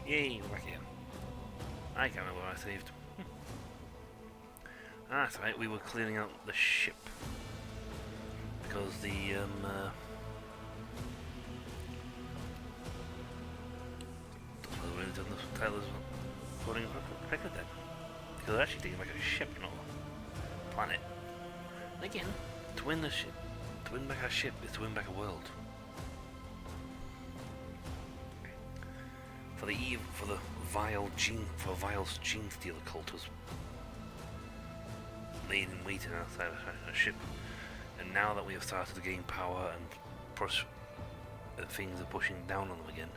Yay, we're back here. I can't remember what I saved. That's right, we were clearing out the ship. Because the, really done the Tyler's recording record then. Because they're actually taking back a ship, not a planet. And again, to win the ship, to win back a ship is to win back a world. For the Vile's gene stealer cult was laid in waiting outside a ship, and now that we have started to gain power and things are pushing down on them again,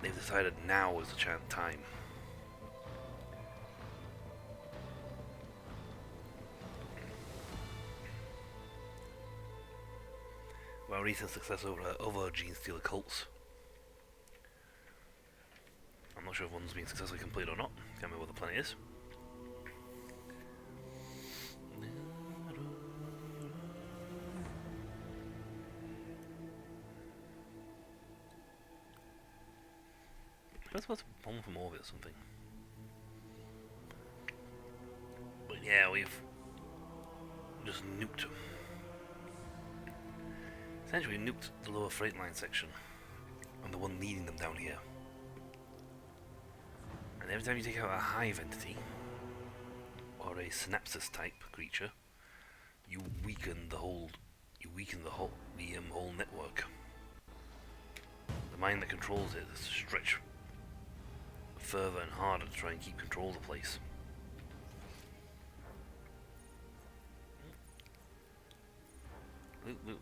they've decided now is the time. Well, recent success over other gene stealer cults. I'm not sure if one's been successfully completed or not. Can't remember what the planet is. I suppose it's one from orbit or something. But yeah, we've just nuked them. Essentially, we nuked the lower freight line section and the one leading them down here. And every time you take out a hive entity or a synapsis type creature, you weaken the whole network. The mind that controls it is to stretch further and harder to try and keep control of the place. Loot.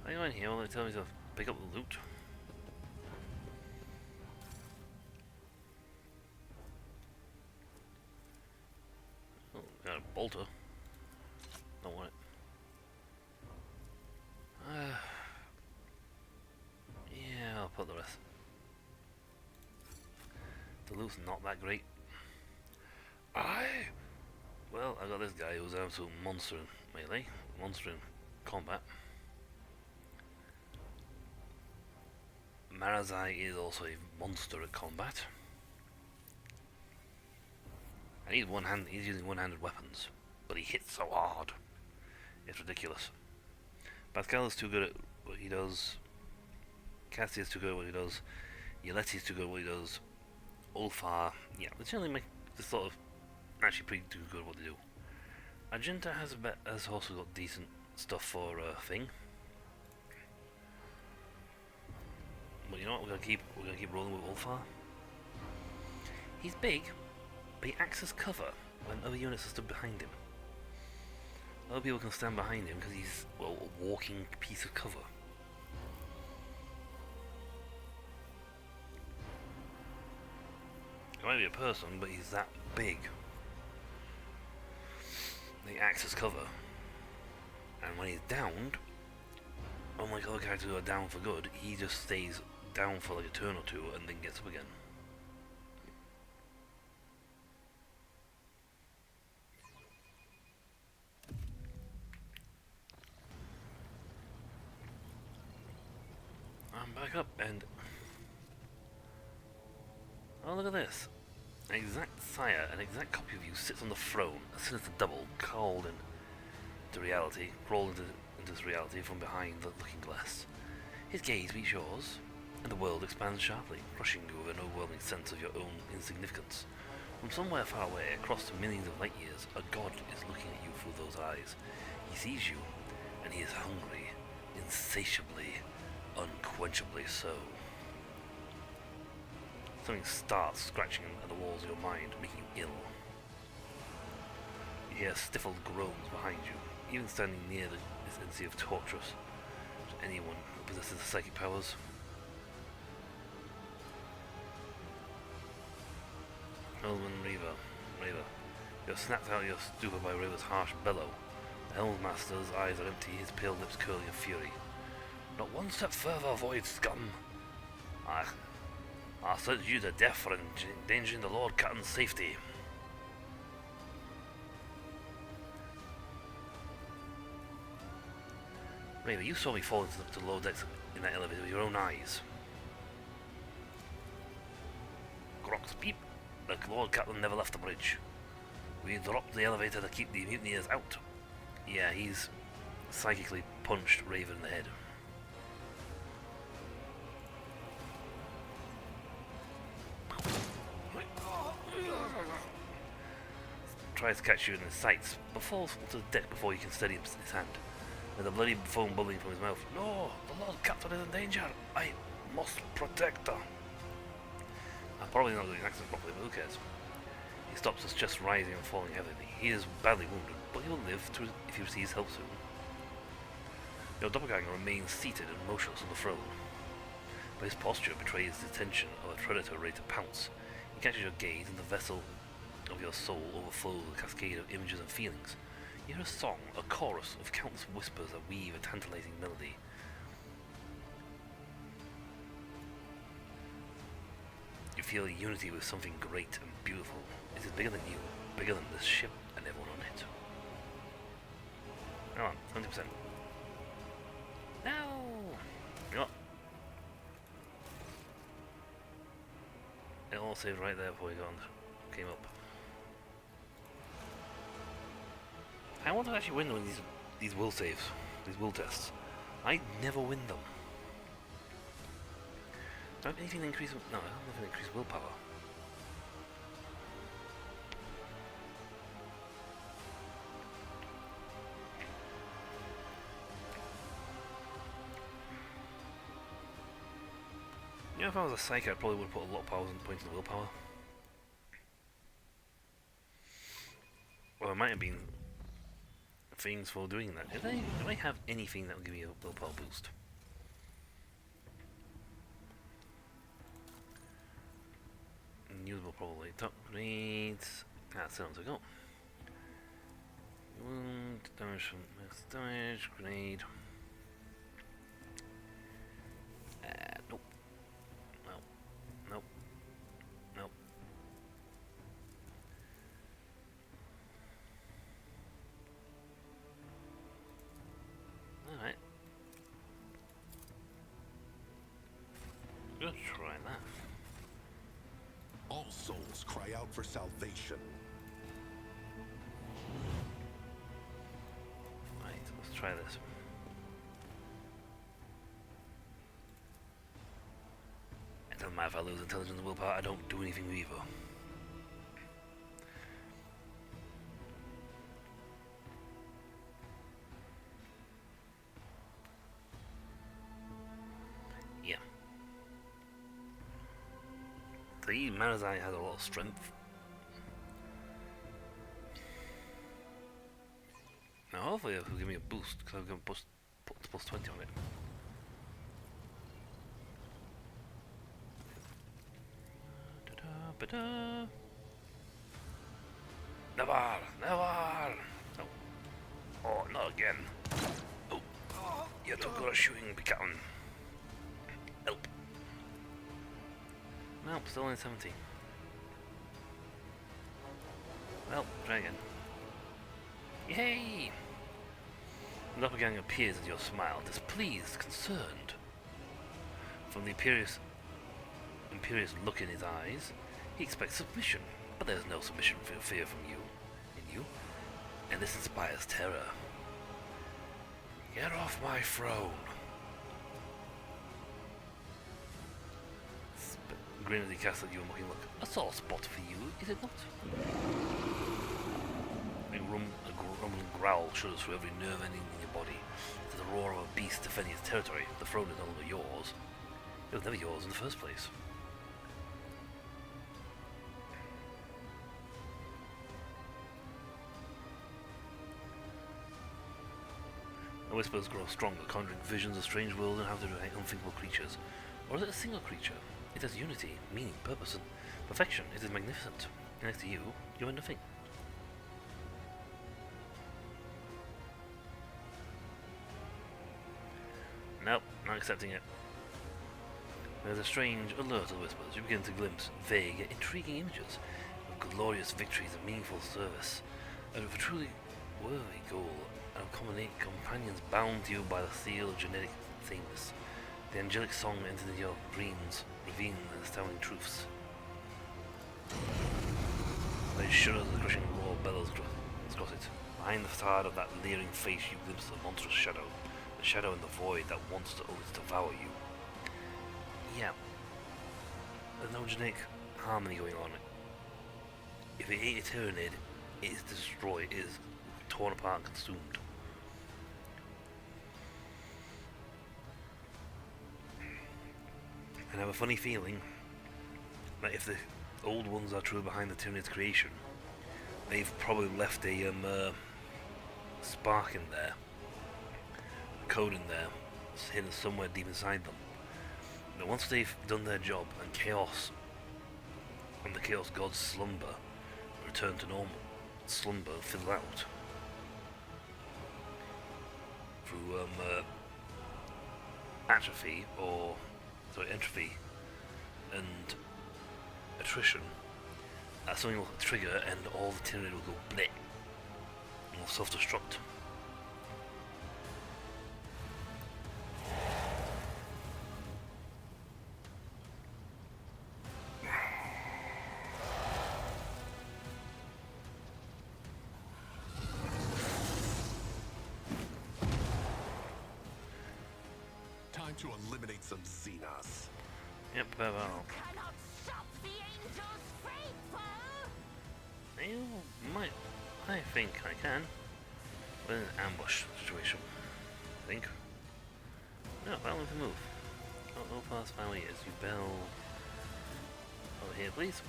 I go in here, will they tell me to pick up the loot? Oh, got a bolter. Don't want it. Yeah, I'll put the rest. The loot's not that great. Well, I got this guy who's an absolute monster in melee, monster in combat. Marazai is also a monster at combat. And he's using one-handed weapons, but he hits so hard. It's ridiculous. Pascal is too good at what he does. Cassie is too good at what he does. Yeleti is too good at what he does. Ulfar, yeah, they generally make this sort of actually pretty good at what they do. Argenta has also got decent stuff for thing. But you know what? We're gonna keep rolling with Ulfar. He's big, but he acts as cover when other units are stood behind him. Other people can stand behind him because he's, well, a walking piece of cover. He might be a person, but he's that big. He acts as cover. And when he's downed, unlike other characters who are down for good, he just stays down for like a turn or two and then gets up again. I'm back up and... oh, look at this. An exact sire, an exact copy of you sits on the throne, a sinister double, crawled into this reality from behind the looking glass. His gaze meets yours, and the world expands sharply, crushing you with an overwhelming sense of your own insignificance. From somewhere far away, across the millions of light years, a god is looking at you through those eyes. He sees you, and he is hungry, insatiably, unquenchably so. Something starts scratching at the walls of your mind, making you ill. You hear stifled groans behind you, even standing near this entity of torturous to anyone who possesses the psychic powers. Helmsman Reva. You're snapped out of your stupor by Reva's harsh bellow. The Helmsmaster's eyes are empty, his pale lips curling in fury. Not one step further, void scum! I sent you to death for endangering the Lord Cutten's safety. Reva, you saw me fall into the lower decks in that elevator with your own eyes. rocks beep. The Lord Captain never left the bridge. We dropped the elevator to keep the mutineers out. Yeah, he's psychically punched Raven in the head. Tries to catch you in his sights, but falls to the deck before you can steady his hand. With the bloody foam bubbling from his mouth. No, the Lord Captain is in danger. I must protect her. I'm probably not doing an accent properly, but who cares? He stops, his chest rising and falling heavily. He is badly wounded, but he will live if he receives help soon. Your doppelganger remains seated and motionless on the throne, but his posture betrays the tension of a predator ready to pounce. He catches your gaze, and the vessel of your soul overflows with a cascade of images and feelings. You hear a song, a chorus of countless whispers that weave a tantalizing melody. You feel a unity with something great and beautiful. It is bigger than you, bigger than this ship and everyone on it. Come on, 20%. No! You know what? It all saved right there before he came up. I want to actually win these will saves, these will tests. I never win them. Do I have anything to increase? No, I don't have anything to increase willpower. You know, if I was a psychic, I probably would have put a lot of points into willpower. Well, I might have been things for doing that. Do I have anything that will give me a willpower boost? Usable probably. Top grades. Still on to go. Wound, damage from mass damage, grenade. Nope. Nope. Nope. Alright. Gonna try that. All souls cry out for salvation. Right, let's try this. It doesn't matter if I lose intelligence and willpower, I don't do anything with either. Yeah. The Marazai has a lot of strength. Now hopefully it will give me a boost, because I'm going to put plus 20 on it. Da-da-ba-da. Never! Never! Oh. Oh, not again. Oh. You took a shooting, Captain. Help. Nope, still only 70. Well, try again. Yay! The doppelganger appears at your smile, displeased, concerned. From the imperious look in his eyes, he expects submission, but there's no submission for fear from you, and this inspires terror. Get off my throne! Grin as he casts at you a mocking look. A sore spot for you, is it not? A rumbling growl shudders through every nerve ending in your body. To the roar of a beast defending its territory, the throne is no longer yours. It was never yours in the first place. The whispers grow stronger, conjuring visions of strange worlds and how to do unthinkable creatures. Or is it a single creature? It has unity, meaning, purpose, and perfection. It is magnificent. And next to you, you are nothing. Nope, not accepting it. There's a strange allure to the whispers. You begin to glimpse vague yet intriguing images of glorious victories and meaningful service, and of a truly worthy goal, and of companions bound to you by the seal of genetic sameness. The angelic song enters into your dreams, revealing astounding truths. They shudder as the crushing roar bellows across it. Behind the facade of that leering face you glimpse a monstrous shadow. The shadow in the void that wants to always devour you. Yeah. There's no genetic harmony going on. If it ain't a Tyranid, it is destroyed, it is torn apart and consumed. And I have a funny feeling that if the old ones are true behind the Tyranid's creation, they've probably left a spark in there, a code in there, hidden somewhere deep inside them. But once they've done their job and chaos and the chaos gods slumber, return to normal, slumber fizzle out through entropy and attrition, something will trigger and all the Tyranid will go bleh and will self-destruct. Time to eliminate some Xenos. Yep, well. Cannot stop the angels faithful. You might. I think I can. We're in an ambush situation. I think. No, well, we can move. Oh, past 5 years. You bell. Over here, please.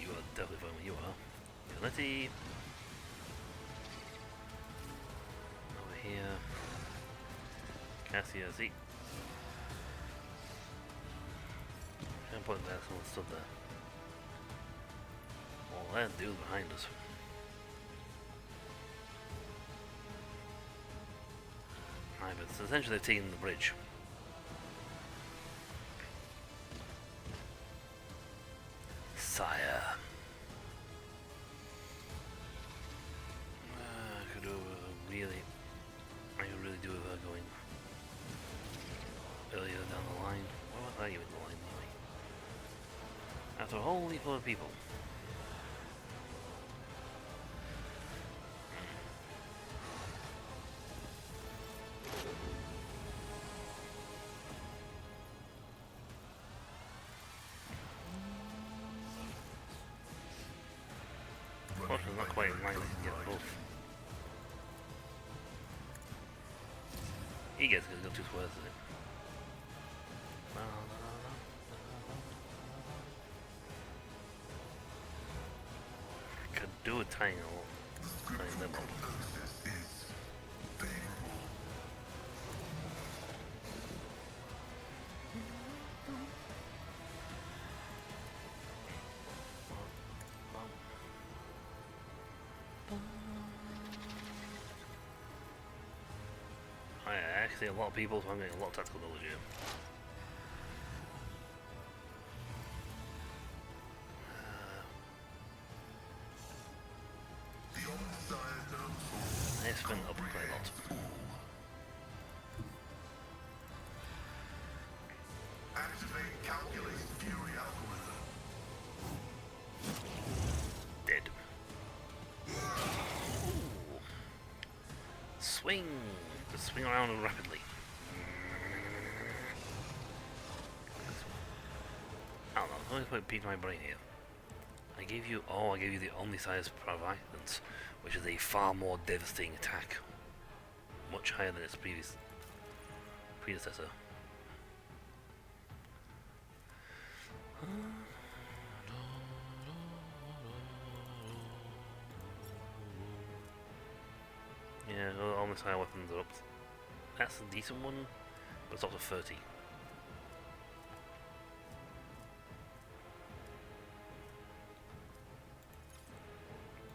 You are definitely fine where you are. Unity. Over here. Cassia Z. I'm putting that someone stood there. Well, that dude behind us. Right, but so essentially they've taken the bridge. Sire. I could do really. I could really do with her going earlier down the line. What about you in the line, anyway? After a whole heap of people. Unfortunately, not quite in line to get both. He gets it, he's got 2 squares in it. Could do a tiny them up. Actually, a lot of people, so I'm getting a lot of tactical knowledge here. I spin up quite a lot. Activate calculate fury algorithm. Dead. Ooh. Swing! Just swing around rapidly. I don't know, let me put pique my brain here. I gave you the Omnissiah's Providence, which is a far more devastating attack. Much higher than its predecessor. Yeah, all Messiah weapons are up. That's a decent one, but it's up to 30.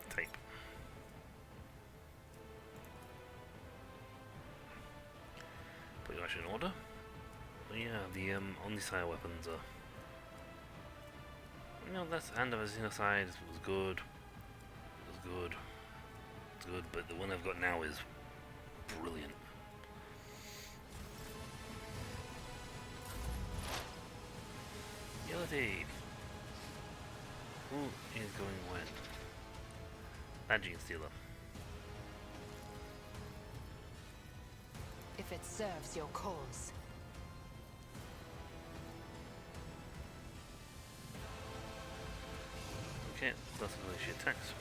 Type. Put your action in order. But yeah, the Omnissiah weapons are. You know, that's Hand of a Xenocide was good. It was good. It's good, but the one I've got now is brilliant. Unity! Ooh, going when? That Gene Stealer. If it serves your cause. Okay, that's the way she attacks.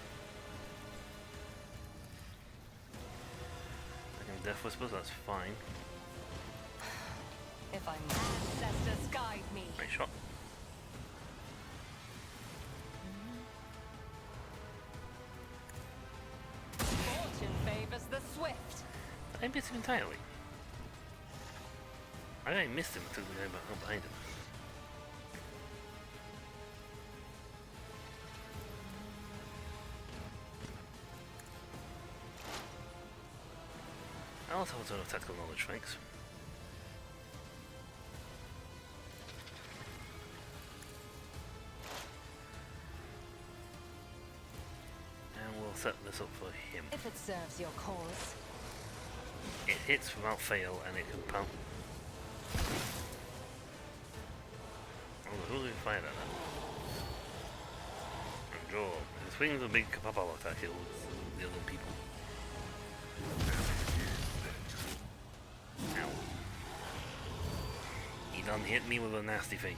Okay, Death Whisper, that's fine. If I'm ancestors guide me. Nice shot. Fortune favors the swift. I missed him entirely. I missed him until the guy behind him. I also have a ton of tactical knowledge, thanks. And we'll set this up for him. If it serves your cause. It hits without fail and it can pump. Oh, who did we fire at that? And draw. If it swings a big kapapalo attack, it will the other people. Ow. He done hit me with a nasty thing.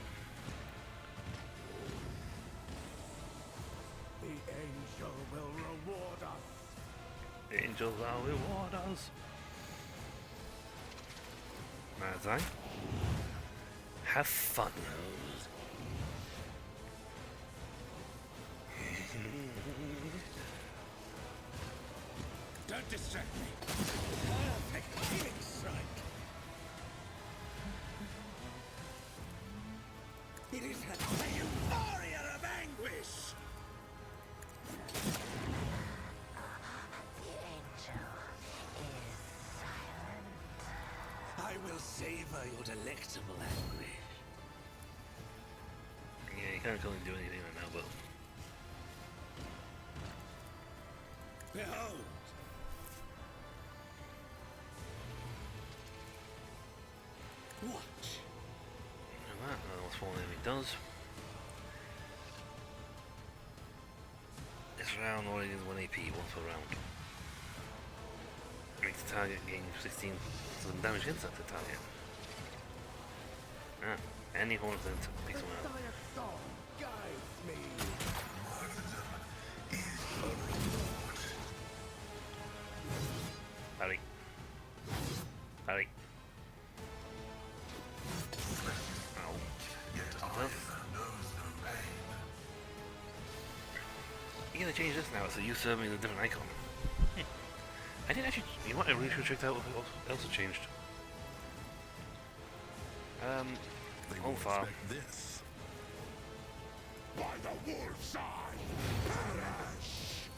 The angel will reward us. The angels will reward us. Mazai. Have fun. Don't distract me. Perfect healing strike. It is a euphoria of anguish. The angel is silent. I will savor your delectable anguish. Yeah, you can't really do anything right now, but Behold. Watch. that's what enemy does. This round only is 1 AP once per round. Makes the target gain 16 some damage against that target. Any horns then picks one up. Dire song guides me. Parry. Parry. Ow. Well, you're gonna change this now, so you serve me with a different icon. I didn't actually. You know what? I really should have checked out what else had changed. They Oh, will far. expect this. By the wolf's eye, perish.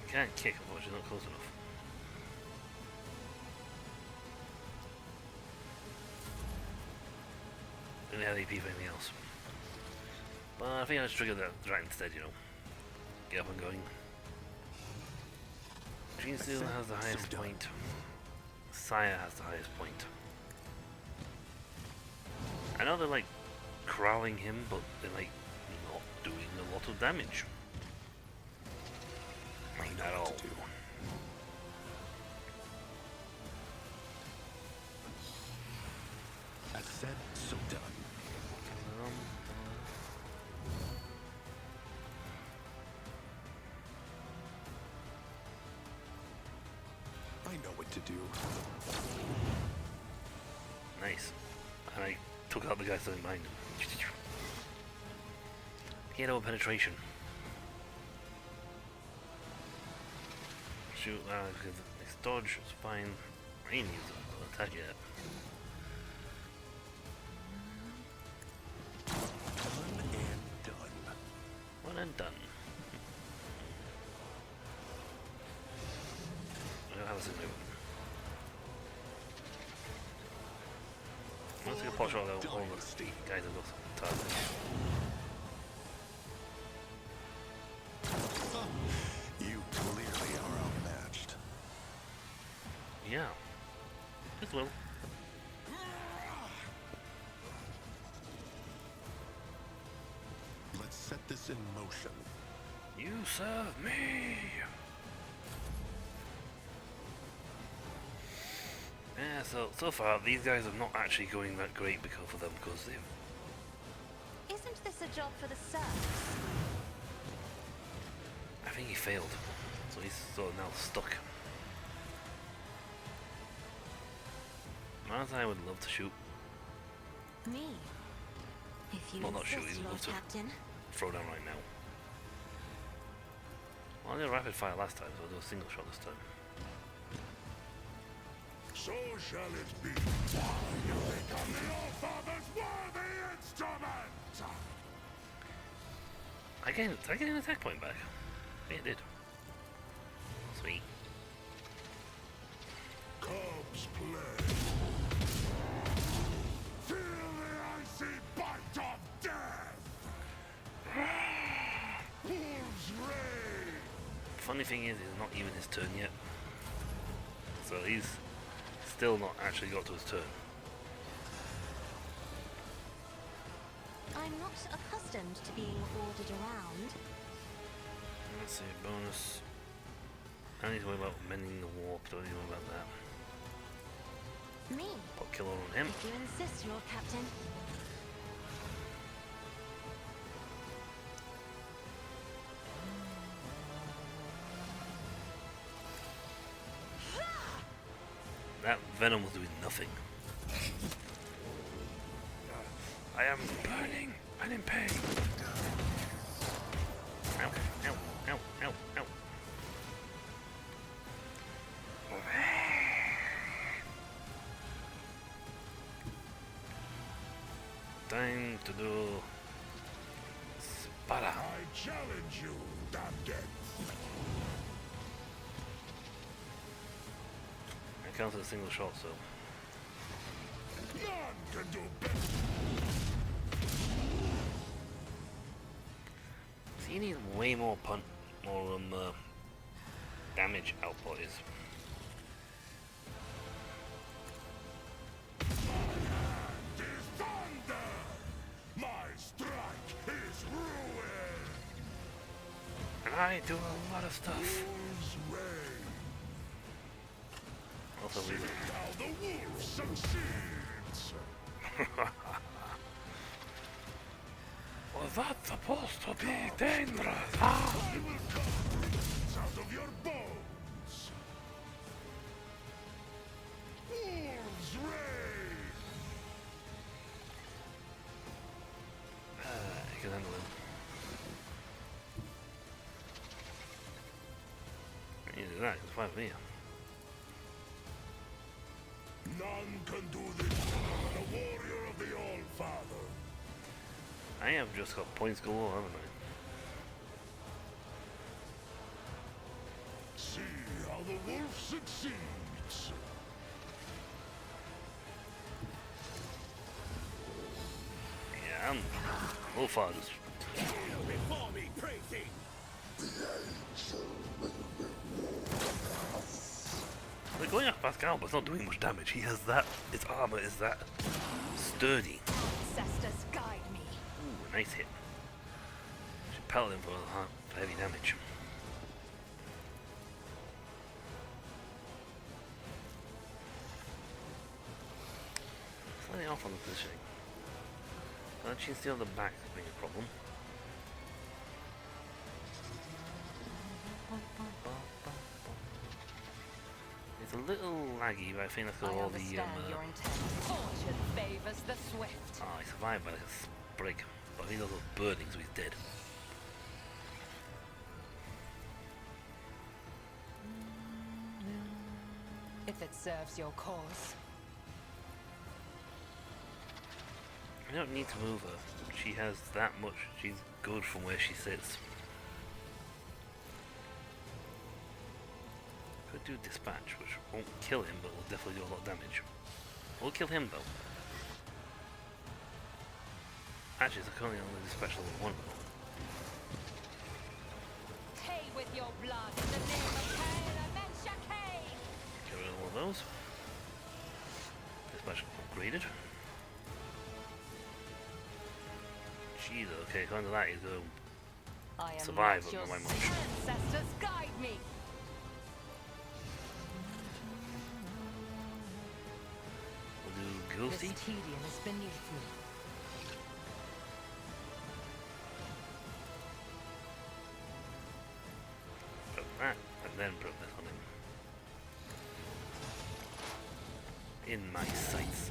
Can't kick, unfortunately, not close enough. Didn't have AP for anything else. But I think I just triggered that right instead, you know. Get up and going. Gene Stealer has the highest point. Sire has the highest point. I know they're like corralling him, but they're like not doing a lot of damage. I know At what all. to do. As said, so done. I know what to do. Nice. And I took out the guy standing behind him. He had over penetration. Shoot, next dodge, it's fine. I didn't use the attack yet. Done and done. One and done. I don't have a single weapon. Let's take a pot shot at all the guys have got targets. Yeah. Just a little. Let's set this in motion. You serve me! Yeah, so far, these guys are not actually going that great because of them, because they've... Isn't this a job for the serfs? I think he failed. So he's sort of now stuck. Malazai would love to shoot. Me? If you Well, not shoot, insist, he would Lord love to Captain. throw down right now. Well, I did a rapid fire last time, so I'll do a single shot this time. So shall it be. You become the All-Father's worthy instrument! Did I get an attack point back? Yeah, I did. Sweet. Cubs play. Feel the icy bite of death! Wolves rage! Funny thing is, it's not even his turn yet. So he's still not actually got to his turn. I'm not accustomed to being ordered around. Let's see, bonus. I need to worry about mending the warp, don't need to worry about that. Me? Put killer on him. If you insist, Lord Captain. That venom was doing nothing. I am burning and in pain. Ow, ow, ow, ow, ow. Time to do Spada. I challenge you, damned. It counts as a single shot, so. None can do better. So you need way more damage output is. Is thunder! My strike is ruin! And I do a lot of stuff. Wolves reign! Also, See how the wolf succeeds! was that supposed to be dangerous? Ah! I will cut rings out of your bones! Wolves reign! I can handle him. I need to do that, it's fine with me. None can do this but a warrior of the All-Father. I have just got points galore, haven't I? See how the wolf succeeds. Yeah, I'm so far just. Before me, prating. They're going after Pascal, but it's not doing much damage. He has that. His armor is that sturdy. Ancestors guide me. Ooh, nice hit. Should pellet him for heavy damage. Slightly off on the positioning. Punching still the back is being a problem. It's a little laggy, but I think that's got I all the understand your intent. Fortune favors the swift. oh, he survived by like a sprig. But he does those burning, so he's dead. If it serves your cause. I don't need to move her. She has that much. She's good from where she sits. Could do dispatch, which won't kill him, but will definitely do a lot of damage. We'll kill him though. Actually, it's currently only dispatch level 1 at the moment. Pay with your blood in the name of Kaela Menshake! Get rid of all of those. Dispatch upgraded. Jeez, okay, according to that, he's going I am survive, not but your not by much. ancestors guide me. We'll do This Ghosty. tedium is beneath me. Put that, and then put this on him. In my sights.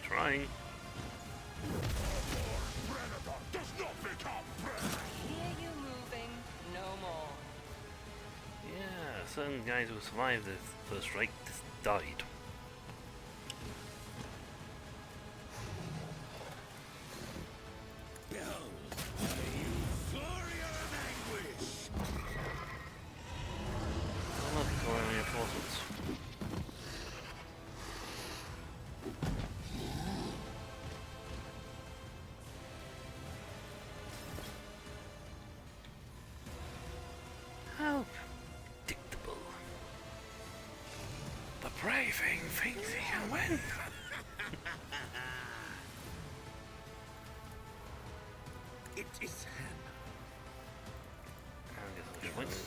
Trying. Predator does not become prey! Hear you moving, no more. Yeah, certain guys who survived this first strike just died. Behold, you fury of anguish! Oh look, it's all reinforcements. How predictable. The braving thinks he can win. It is him. And get some points.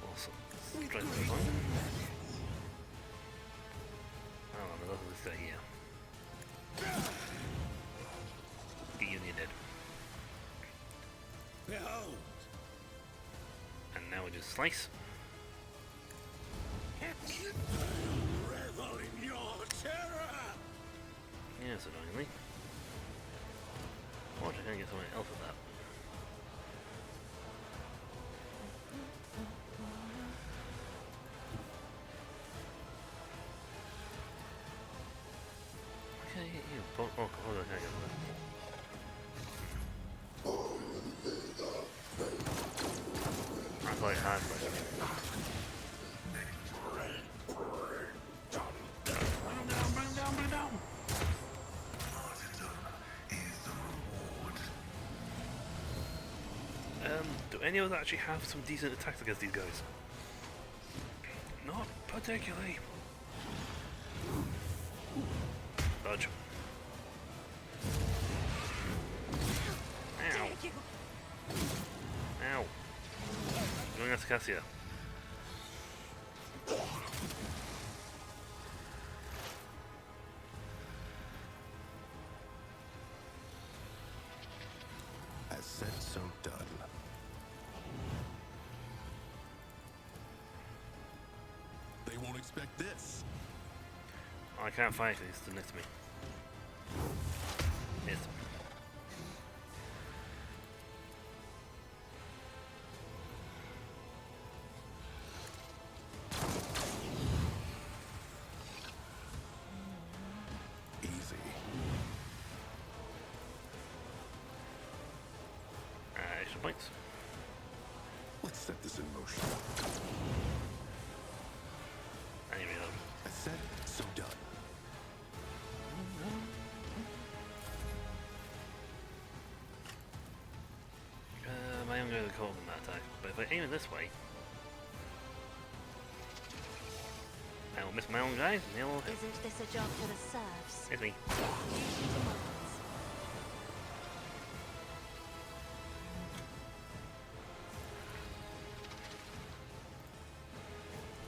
And also, strength of one. Oh, and there's this guy here. The Union dead. Behold! And now we just slice. Revel in your terror! Yes, annoyingly. I wonder if I can get something else with that. Okay, you. Oh, hold on, I can't get that. I thought I had pressure. Bring him down. Do any of us actually have some decent attacks against these guys? Not particularly. Dodge. Ow. Dare you? Ow. Going after Cassia. As said, so done. They won't expect this. Oh, I can't fight because he's stood next to me. Yes. Easy. Extra points. Let's set this in motion. And you reload. As said, so done. I am going to call them that attack, but if I aim it this way, I will miss my own guys and they'll hit. Isn't this a job for the serfs? It's me. Duty demands.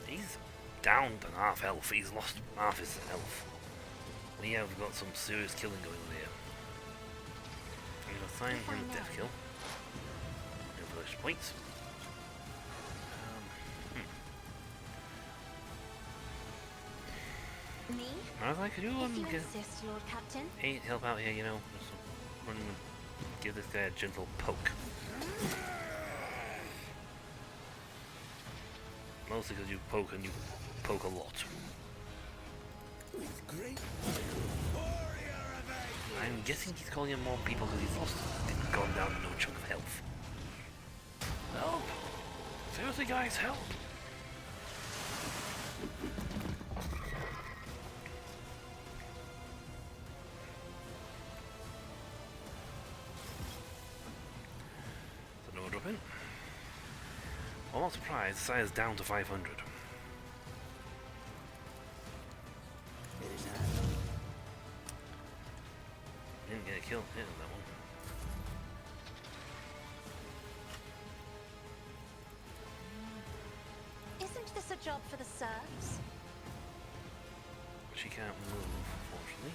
He's down to half health. He's lost half his health. We have got some serious killing going on here. I'm going to assign him a death kill. And for those points. Me? As I could do, If you get insist, Lord Captain. hey, help out here, you know. Just run and give this guy a gentle poke. Mostly because you poke and you poke a lot. With great warrior of anguish. I'm guessing he's calling in more people because he's lost. Gone down to no chunk of health. Help! Seriously, guys, help! weapon. I'm not surprised, Sire's down to 500. Didn't get a kill in that one. Isn't this a job for the serfs? She can't move, unfortunately.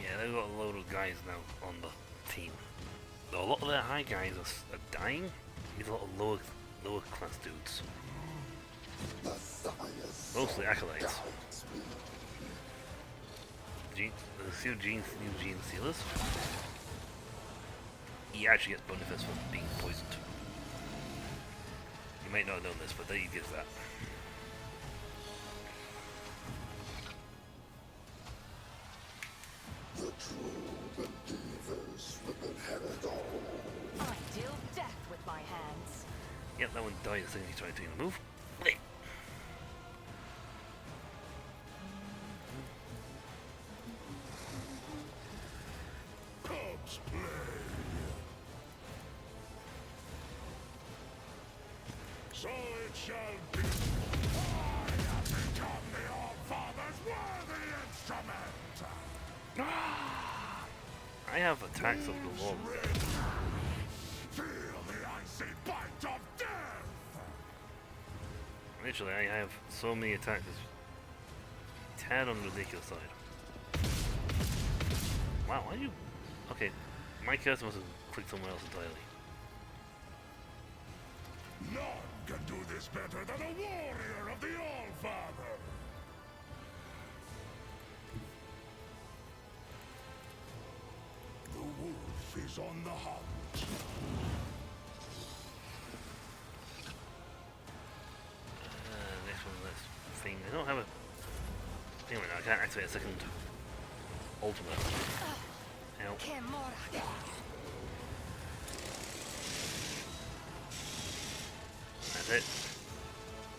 Yeah, they've got a load of guys now on the team. Though a lot of their high guys are dying. There's a lot of lower class dudes. Mostly acolytes. The new Gene Sealers. He actually gets benefits from being poisoned. You might not have known this, but he gets that. The true believers will inherit all. I deal death with my hands. Yep, that one died the second he tried to move. Cubs play. So it shall be. I have become the All-Father's worthy instrument. I have attacks of the Lord. Feel the icy bite of death. Literally, I have so many attacks. It's tad on the ridiculous side. Wow, why do you... Okay, my cursor must have clicked somewhere else entirely. None can do this better than a warrior of the All-Father. The wolf is on the hunt. Next one, this thing. I don't have a thing right now. I can't activate a second ultimate. Ow. Kimura. That's it.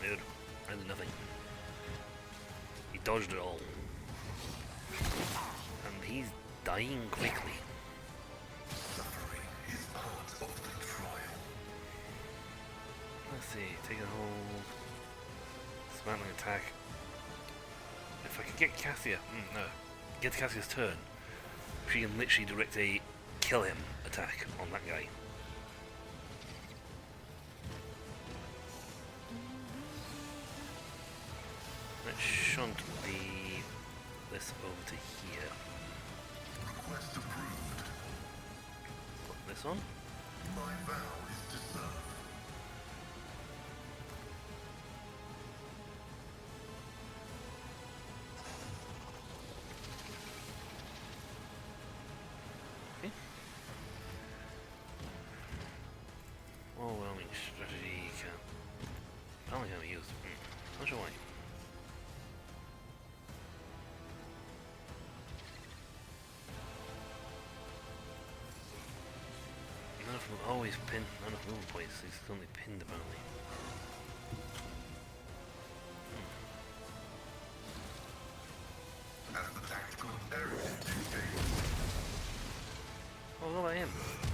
Dude, I did nothing. He dodged it all. And he's dying quickly. Suffering is part of the trial. Let's see, take a hold. Dismantling attack. If I can get Cassia, no, get Cassia's turn, she can literally direct a kill him attack on that guy. Let's shunt this over to here. Request approved. Put this on. My vow is to serve. Okay. Overwhelming strategy can't. I only haven't used. Not sure why. None of them always pinned. None of them points. He's only pinned apparently. As the tactical narrative dictates, Oh, what about him?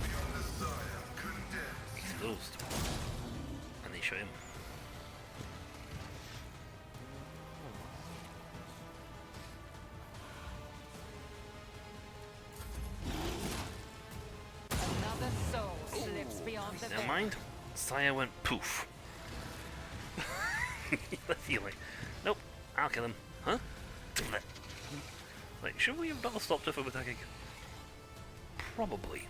beyond the Sire condemns. Exposed. And they shot him. Another soul slips beyond the Never veil. mind. Sire went poof. You're like, nope, I'll kill him. Huh? Like, should we have not stopped her from attacking? Probably.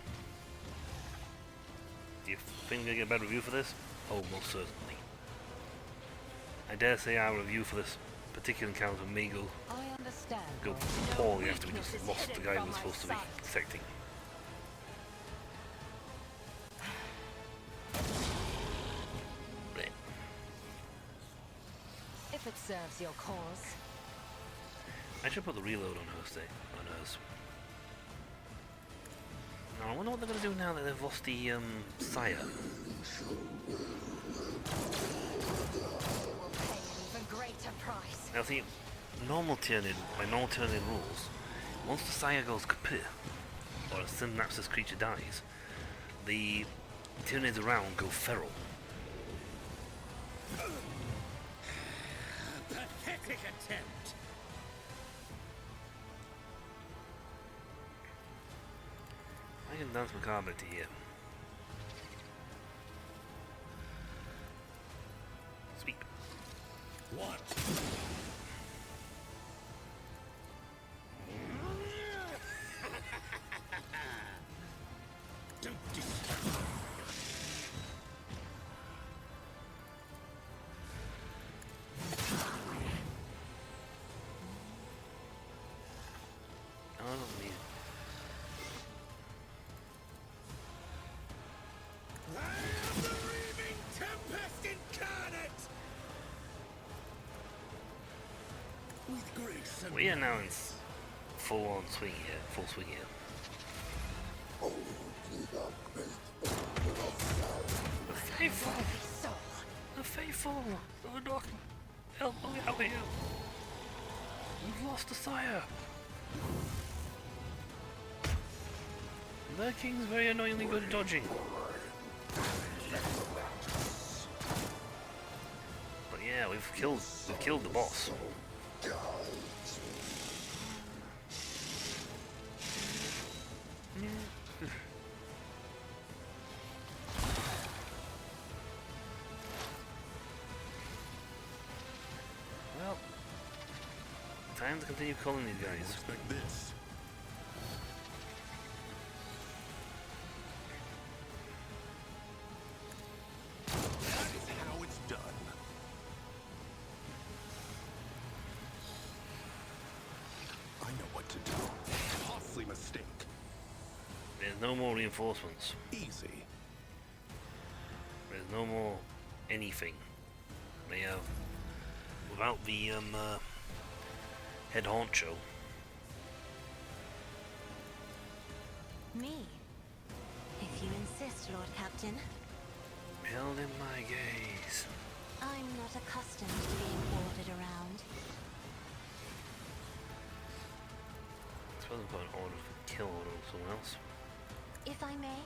Do you think we're gonna get a bad review for this? Oh, most certainly. I dare say our review for this particular encounter may go I understand. go Lord. poorly after we weakness just is lost the hidden guy who from was my supposed to be sight. protecting. Bleh. If it serves your cause. I should put the reload on her on hers. Now I wonder what they're gonna do now that they've lost the Sire. Pay an even greater price. Now see, by normal turn-in rules, once the Sire goes kaput, or a Synapsis creature dies, the Tyranids around go feral. Pathetic attempt. I can dance macabre to here. Sweep. What? Don't disturb. I don't need. I am the reaming tempest incarnate! With grace and We are now in full on swing here, full swing here. The faithful! Soul. The faithful! The not help me out here! We've lost a sire! The king's very annoyingly good at dodging. But yeah, we've killed the boss. Well, time to continue calling these guys. Respect this. That is how it's done. I know what to do. Costly mistake. There's no more reinforcements. Easy. There's no more anything. They have, without the head honcho. Me? If you insist, Lord Captain. Held in my gaze. I'm not accustomed to being ordered around. I suppose I've got an order for kill order or someone else. If I may.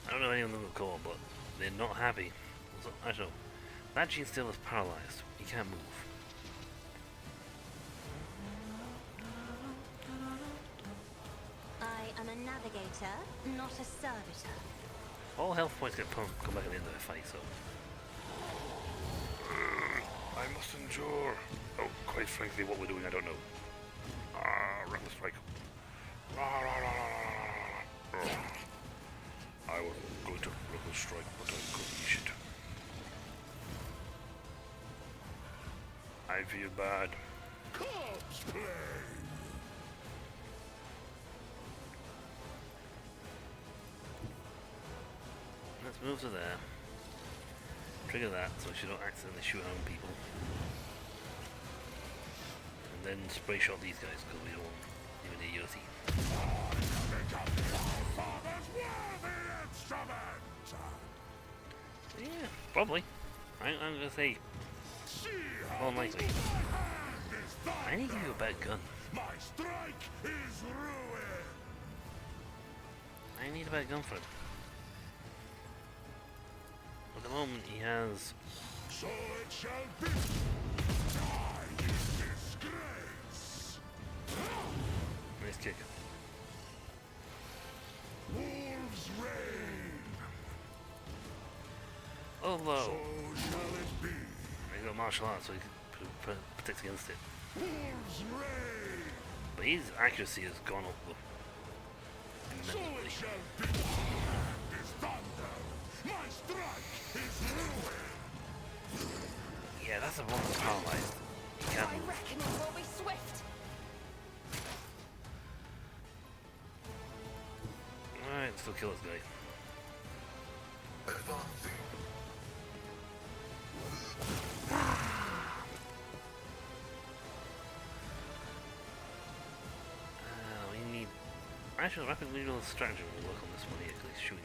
I don't know any of them will call, but they're not happy. So, I don't know. That gene still is paralyzed. He can't move. I am a navigator, not a servitor. All health points get pumped, come back at the end of the fight, so. I must endure. Oh, quite frankly, what we're doing, I don't know. Reckless strike. I was going to reckless strike, but I couldn't reach it. I feel bad. Corpse play! Let's move to there. Trigger that so she don't accidentally shoot her own people. And then spray shot these guys because we don't want even idiocy. Father's worthy instrument! Yeah, probably. I'm gonna say See more how likely. my hand is thunder. I need to give you a better gun. My strike is ruin! I need a better gun for him. At the moment he has So it shall be. Die in disgrace! nice kick. Wolves reign! Although So shall it be. he's got martial arts so he can protect against it. Wolves reign! But his accuracy has gone up So immensely. it shall be. My hand is thunder! My strike is ruin! Yeah, that's the one that's paralyzed. He can't My move. reckoning will be swift. Alright, let's still kill this guy. Actually, rapid reload strategy will work on this one here because he's shooting.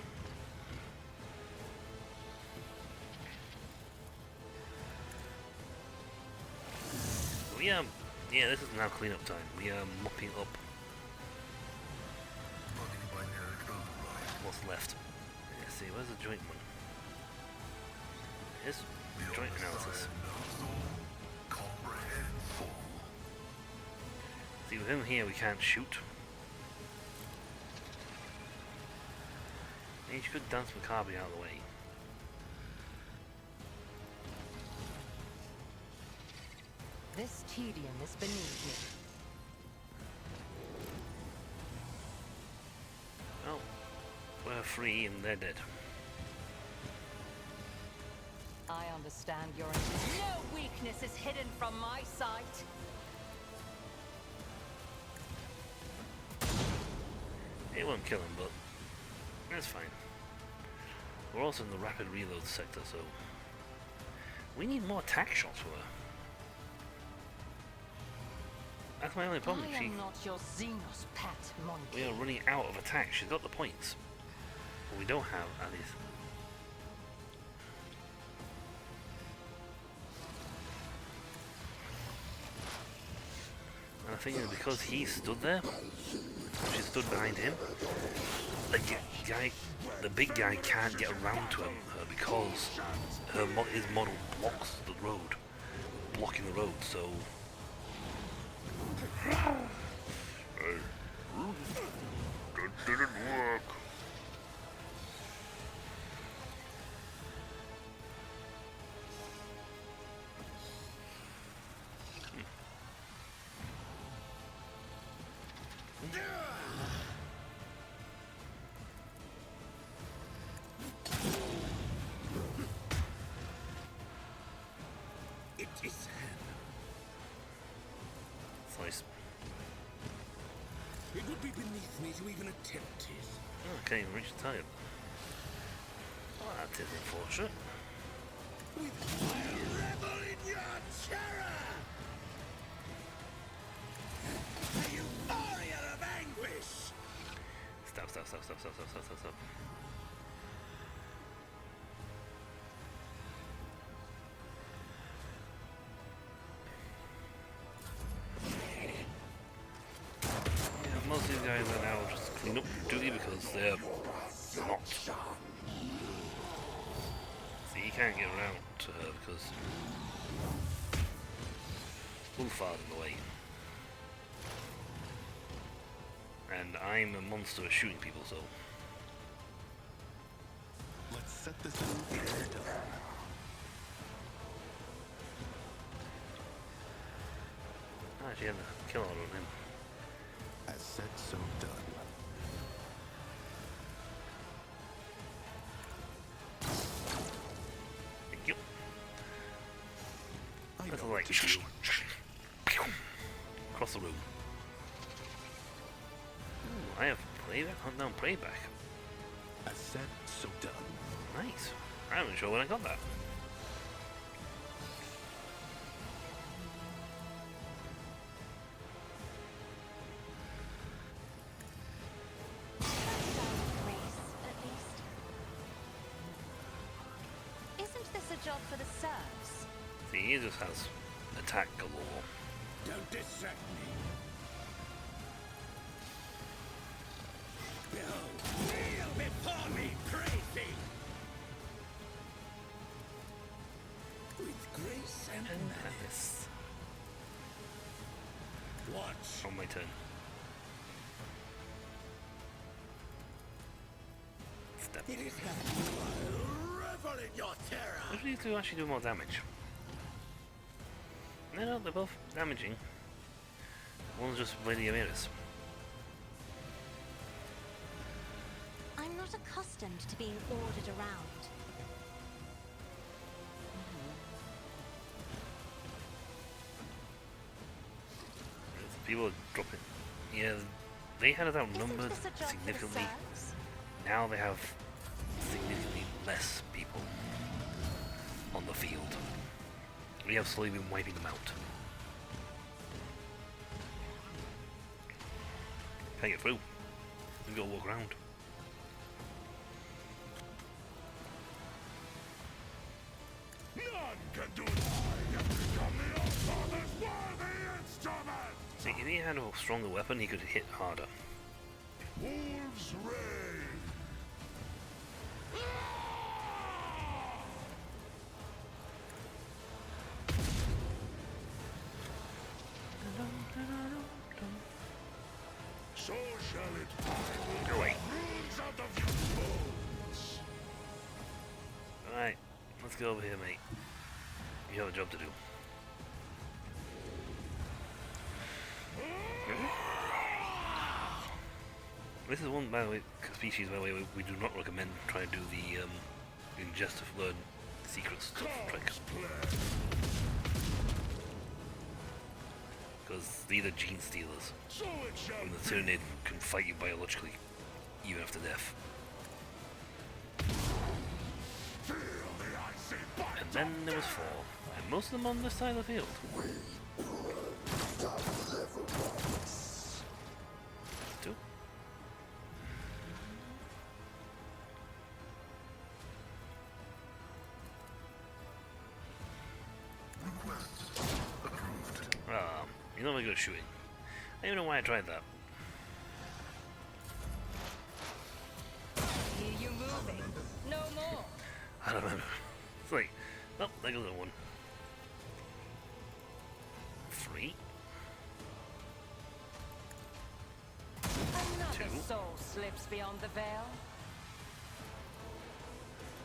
Yeah, this is now cleanup time. We are mopping up what's left. Let's see, where's the joint one? Here's joint analysis. See, with him here we can't shoot. You could dance Maccabi out of the way. This tedium is beneath me. Oh, we're free and they're dead. I understand your intent. No weakness is hidden from my sight. It won't kill him, but that's fine. We're also in the rapid reload sector, so we need more attack shots for her. That's my only problem. I am not your Xenos pet, monkey. We are running out of attack. She's got the points, but we don't have Alice. And I think it's because he stood there. She stood behind him. The big guy can't get around to her because his model blocks the road, blocking the road. So That didn't work. It is nice. It would be beneath me to even attempt it. Oh, I can't even reach the target. Oh, that is unfortunate. Revel in your terror! The euphoria of anguish! Stop. Yeah, most of these guys are now just clean up duty because they're not. See, you can't get around to her because Ulfar's in the way. And I'm a monster at shooting people, so. Let's set this in and done. I actually had a kill order on him. As said, so done. Thank you. I That's know like what to do. across the room. Ooh, I have playback, hunt down playback. As said, so done. Nice. I'm not sure when I got that. Race, at least. Isn't this a job for the serfs? See, he just has attack galore. Don't distract me. Behold, kneel before me, crazy! With grace and malice. Watch. On my turn. Step. It is happening. Revel in your terror! Which of these two actually do more damage? No, they're both damaging. One's just Lady Amiris. I'm not accustomed to being ordered around. People are dropping. Yeah, they had us outnumbered Isn't this a job significantly. for the serfs? Now they have significantly less people on the field. We have slowly been wiping them out. Can't get through. We gotta walk around. None can do it. I have become the All-Father's worthy instrument! See, if he had a stronger weapon, he could hit harder. Wolves reign! So shall it be. Go away. Runes out of your bones! Alright, let's go over here, mate. You have a job to do. This is one, by the way, species by the way we do not recommend trying to do the ingest of learn secret stuff trick. Because these are gene stealers. So it shall And the be. Tyranid can fight you biologically, even after death. Feel the icy bite. And then there was 4, and most of them on this side of the field. 2. Ah, you're not very good at shooting. I don't even know why I tried that. Hear you moving. No more. I don't remember. It's like, oh, there goes that one. 3. Another 2. soul slips beyond the veil.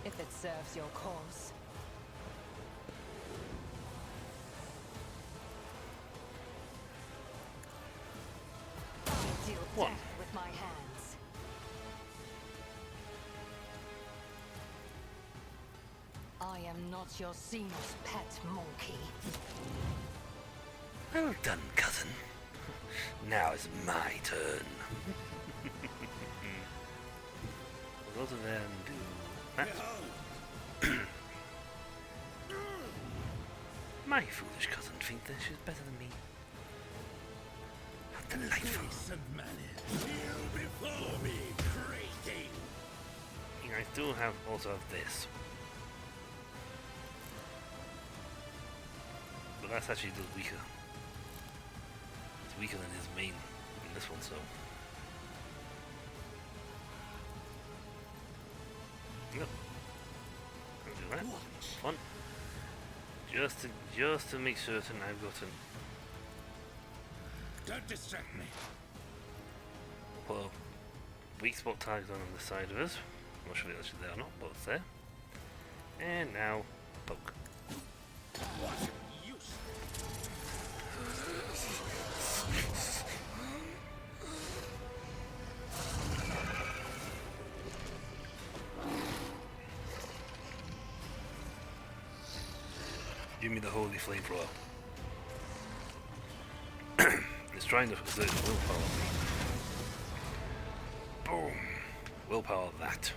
If it serves your cause. I deal 1. death with my hands. I am not your Xenos pet monkey. Well done, cousin. Now it's my turn. We'll go to there and do that. My foolish cousin thinks that she's better than me. How delightful. Decent man, kneel before me, creaking. I still have also have this. But that's actually the weaker. It's weaker than his main in this one, so. Yep. I'll do that. Fun. Just to make certain I've gotten Don't distract me. well weak spot tags on the side of us. I'm not sure if actually they are not, but it's there. And now poke. What use? Give me the holy flamethrower. It's trying to exert willpower on me. Boom! Willpower that.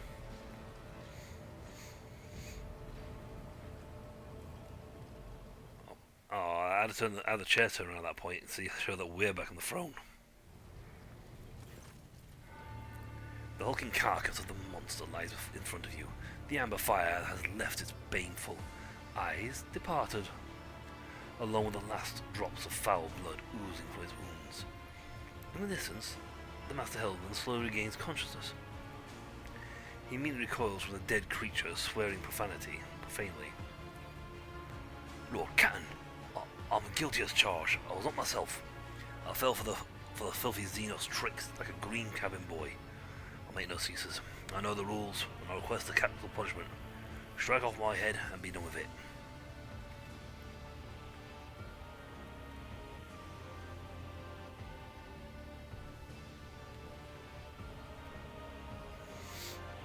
Oh, I had to turn the chair turn around at that point and show that we're back on the throne. The hulking carcass of the monster lies in front of you. The amber fire has left its baneful eyes departed, along with the last drops of foul blood oozing from his wounds. In the distance, the Master Hellman slowly regains consciousness. He immediately recoils from the dead creature, swearing profanely. Lord Catan, I'm guilty as charged. I was not myself. I fell for the filthy Xenos tricks like a green cabin boy. I'll make no excuses. I know the rules, and I request the capital punishment. Strike off my head and be done with it.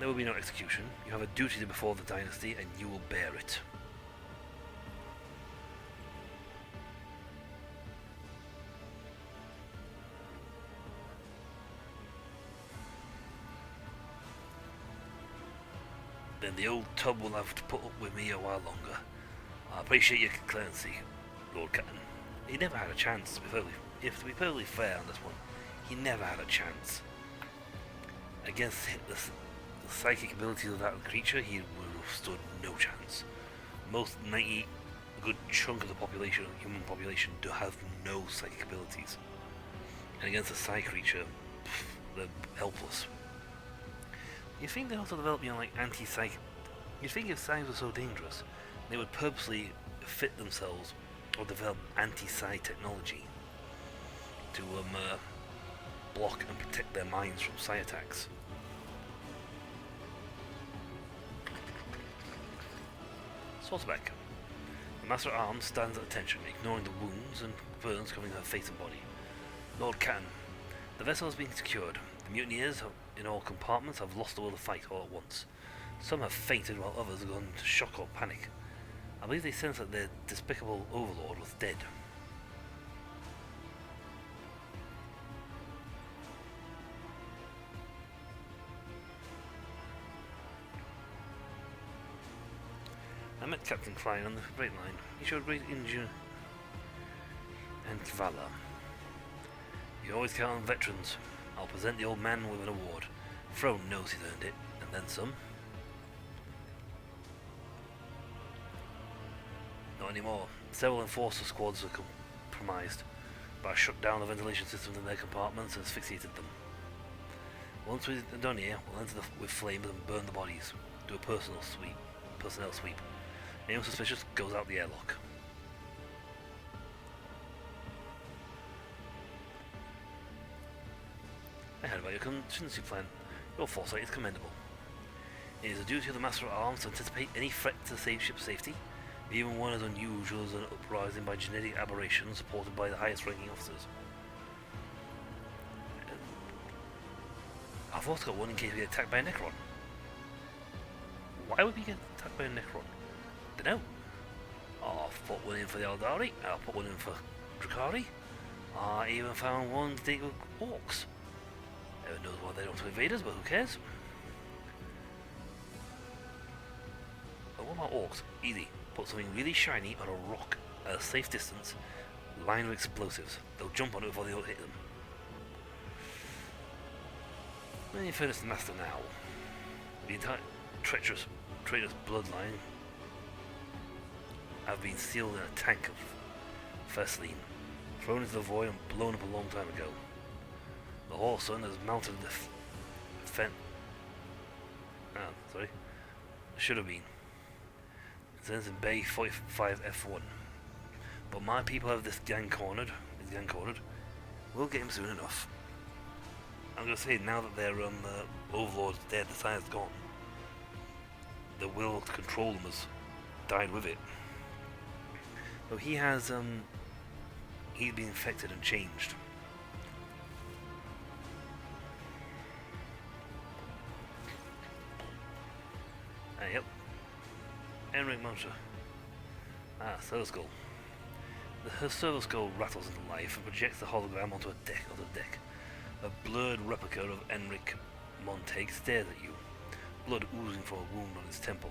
There will be no execution. You have a duty to before the dynasty, and you will bear it. Then the old tub will have to put up with me a while longer. I appreciate your clemency, Lord Catan. He never had a chance, to be perfectly fair on this one. He never had a chance. Against the psychic abilities of that creature, he would have stood no chance. Most 90 good chunk of the population, human population, do have no psychic abilities. And against a psi creature, they're helpless. You think they'd also develop, like anti-psych. You'd think if psi were so dangerous, they would purposely fit themselves or develop anti-psi technology to block and protect their minds from psi attacks. Swartzbeck. The Master at Arms stands at attention, ignoring the wounds and burns covering her face and body. Lord Catton. The vessel has been secured. The mutineers in all compartments have lost the will to fight all at once. Some have fainted while others have gone into shock or panic. I believe they sense that their despicable overlord was dead. I met Captain Klein on the freight line. He showed great ingenuity and valor. You always count on veterans. I'll present the old man with an award. Throne knows he's earned it, and then some. Not anymore. Several enforcer squads are compromised, but I shut down the ventilation systems in their compartments and asphyxiated them. Once we're done here, we'll enter with flames and burn the bodies. Do a personnel sweep. Anyone suspicious goes out the airlock. I heard about your contingency plan. Your foresight is commendable. It is a duty of the Master at Arms to anticipate any threat to the ship's safety, even one as unusual as an uprising by genetic aberration supported by the highest ranking officers. I've also got one in case we get attacked by a Necron. Why would we get attacked by a Necron? Dunno. I'll put one in for the Aldari, I'll put one in for Drakari. I even found one to deal with orcs. Everyone knows why they don't invade us, but who cares? But what about orcs? Easy. Put something really shiny on a rock at a safe distance, lined with explosives. They'll jump on it before they'll hit them. When you finish the Master now, the entire traitorous bloodline have been sealed in a tank of Firstline, thrown into the void and blown up a long time ago. The Horson has mounted the should have been. It ends in Bay 45 F1. But my people have this gang cornered. We'll get him soon enough. I'm gonna say, now that their overlord's dead, the sire's gone, the will to control them has died with it. So he has he's been infected and changed. Yep. Enric Monster. Servo Skull. Her Servo Skull rattles into life and projects the hologram onto the deck. A blurred replica of Enric Montague stares at you, blood oozing from a wound on his temple.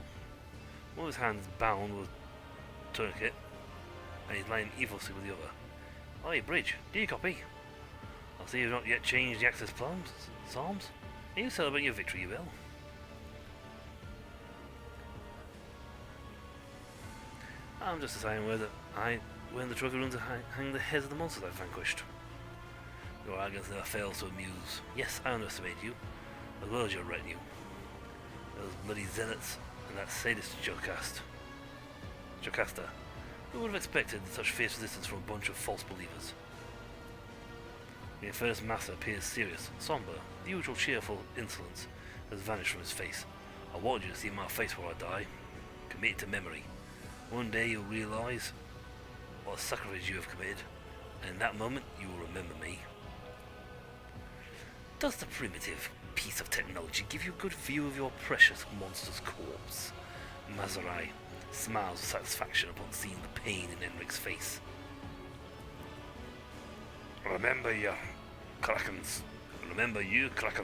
One of his hands bound with a tourniquet, and he's lying evilly with the other. Oi, Bridge, do you copy? I see you've not yet changed the access plans, Psalms. Are you celebrating your victory, you will? I'm just deciding whether we're in the trophy room to hang the heads of the monsters I've vanquished. Your arrogance never fails to amuse. Yes, I underestimate you, as well as your retinue. Those bloody zealots and that sadist Jocasta. Who would have expected such fierce resistance from a bunch of false believers? The first master appears serious, somber. The usual cheerful insolence has vanished from his face. I wanted you to see my face before I die. Commit it to memory. One day you'll realize what a sacrifice you have committed, and in that moment you will remember me. Does the primitive piece of technology give you a good view of your precious monster's corpse? Mazarai smiles with satisfaction upon seeing the pain in Enric's face. Remember you, Kraken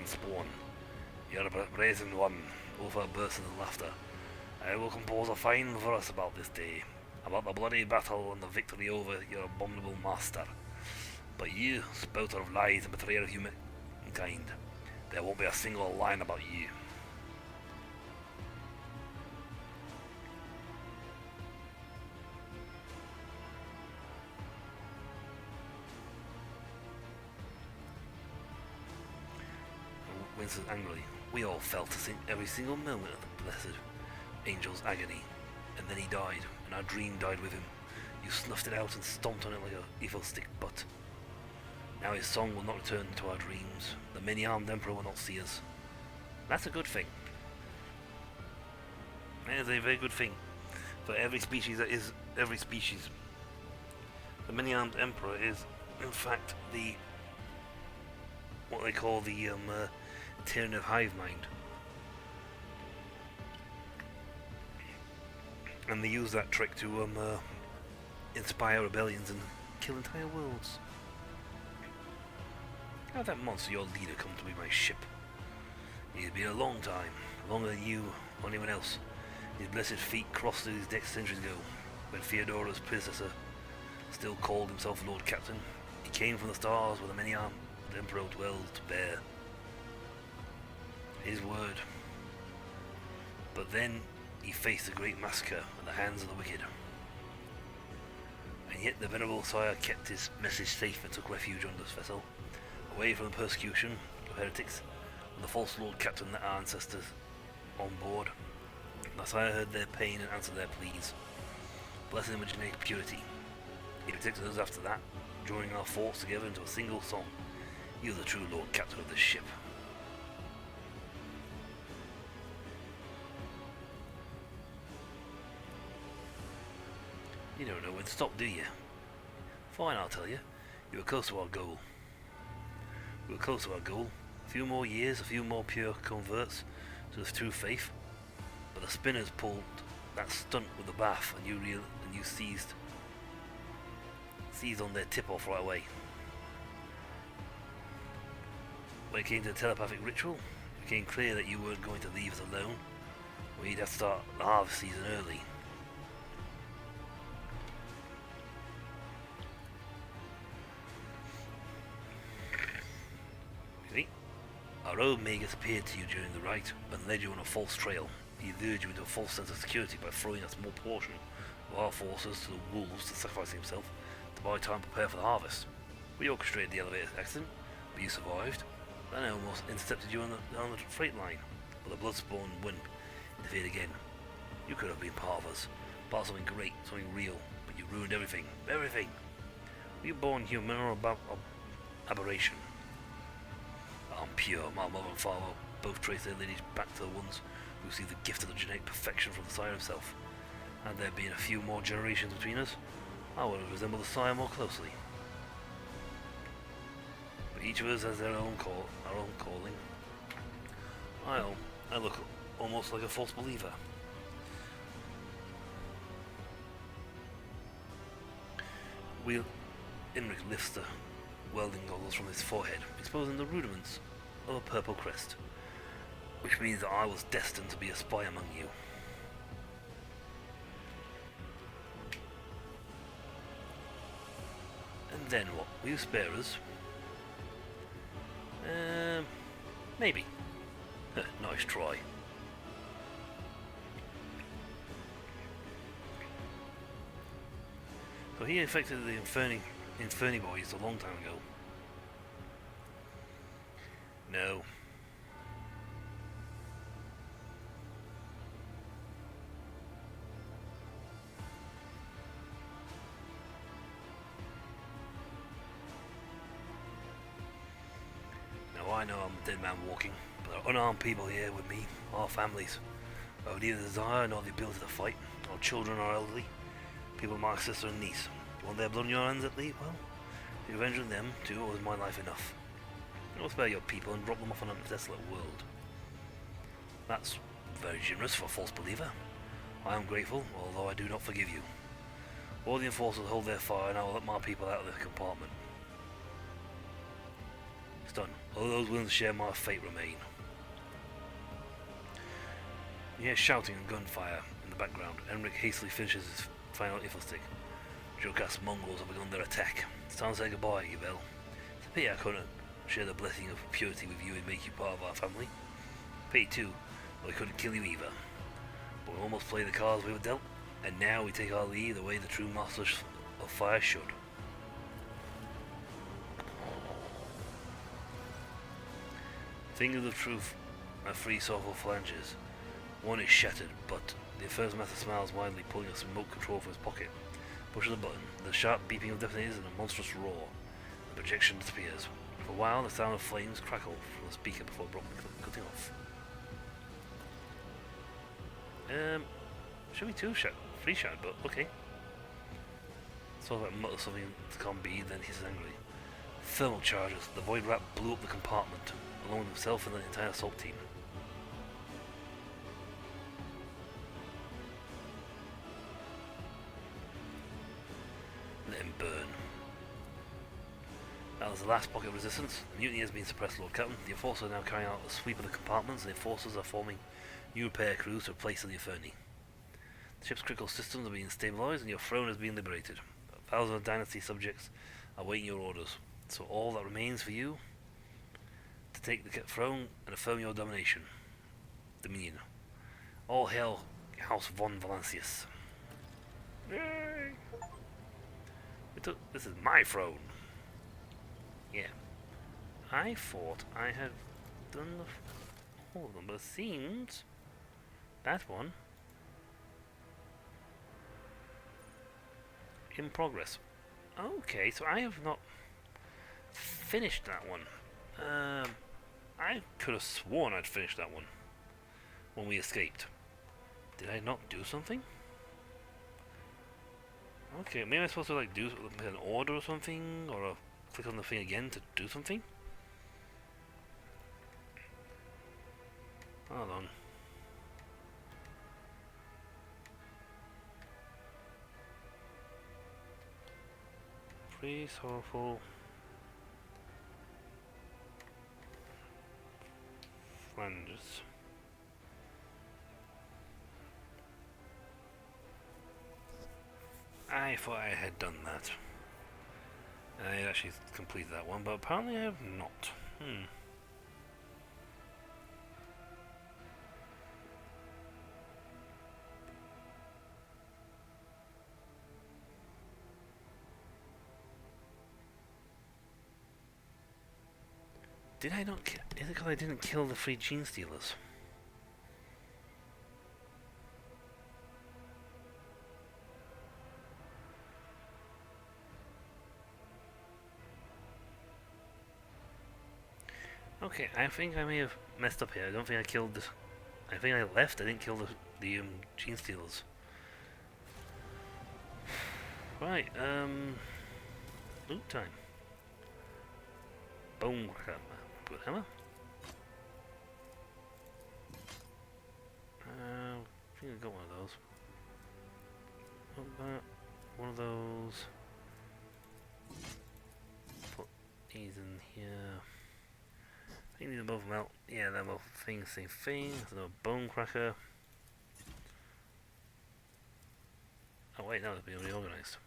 spawn. You're a brazen one. Over burst into laughter. I will compose a fine verse about this day, about the bloody battle and the victory over your abominable master. But you, spouter of lies and betrayer of humankind, There won't be a single line about you. Winston angrily. We all felt every single moment of the blessed angel's agony. And then he died, and our dream died with him. You snuffed it out and stomped on it like a evil stick butt. Now his song will not return to our dreams. The many-armed emperor will not see us. That's a good thing. That is a very good thing. For every species that is every species. The many-armed emperor is, in fact, the what they call the tyranny of hive mind. And they use that trick to inspire rebellions and kill entire worlds. How did that monster, your leader, come to be my ship? He's been a long time, longer than you or anyone else. His blessed feet crossed these decks centuries ago, when Theodora's predecessor still called himself Lord Captain. He came from the stars where the many-armed Emperor dwelled to bear his word. But then he faced a great massacre at the hands of the wicked. And yet the venerable sire kept his message safe and took refuge on this vessel, away from the persecution of heretics and the false Lord Captain that our ancestors on board. The sire heard their pain and answered their pleas. Blessed him with genetic purity. He protected us after that, joining our thoughts together into a single song. You are the true Lord Captain of this ship. You don't know when to stop, do you? Fine, I'll tell you. You were close to our goal. We were close to our goal. A few more years, a few more pure converts to the true faith. But the spinners pulled that stunt with the bath, and you seized on their tip-off right away. When it came to the telepathic ritual, it became clear that you weren't going to leave us alone. We'd have to start the harvest season early. Our own Magus appeared to you during the rite and led you on a false trail. He lured you into a false sense of security by throwing a small portion of our forces to the wolves to sacrifice himself to buy time to prepare for the harvest. We orchestrated the elevator accident, but you survived. Then I almost intercepted you on the freight line, but the Bloodspawn wind interfered again. You could have been part of us, part of something great, something real, but you ruined everything. Everything! Were you born human or aberration? I'm pure. My mother and father both trace their lineage back to the ones who received the gift of the genetic perfection from the sire himself. Had there been a few more generations between us, I would have resembled the sire more closely. But each of us has our own calling. I look almost like a false believer. Imric lifts the welding goggles from his forehead, exposing the rudiments of a purple crest, which means that I was destined to be a spy among you. And then what? Will you spare us? Maybe. Nice try. So he infected the Inferni boys a long time ago. No. Now I know I'm a dead man walking, but there are unarmed people here with me, our families, who have neither the desire nor the ability to fight, our children or elderly, people my sister and niece. You want their blood on your hands at least? Well, if you're avenging them too, or is my life enough? You don't spare your people and drop them off on a desolate world. That's very generous for a false believer. I am grateful, although I do not forgive you. All the enforcers hold their fire and I will let my people out of the compartment. It's done. All those willing to share my fate remain. You hear shouting and gunfire in the background. Emric hastily finishes his final info stick. Jokas mongrels have begun their attack. It's time to say goodbye, Yubel. It's a pity I couldn't share the blessing of purity with you and make you part of our family. Pity too, but I couldn't kill you either. But we almost played the cards we were dealt, and now we take our leave the way the true masters of fire should. Fingers of truth are three sorrowful phalanges. One is shattered, but the first master smiles widely, pulling a remote control from his pocket. Pushes a button, the sharp beeping of detonators and a monstrous roar. The projection disappears. For a while, the sound of flames crackled from the speaker before abruptly cutting off. Should be three shot, but okay. Sort of mutters something to calm B, then hisses angrily. Thermal charges. The void rat blew up the compartment, along with himself and the entire assault team. Let him burn. That was the last pocket of resistance. The mutiny has been suppressed, Lord Captain. The Enforcers are now carrying out a sweep of the compartments, and the Enforcers are forming new repair crews to replace the Inferni. The ship's critical systems are being stabilized, and your throne has been liberated. Thousands of Dynasty subjects are waiting your orders. So all that remains for you to take the throne and affirm your dominion. All hail House von Valancius. Yay! This is my throne. Yeah. I thought I had done all of them, but it seems that one in progress. Okay, so I have not finished that one. I could have sworn I'd finished that one when we escaped. Did I not do something? Okay, maybe I'm supposed to like do an order or something, or click on the thing again to do something? Hold on. Free sorrowful flanges. I thought I had done that. I had actually completed that one, but apparently I have not. Did I not kill? Is it because I didn't kill the 3 gene stealers? Okay, I think I may have messed up here. I don't think I killed the... I think I left. I didn't kill the gene stealers. Right, loot time. Boom. Good hammer. I think I got one of those. One of those. Put these in here. I think these are both melt. Yeah, they're both things, same thing. There's no bone cracker. Oh wait, no, it's been reorganized.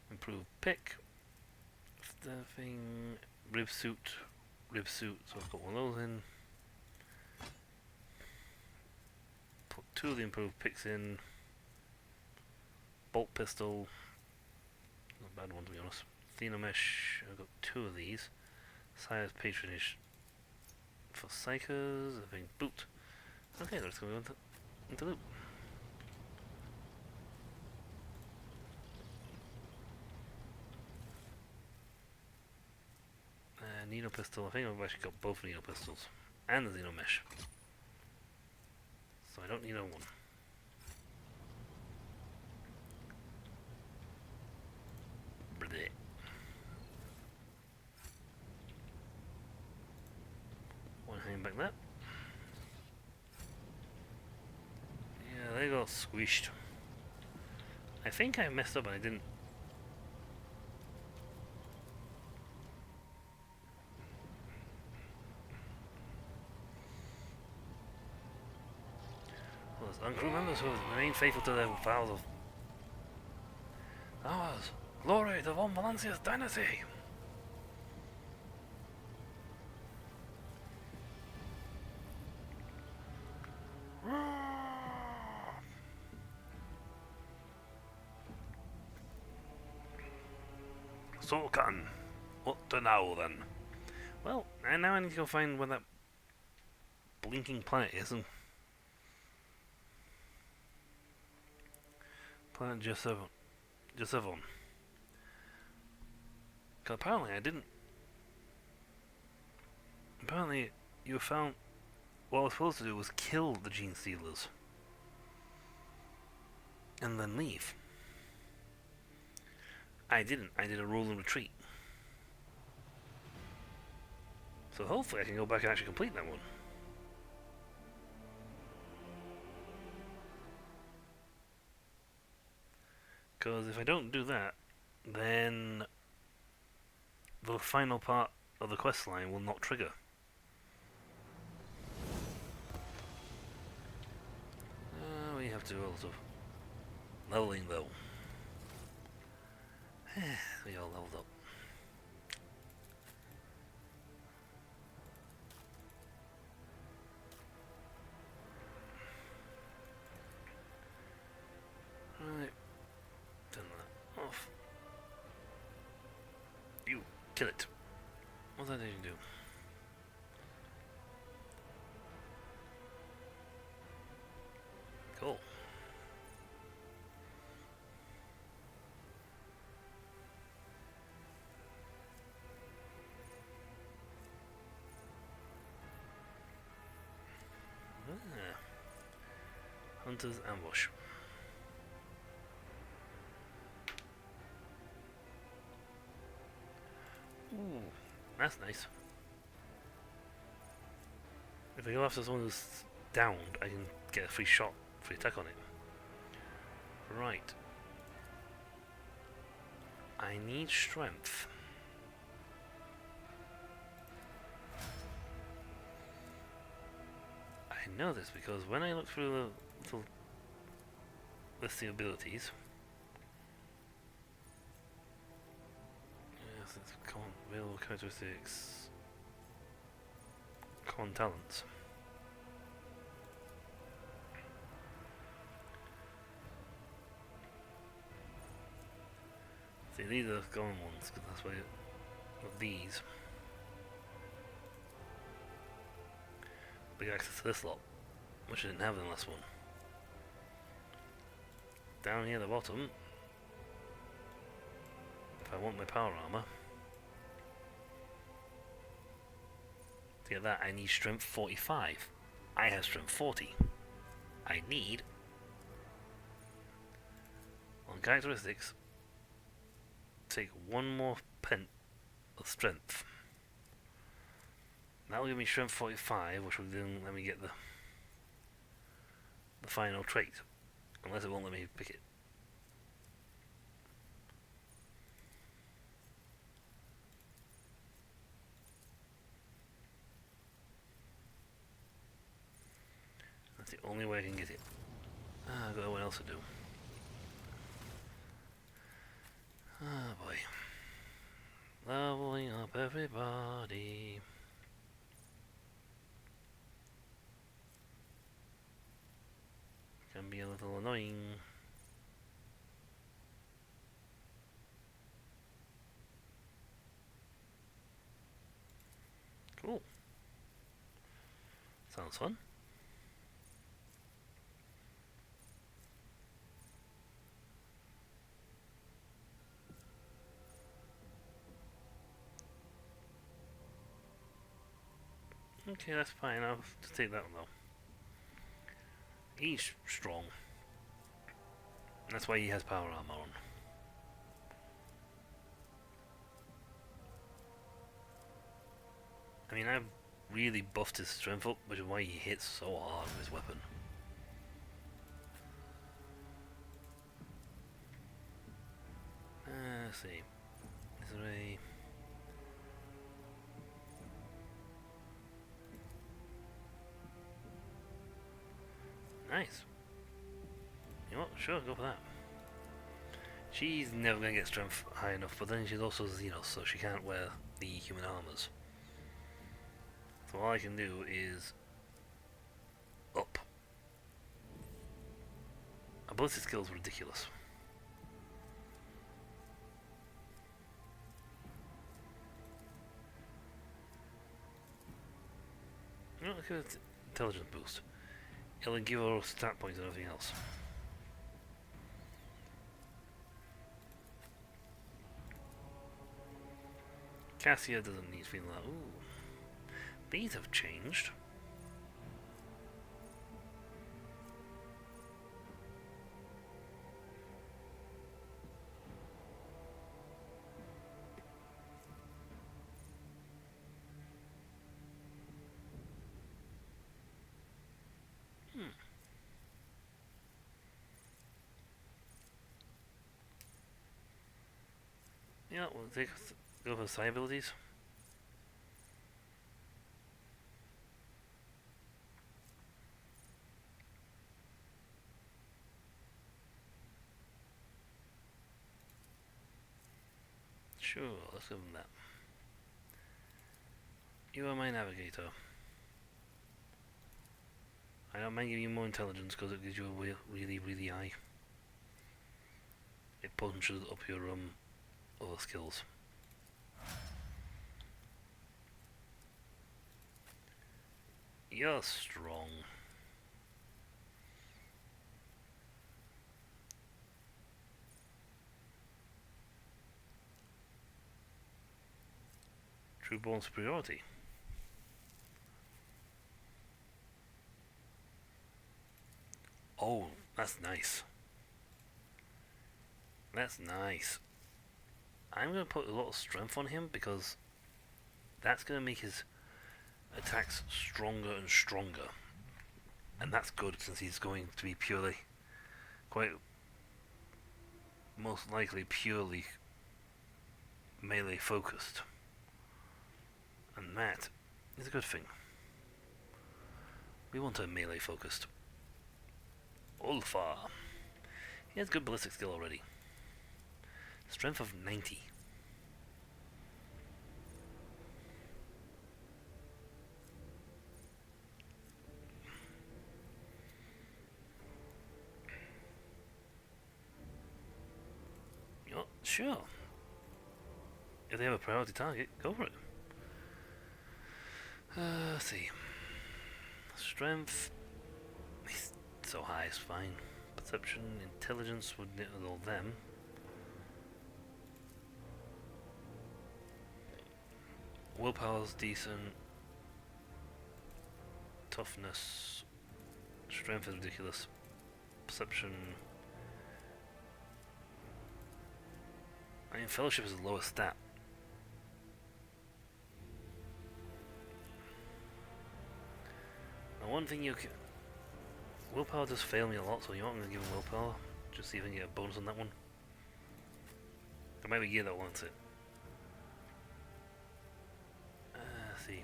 Improved pick. The thing, rib suit, so I've got one of those in. Put 2 of the improved picks in. Bolt pistol, not a bad one to be honest. Xenomesh, I've got 2 of these. Sire's patronage for psychers, I think boot. Okay, let's go into loot. Nino pistol, I think I've actually got both Nino pistols. And the Xenomesh. So I don't need one. Blech. One hanging back there. Yeah, they got squished. I think I messed up and I didn't. Uncrew members who have remained faithful to their vows of ours. Glory to von Valancius dynasty! So cotton. What to now then? Well, and now I need to go find where that blinking planet is. And planet Jesevon. Jesevon. Because apparently I didn't. Apparently you found. What I was supposed to do was kill the Gene Stealers. And then leave. I didn't. I did a roll and retreat. So hopefully I can go back and actually complete that one. Because if I don't do that, then the final part of the quest line will not trigger. We have to do a lot of leveling though. We all leveled up. Right. Turn that off. You kill it. What did you do? Cool. Hunter's ambush. Ooh, that's nice. If I go after someone who's downed, I can get a free shot, free attack on it. Right. I need strength. I know this because when I look through the little list of abilities, yes, it's available characteristics, common talents. See, these are common ones because that's why of these. Big access to this lot, which I didn't have in the last one. Down here at the bottom, if I want my power armor, to get that I need strength 45. I have strength 40. I need, on characteristics, take one more pent of strength. That will give me strength 45, which will then let me get the final trait. Unless it won't let me pick it. That's the only way I can get it. I've got no one else to do. Oh boy. Leveling up everybody. Can be a little annoying. Cool. Sounds fun. Okay, that's fine. I'll have to take that one though. He's strong. That's why he has power armor on. I mean, I've really buffed his strength up, which is why he hits so hard with his weapon. Let's see. Is there a... Nice. You know what? Sure, go for that. She's never going to get strength high enough, but then she's also Xenos, so she can't wear the human armors. So all I can do is up. Ability skills are ridiculous. give it intelligence boost. It'll give her stat points and everything else. Cassia doesn't need feeling that. Ooh. These have changed. Yeah, we'll go for side abilities. Sure, let's give them that. You are my navigator. I don't mind giving you more intelligence because it gives you a really high. It punches up your other skills. You're strong. True born superiority. Oh, that's nice. That's nice. I'm going to put a lot of strength on him because that's going to make his attacks stronger and stronger. And that's good since he's going to be most likely purely melee focused. And that is a good thing. We want a melee focused. Ulfar. He has good ballistic skill already. Strength of 90. Oh, sure. If they have a priority target, go for it. Let's see. Strength. He's so high, it's fine. Perception, intelligence would knit with all them. Willpower's decent. Toughness. Strength is ridiculous. Perception. I mean, Fellowship is the lowest stat. Now, one thing you can. Willpower does fail me a lot, so you aren't going to give him willpower. Just see if I can get a bonus on that one. There might be gear that wants it. Let's see.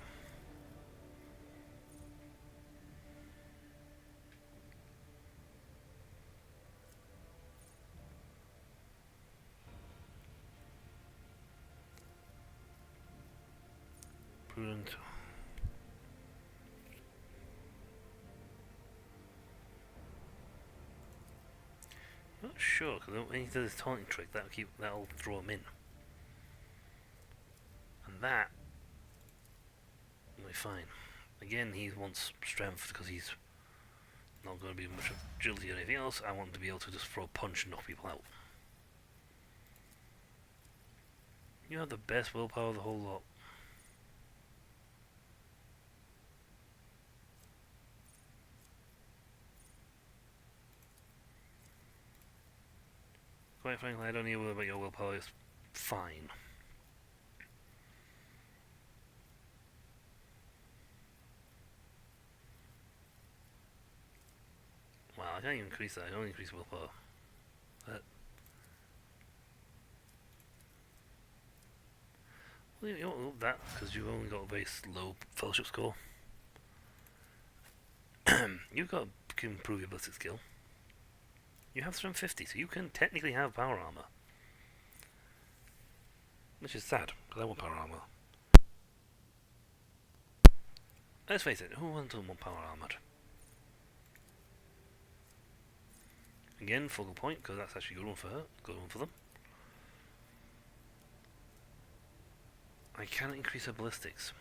Prudent. Not sure, because when he does his taunting trick, that'll draw him in. And that will be fine. Again, he wants strength because he's not going to be much agility or anything else. I want him to be able to just throw a punch and knock people out. You have the best willpower of the whole lot. Quite frankly, I don't know about your willpower, it's fine. Wow, I can't even increase that, I can only increase willpower. Well, you don't love that, because you've only got a very low fellowship score. You've got to improve your ballistic skill. You have strength 50, so you can technically have power armor. Which is sad, because I want power armor. Let's face it, who wants power armored? Again, focal point, because that's actually a good one for her, good one for them. I cannot increase her ballistics.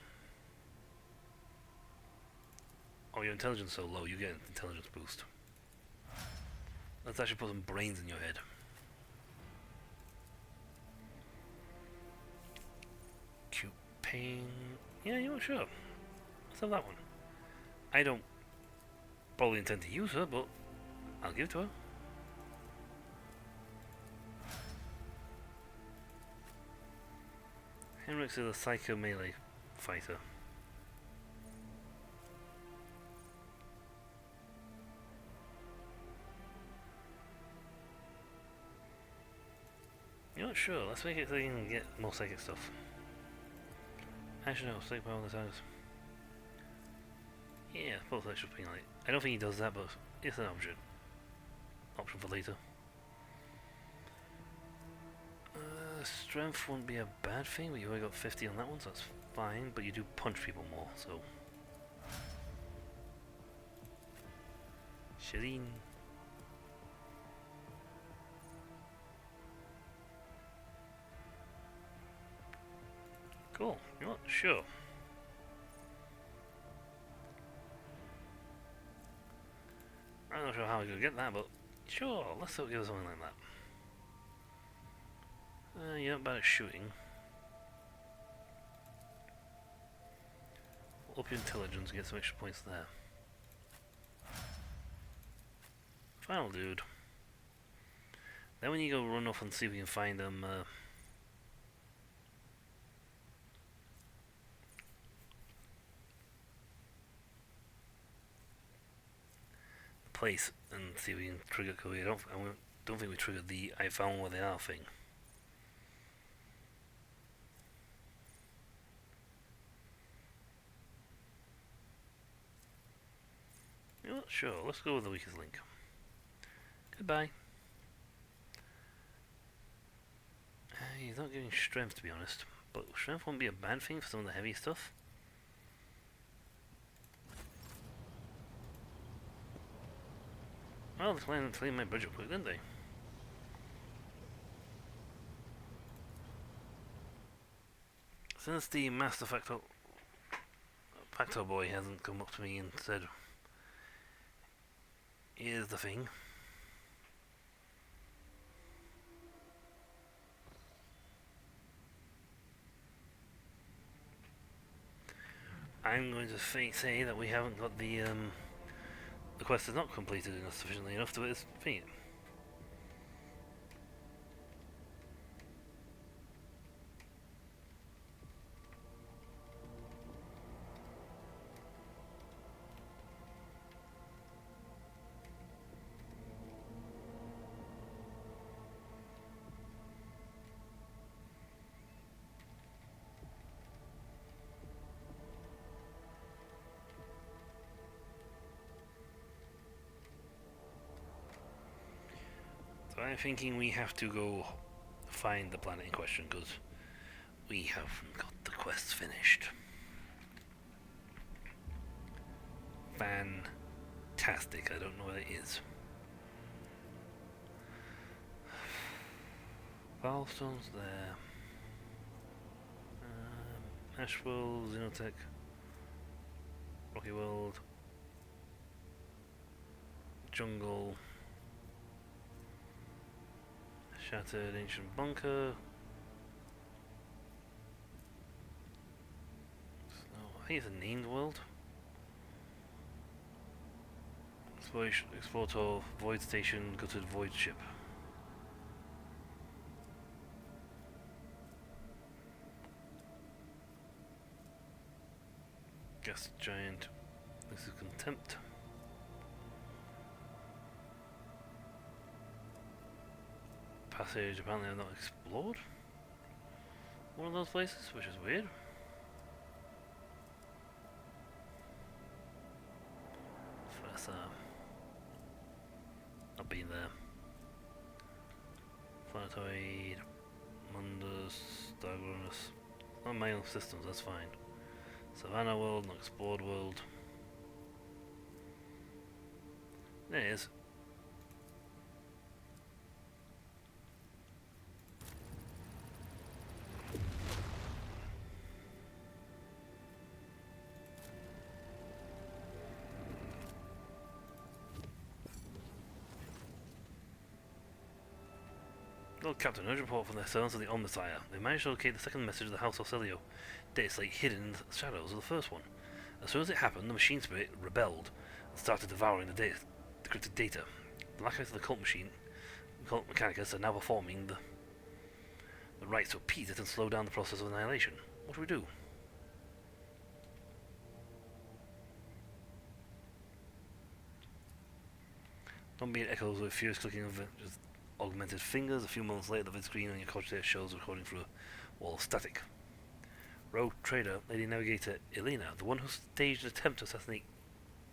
Oh, your intelligence is so low, you get an intelligence boost. Let's actually put some brains in your head. Cute pain. Yeah, you know, sure. Let's have that one. I don't probably intend to use her, but I'll give it to her. Henrik's is a psycho melee fighter. You're not sure. Let's make it so you can get more psychic stuff. Actually, no. Psychic power on the targets. Yeah, both extra ping light. I don't think he does that, but it's an option. Option for later. Strength wouldn't be a bad thing, but you only got 50 on that one, so that's fine. But you do punch people more, so. Shireen. Cool. You know what? Sure. I'm not sure how I could get that, but sure. Let's give us something like that. You're not bad at shooting. Up your intelligence and get some extra points there. Final dude. Then when you go run off and see if we can find them place and see if we can trigger. Cause I don't think we triggered the I found where they are thing. You know what? Sure, let's go with the weakest link. Goodbye. He's not giving strength, to be honest, but strength won't be a bad thing for some of the heavy stuff. Well, they cleaned my budget quick, didn't they? Since the Master Factor boy hasn't come up to me and said, here's the thing. I'm going to say that we haven't got the quest is not completed enough sufficiently enough to defeat it. So I'm thinking we have to go find the planet in question because we haven't got the quests finished. Fantastic, I don't know what it is. Valvestone's there. Ashwell, Xenotech, Rocky World, Jungle, Shattered Ancient Bunker. I think it's a named world. Explorer, Void Station, Gutted Void Ship. Gas Giant. This is Contempt. Passage apparently I've not explored one of those places, which is weird. First, I've been there. Planetoid, Mundus, Diagronus. Not my own systems, that's fine. Savannah World, not explored world. There it is. Lord Captain, urgent report from the servants of the Omnissiah. They managed to locate the second message of the House of Celio. Data slate hidden in the shadows of the first one. As soon as it happened, the machine spirit rebelled and started devouring the decrypted data. The lackers of the cult mechanicus are now performing the rites to appease it and slow down the process of annihilation. What do we do? Don't be echoes with furious clicking of just augmented fingers. A few moments later, the vid screen on your cogitator shows recording through a wall of static. Rogue trader, Lady Navigator Elena, the one who staged an attempt to assassinate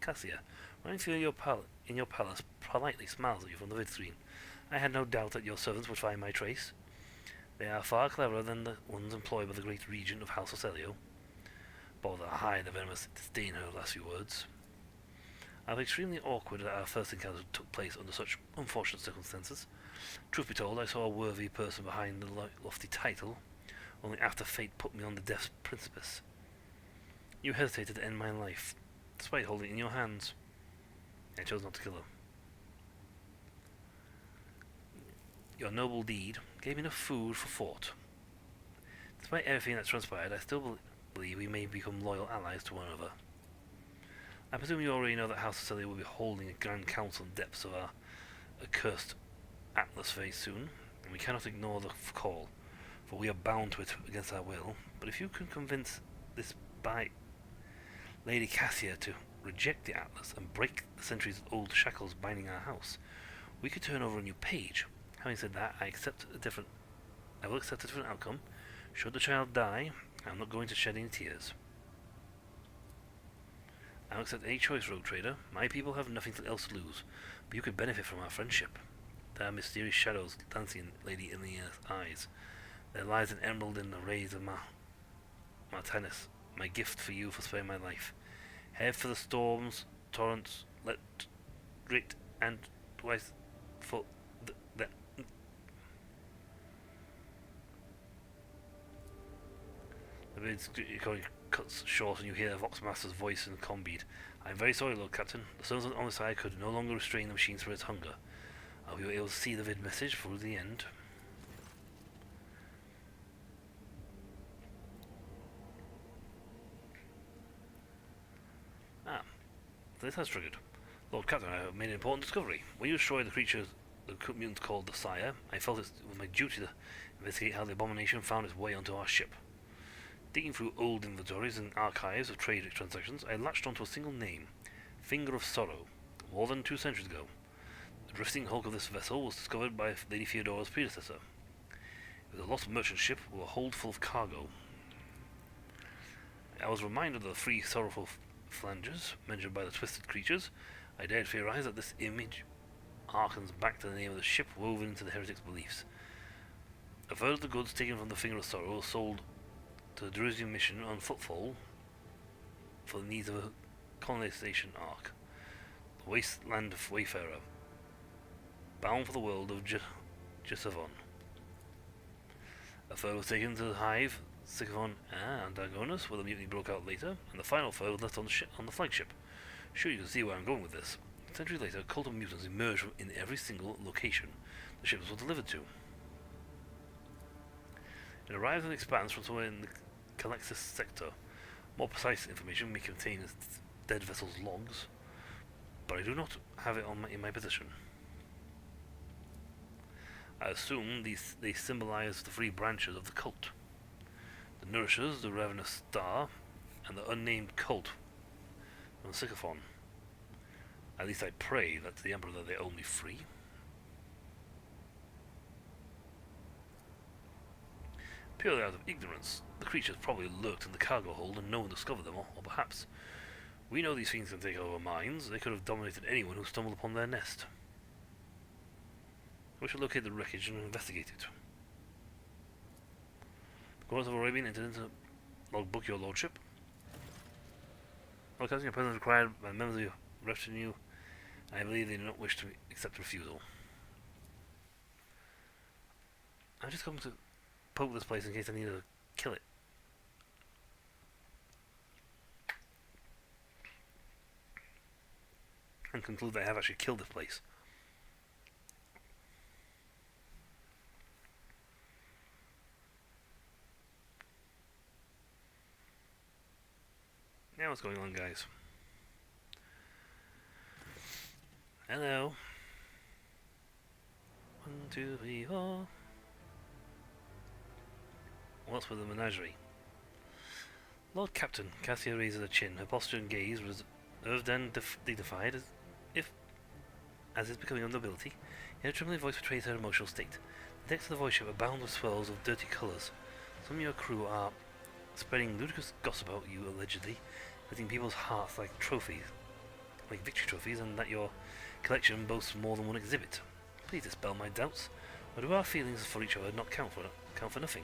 Cassia, running through your palace, politely smiles at you from the vid screen. I had no doubt that your servants would find my trace. They are far cleverer than the ones employed by the great regent of House of Celio. Bother hide the venomous disdain her last few words. I was extremely awkward that our first encounter took place under such unfortunate circumstances. Truth be told, I saw a worthy person behind the lofty title, only after fate put me on the death's precipice. You hesitated to end my life, despite holding it in your hands. I chose not to kill her. Your noble deed gave me enough food for thought. Despite everything that's transpired, I still believe we may become loyal allies to one another. I presume you already know that House of Celia will be holding a grand council in the depths of our accursed Atlas very soon, and we cannot ignore the call, for we are bound to it against our will. But if you can convince this by Lady Cassia to reject the Atlas and break the centuries-old shackles binding our house, we could turn over a new page. Having said that, I will accept a different outcome. Should the child die, I am not going to shed any tears. I will accept any choice, Rogue Trader. My people have nothing else to lose, but you could benefit from our friendship. There are mysterious shadows dancing in Lady Elena's eyes. There lies an emerald in the rays of Martinus, my gift for you for sparing my life. Head for the storms, torrents, let grit, and twice for the recording cuts short and you hear Voxmaster's voice in Combead. I am very sorry, Lord Captain. The sons on the side could no longer restrain the machine spirit's hunger. I hope you were able to see the vid message through the end. This has triggered. Lord Captain, I have made an important discovery. When you destroyed the creature the mutants called the Sire, I felt it was my duty to investigate how the abomination found its way onto our ship. Digging through old inventories and archives of trade transactions, I latched onto a single name, Finger of Sorrow, more than 2 centuries ago. The drifting hulk of this vessel was discovered by Lady Theodora's predecessor. It was a lost merchant ship with a hold full of cargo. I was reminded of the 3 sorrowful flanges mentioned by the twisted creatures. I dared theorize that this image harkens back to the name of the ship woven into the heretic's beliefs. A third of the goods taken from the Finger of Sorrow was sold to the Drusian mission on Footfall for the needs of a colonization arc. The Wasteland Wayfarer, bound for the world of Gisavon. A third was taken to the Hive, Sycophon, and Dagonus, where the mutiny broke out later, and the final third was left on the flagship. Sure, you can see where I'm going with this. Centuries later, a cult of mutants emerged in every single location the ships were delivered to. It arrives and expands from somewhere in the Calexis sector. More precise information may contain its dead vessel's logs, but I do not have it in my possession. I assume they symbolize the 3 branches of the cult. The Nourishers, the Ravenous Star, and the unnamed cult from Sycophon. At least I pray that to the Emperor that they owe me free. Purely out of ignorance, the creatures probably lurked in the cargo hold and no one discovered them, or perhaps we know these things can take over minds. They could have dominated anyone who stumbled upon their nest. We shall locate the wreckage and investigate it. The Court of Arabian entered into logbook, your lordship. Lord Captain, your presence required by members of your retinue. I believe they do not wish to accept refusal. I've just come to poke this place in case I need to kill it. And conclude that I have actually killed this place. Yeah, what's going on, guys? Hello. 1, 2, 3, 4. What's with the menagerie? Lord Captain, Cassia raises her chin, her posture and gaze reserved and dignified, as if, as is becoming of nobility, yet her trembling voice betrays her emotional state. The decks of the voice ship abound with swirls of dirty colours. Some of your crew are spreading ludicrous gossip about you, allegedly, letting people's hearts like trophies, like victory trophies, and that your collection boasts more than one exhibit. Please dispel my doubts, or do our feelings for each other not count for nothing?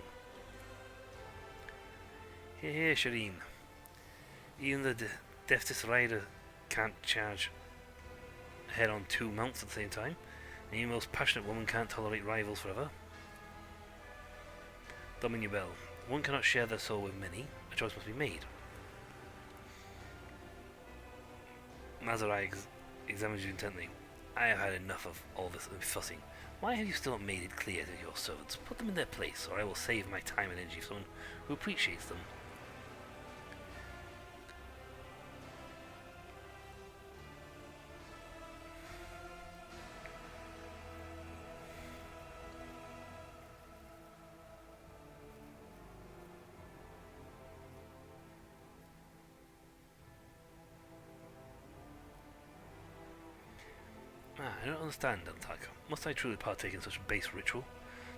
Here, Shireen. Even the deftest rider can't charge head on 2 mounts at the same time, and your most passionate woman can't tolerate rivals forever. Dominia Bell. One cannot share their soul with many. A choice must be made. Mazarai examines you intently. I have had enough of all this fussing. Why have you still not made it clear to your servants? Put them in their place, or I will save my time and energy for someone who appreciates them. I don't understand, Deltaka. Must I truly partake in such a base ritual?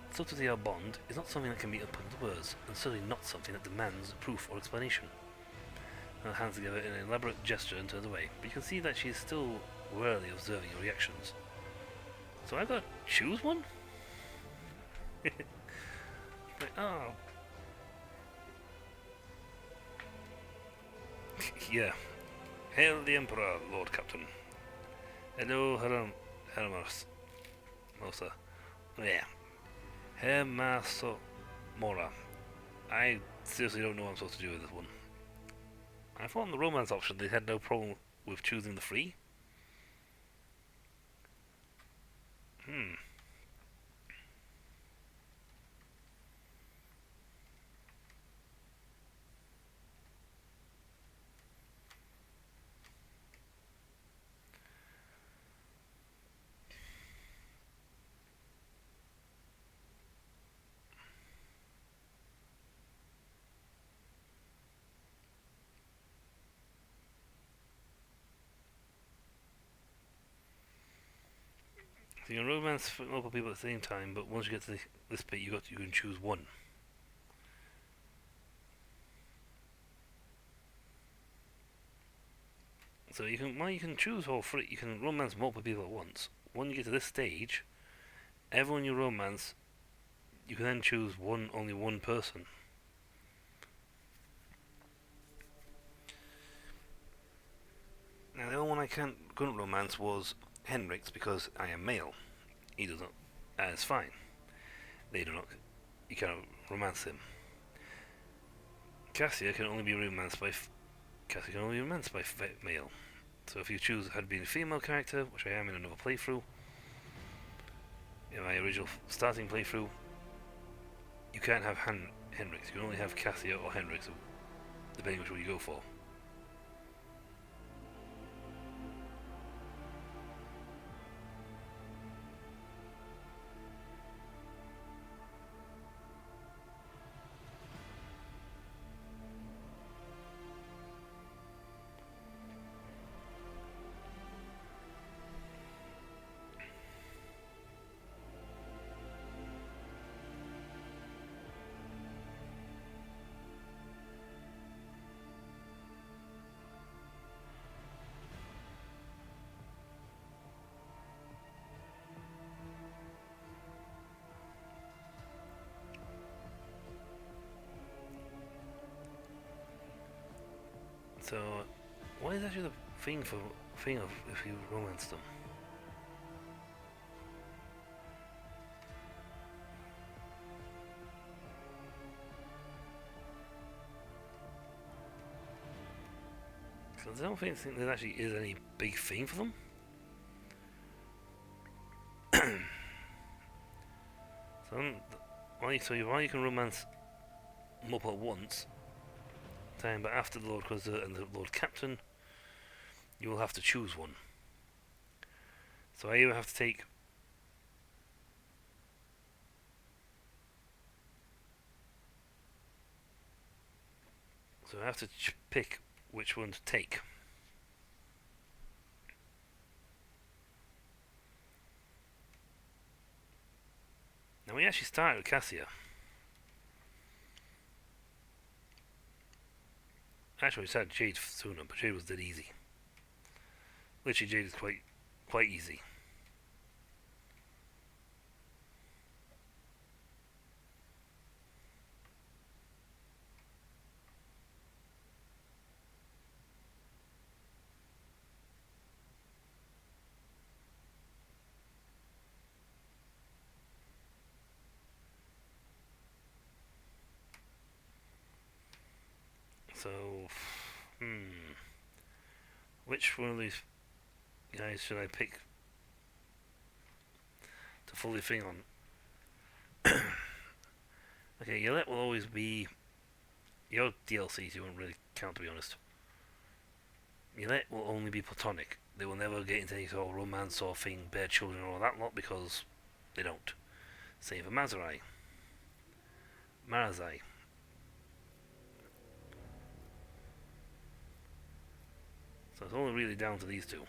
The subtlety of our bond is not something that can be put into words, and certainly not something that demands proof or explanation. Her hands together in an elaborate gesture and turns away, but you can see that she is still warily observing your reactions. So I've got to choose one? Like, oh. Yeah. Hail the Emperor, Lord Captain. Hello, Hermas. Mosa. Yeah. Hermaso Mora. I seriously don't know what I'm supposed to do with this one. I thought on the romance option they had no problem with choosing the free. So you can romance multiple people at the same time, but once you get to this bit, you can choose one. So you can choose all three. You can romance multiple people at once. When you get to this stage, everyone you romance, you can then choose only one person. Now the only one I couldn't romance was Henrik's because I am male. He does not. It's fine. They do not. You cannot romance him. Cassia can only be romanced by male. So if you choose had been a female character, which I am in another playthrough, in my original starting playthrough, you can't have Henrik's. You can only have Cassia or Henrik's, depending which one you go for. So, what is actually the thing of if you romance them? Because I don't think there actually is any big thing for them. While you can romance multiple at once, time, but after the Lord Crusade and the Lord Captain, you will have to choose one. So I either have to take pick which one to take. Now we actually started with Cassia. Actually, we started Jade sooner, but Jade was dead easy. Literally, Jade is quite easy. So, which one of these guys should I pick to fully thing on? Okay, Yolette will always be your DLCs. You won't really count, to be honest. Yolette will only be platonic. They will never get into any sort of romance or thing, bear children or all that lot, because they don't. Same for Mazurai. Marazai. So it's only really down to these two.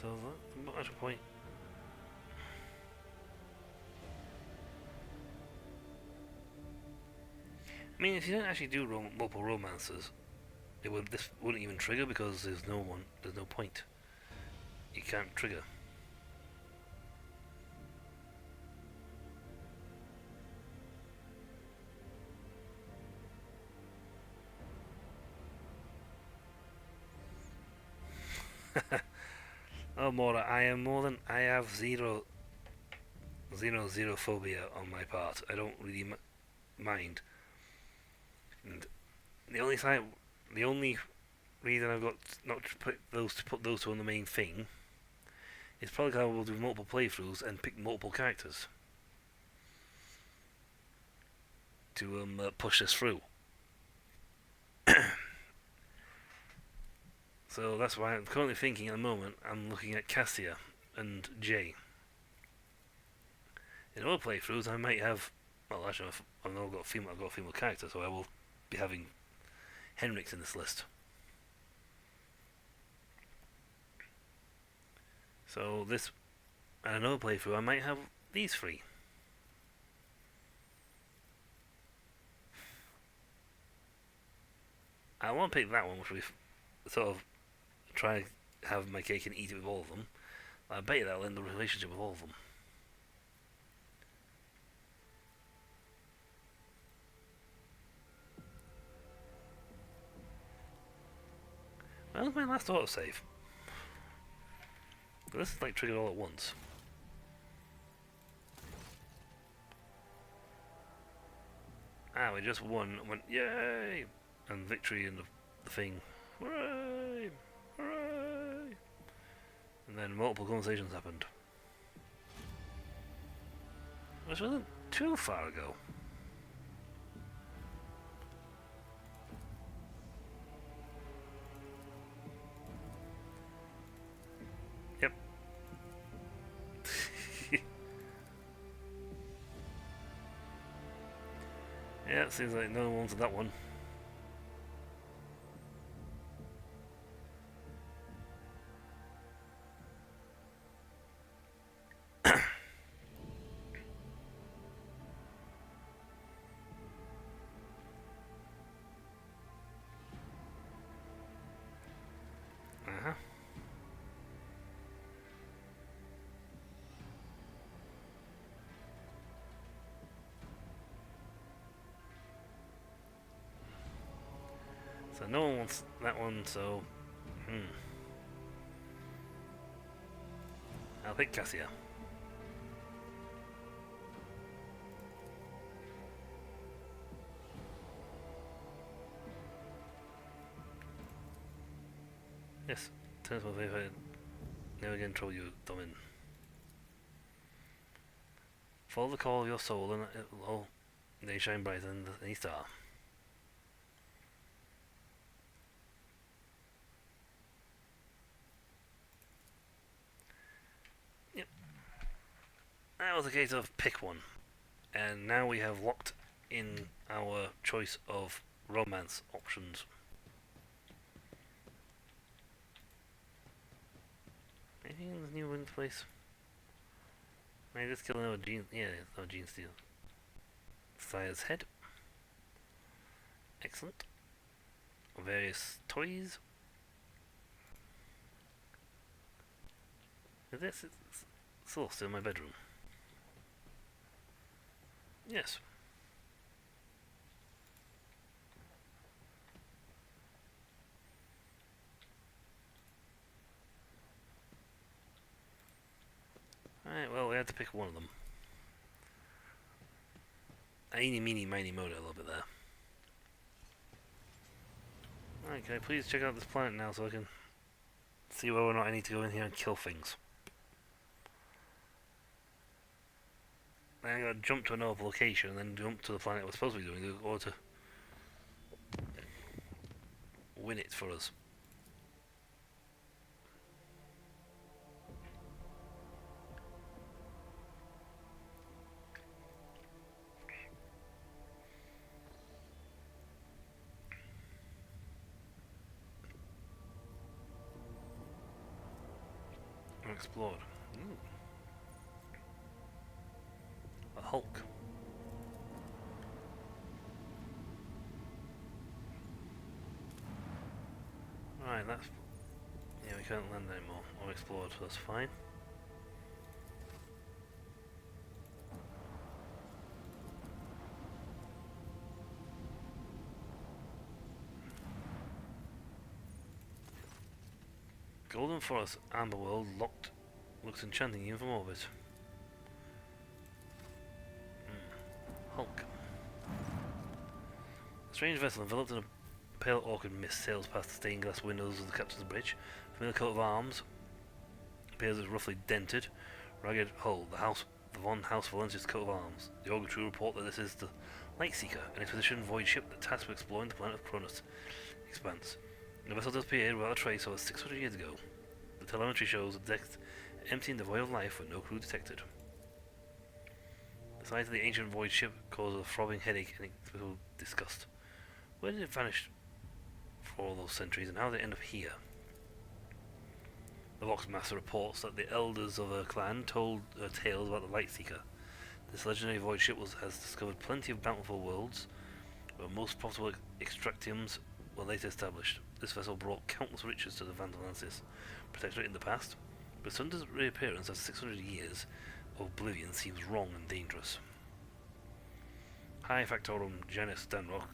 So not much point. I mean, if you don't actually do multiple romances, this wouldn't even trigger because there's no point. You can't trigger. Oh, Mora, I have zero xenophobia on my part. I don't really mind. And the only reason I've got not to put those two on the main thing is probably because I will do multiple playthroughs and pick multiple characters to push this through. So that's why I'm currently thinking at the moment, I'm looking at Cassia and Jay. In other playthroughs I might have, well actually I've got a female character, so I will be having Henrix in this list. So this, and another playthrough I might have these three. I want to pick that one, which we sort of try to have my cake and eat it with all of them. I bet you that'll end the relationship with all of them. That was my last autosave. This is like triggered all at once. We just won. Went yay! And victory in the thing. Hooray! Hooray! And then multiple conversations happened. Which wasn't too far ago. Yep. Yeah, It seems like no one wanted that one. Uh-huh. So no one wants that one, so... I'll pick Cassia. Yes, turns my favourite. Never again trouble you, Domin. Follow the call of your soul and it will all they shine brighter than any star. Yep. That was a case of pick one. And now we have locked in our choice of romance options. Anything in this new win place? Maybe just kill another Gene. Yeah, no Gene Steel. Sire's head. Excellent. Various toys. This is still in my bedroom. Yes. Alright, well, we had to pick one of them. Eeny, meeny, miny, modo a little bit there. Alright, can I please check out this planet now so I can see whether or not I need to go in here and kill things. Then I gotta jump to another location and then jump to the planet we're supposed to be doing in order to win it for us. Explored. Ooh. A Hulk. Right, that's... Yeah, we can't land anymore. Or explored, so that's fine. Golden Forest Amber World locked. Looks enchanting even from orbit. Hulk. A strange vessel enveloped in a pale orchid mist sails past the stained glass windows of the captain's bridge. Familiar coat of arms appears as roughly dented, ragged hull. The Von House Valentius coat of arms. The Augur crew report that this is the Lightseeker, an expedition void ship that tasked with exploring the planet of Cronus expanse. The vessel disappeared without a trace over 600 years ago. The telemetry shows the deck empty and devoid of life with no crew detected. The sight of the ancient void ship caused a throbbing headache and inexplicable disgust. Where did it vanish for all those centuries, and how did it end up here? The Voxmaster reports that the elders of her clan told her tales about the Lightseeker. This legendary void ship has discovered plenty of bountiful worlds, where most profitable extractiums were later established. This vessel brought countless riches to the Van Valansis protectorate in the past, but sudden reappearance after 600 years of oblivion seems wrong and dangerous. High Factorum Janus Danrock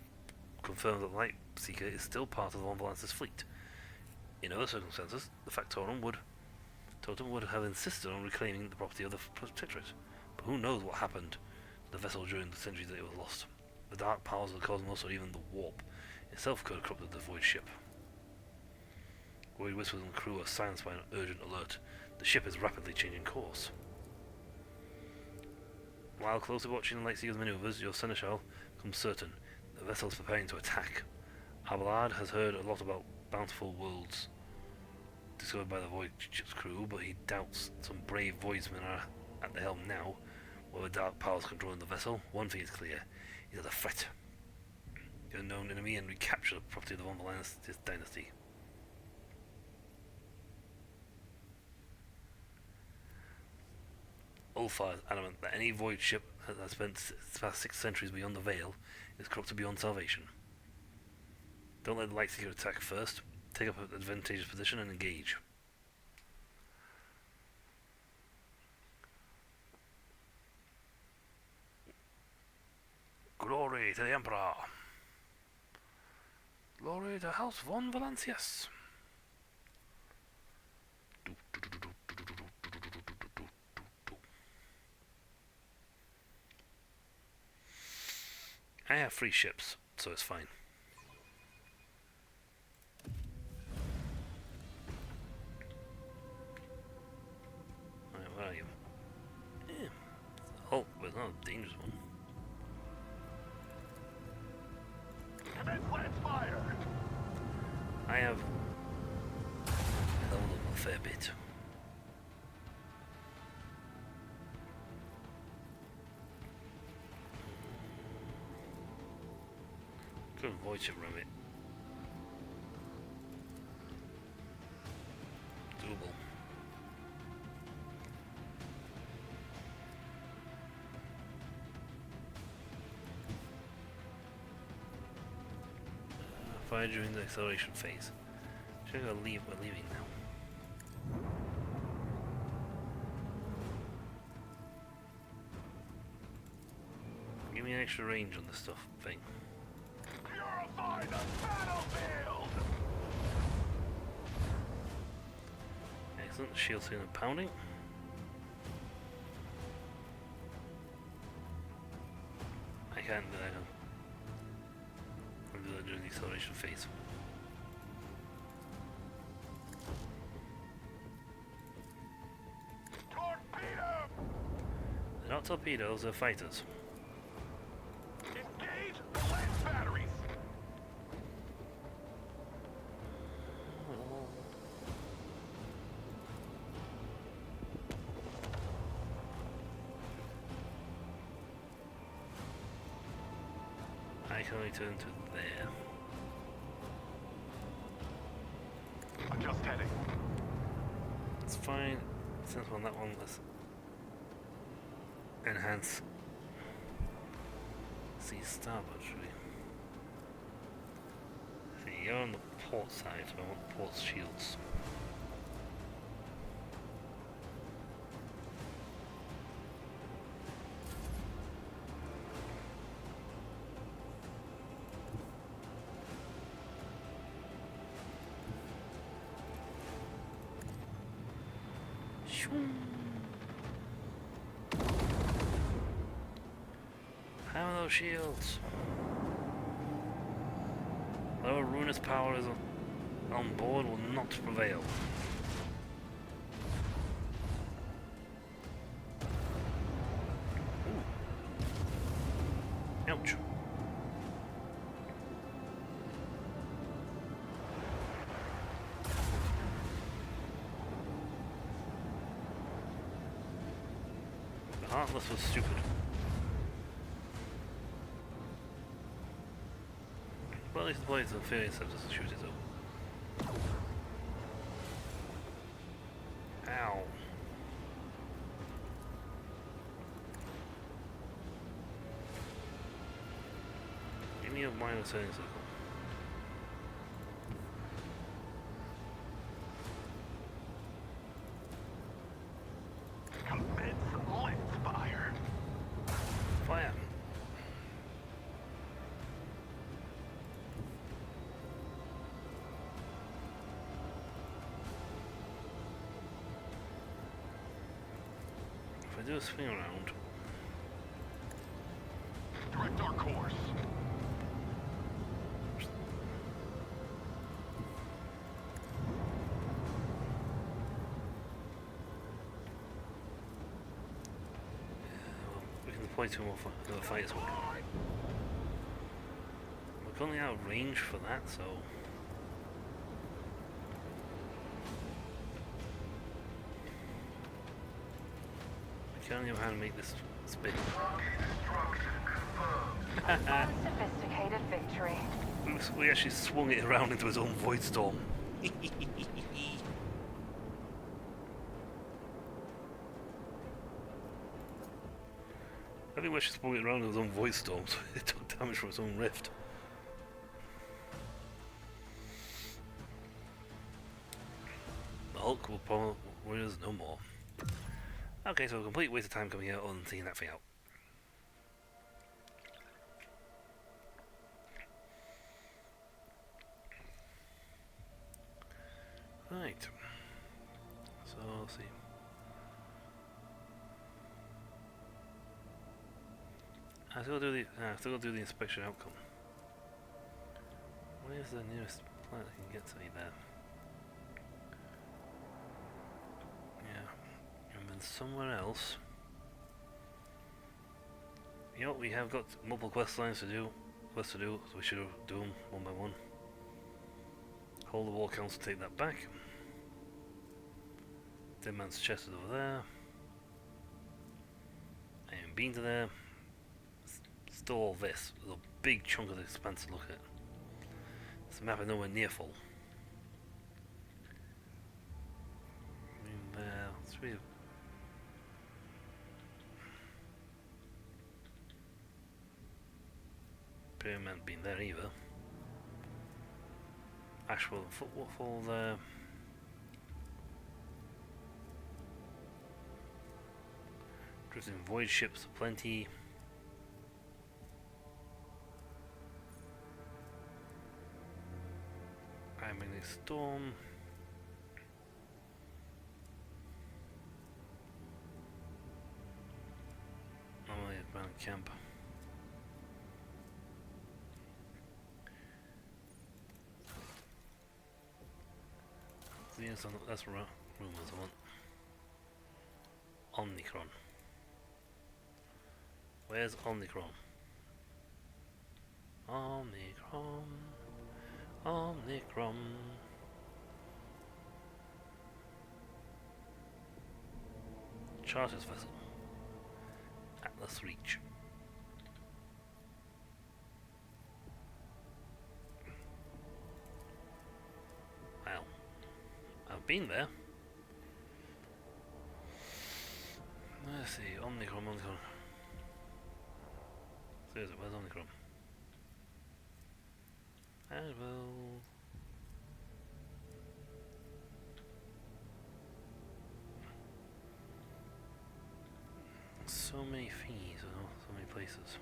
confirms that Lightseeker is still part of the Van Valansis fleet. In other circumstances, the Factotum would have insisted on reclaiming the property of the protectorate, but who knows what happened to the vessel during the centuries that it was lost. The dark powers of the cosmos, or even the warp itself, could have corrupted the void ship. Worried whispers and crew are silenced by an urgent alert. The ship is rapidly changing course. While closely watching the Lightseeker's maneuvers, your seneschal becomes certain the vessel is preparing to attack. Abelard has heard a lot about bountiful worlds discovered by the void ship's crew, but he doubts some brave voidsmen are at the helm now. While the dark powers controlling the vessel, one thing is clear: it is a threat. the unknown enemy and recapture the property of the Von Valens dynasty. Ulfar is adamant that any void ship that has spent the past 6 centuries beyond the Veil is corrupted beyond salvation. Don't let the Lightseeker attack first. Take up an advantageous position and engage. Glory to the Emperor! Glory to House Von Valancius! I have 3 ships, so it's fine. Alright, where are you? Yeah. Oh, but not a dangerous one. Commence lance fire! I have leveled up a fair bit. Good void ship remit. Doable. Fire during the acceleration phase. Should I leave? We're leaving now. Give me an extra range on this stuff thing. Purify the battlefield! Excellent. Shield signal pounding. I can't do that. I'll do that during the acceleration phase. Torpedo! They're not torpedoes, they're fighters. Engage the lance batteries! I can only turn to there. Adjust heading. It's fine. Since on that one, let's enhance. See starboard, should we? See, you're on the port side, so I want port shields. Hammer those shields. Whatever ruinous power is on board will not prevail. Ooh. Ouch. The Heartless was stupid. Well, at least the blades of Furious have just shoot it up. Ow. Give me a minor turning circle. Commence lance fire! Fire. If I do a swing around, Direct our course. we can deploy 2 more another fighter squad. We're currently out of range for that, so I can't even how to make this spin. Unsophisticated victory. we actually swung it around into his own void storm. I think we actually swung it around into his own void storm, so it took damage from its own rift. The Hulk will probably worry us no more. Okay, so a complete waste of time coming here and seeing that thing out. Right. So let's see. I still gotta do the inspection outcome. Where's the nearest planet that can get to me there? Yeah. And then somewhere else. You know, we have got multiple quest lines to do, so we should do them one by one. Hold the War Council, take that back. Dead Man's chest is over there. Iron Bean to there. Still all this. There's a big chunk of the expanse to look at. This map is nowhere near full. It's really... Pyramid hasn't been there either. Ashwell and Footfall there. Drifting void ships plenty. Iron Magnetic Storm. Normally around camp. Yes, that's rumors I want. Omnicron. Where's Omnicron? Omnicron. Omnicron. Charter's vessel. Atlas Reach. Well, I've been there. Let's see, Omnicron. Seriously, where's Omnicron? And well... So many fees, so many places.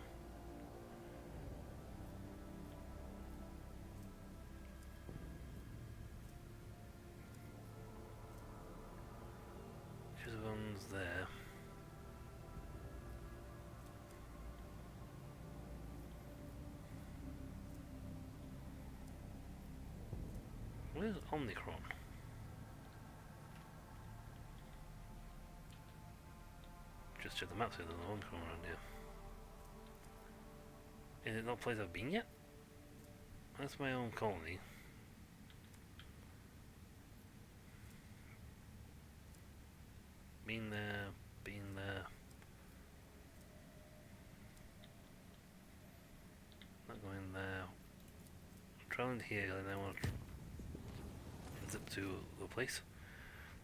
Chisholm's there. Where's Omnicron? Just check the map, so there's no Omnicron around here. Is it not a place I've been yet? That's my own colony. Been there, been there. Not going there. Traveling here, and I want to zip to the place.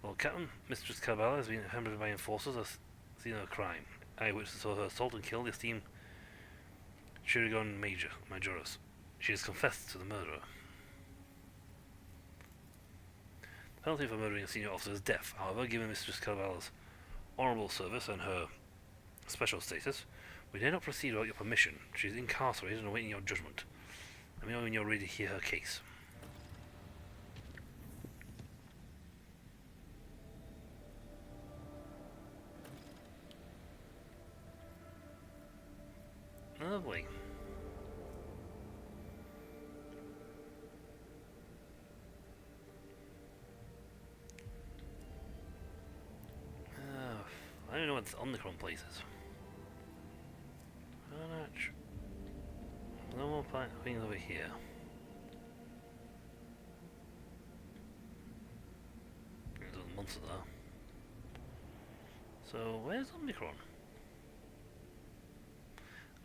Well, Captain, Mistress Cabala has been hampered by enforcers as seen a crime. Eyewitnesses saw her assault and kill the esteemed Shirigon Majoris. She has confessed to the murderer. The penalty for murdering a senior officer is death. However, given Mistress Cabala's honourable service and her special status, we dare not proceed without your permission. She is incarcerated and awaiting your judgment. Let me know when you're ready to hear her case. Lovely. I don't know what the Omnicron place is. No more things over here. There's a monster there. So where's Omnicron?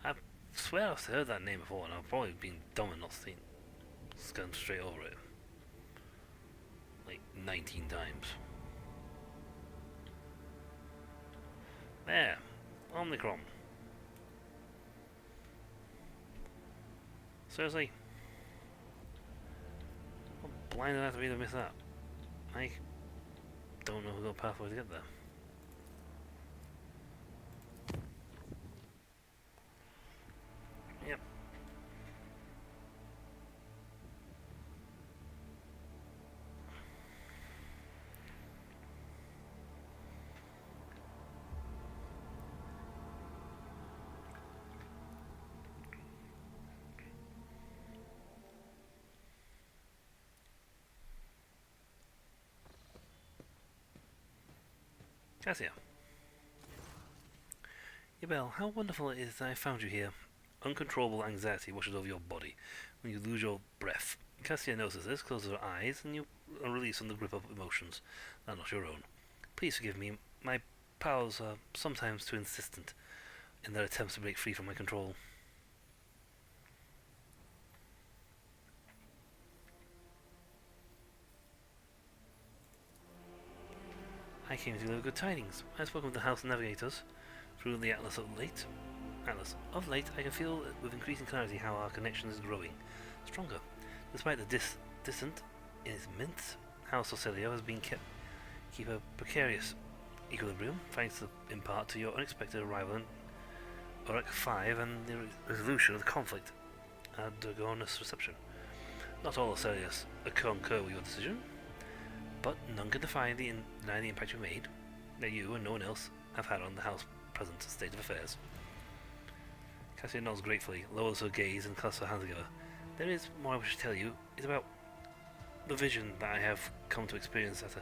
I swear I've heard that name before, and I've probably been dumb and not seen. scanned straight over it. Like 19 times. There! Omnicron. Seriously? How blind did I have to be to miss that? I don't know the pathway to get there. Yep. Cassia. Yubel, how wonderful it is that I found you here. Uncontrollable anxiety washes over your body when you lose your breath. Cassia notices this, closes her eyes, and you are released from the grip of emotions that are not your own. Please forgive me. My powers are sometimes too insistent in their attempts to break free from my control. I came to deliver good tidings. I have spoken with the House Navigators through the Atlas of late. I can feel with increasing clarity how our connection is growing stronger. Despite the dissent in its midst, House Ocelio has been keep a precarious equilibrium, thanks in part to your unexpected arrival in Uruk 5 and the resolution of the conflict at Dorgonus Reception. Not all Ocelius concur with your decision, but none can deny the impact you made, that you and no one else have had on the House's present state of affairs. Cassia nods gratefully, lowers her gaze, and clasps her hands together. There is more I wish to tell you. It's about the vision that I have come to experience at an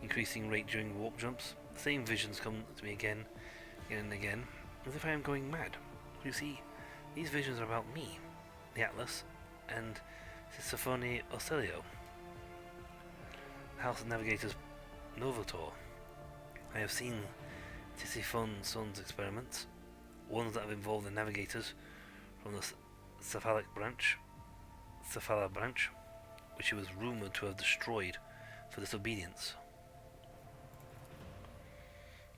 increasing rate during warp jumps. The same visions come to me again and again, as if I am going mad. You see, these visions are about me, the Atlas, and Sisophone Ocelio, House of Navigators Novator. I have seen Tisiphone's son's experiments, ones that have involved the navigators from the Cephalic branch, which he was rumoured to have destroyed for disobedience.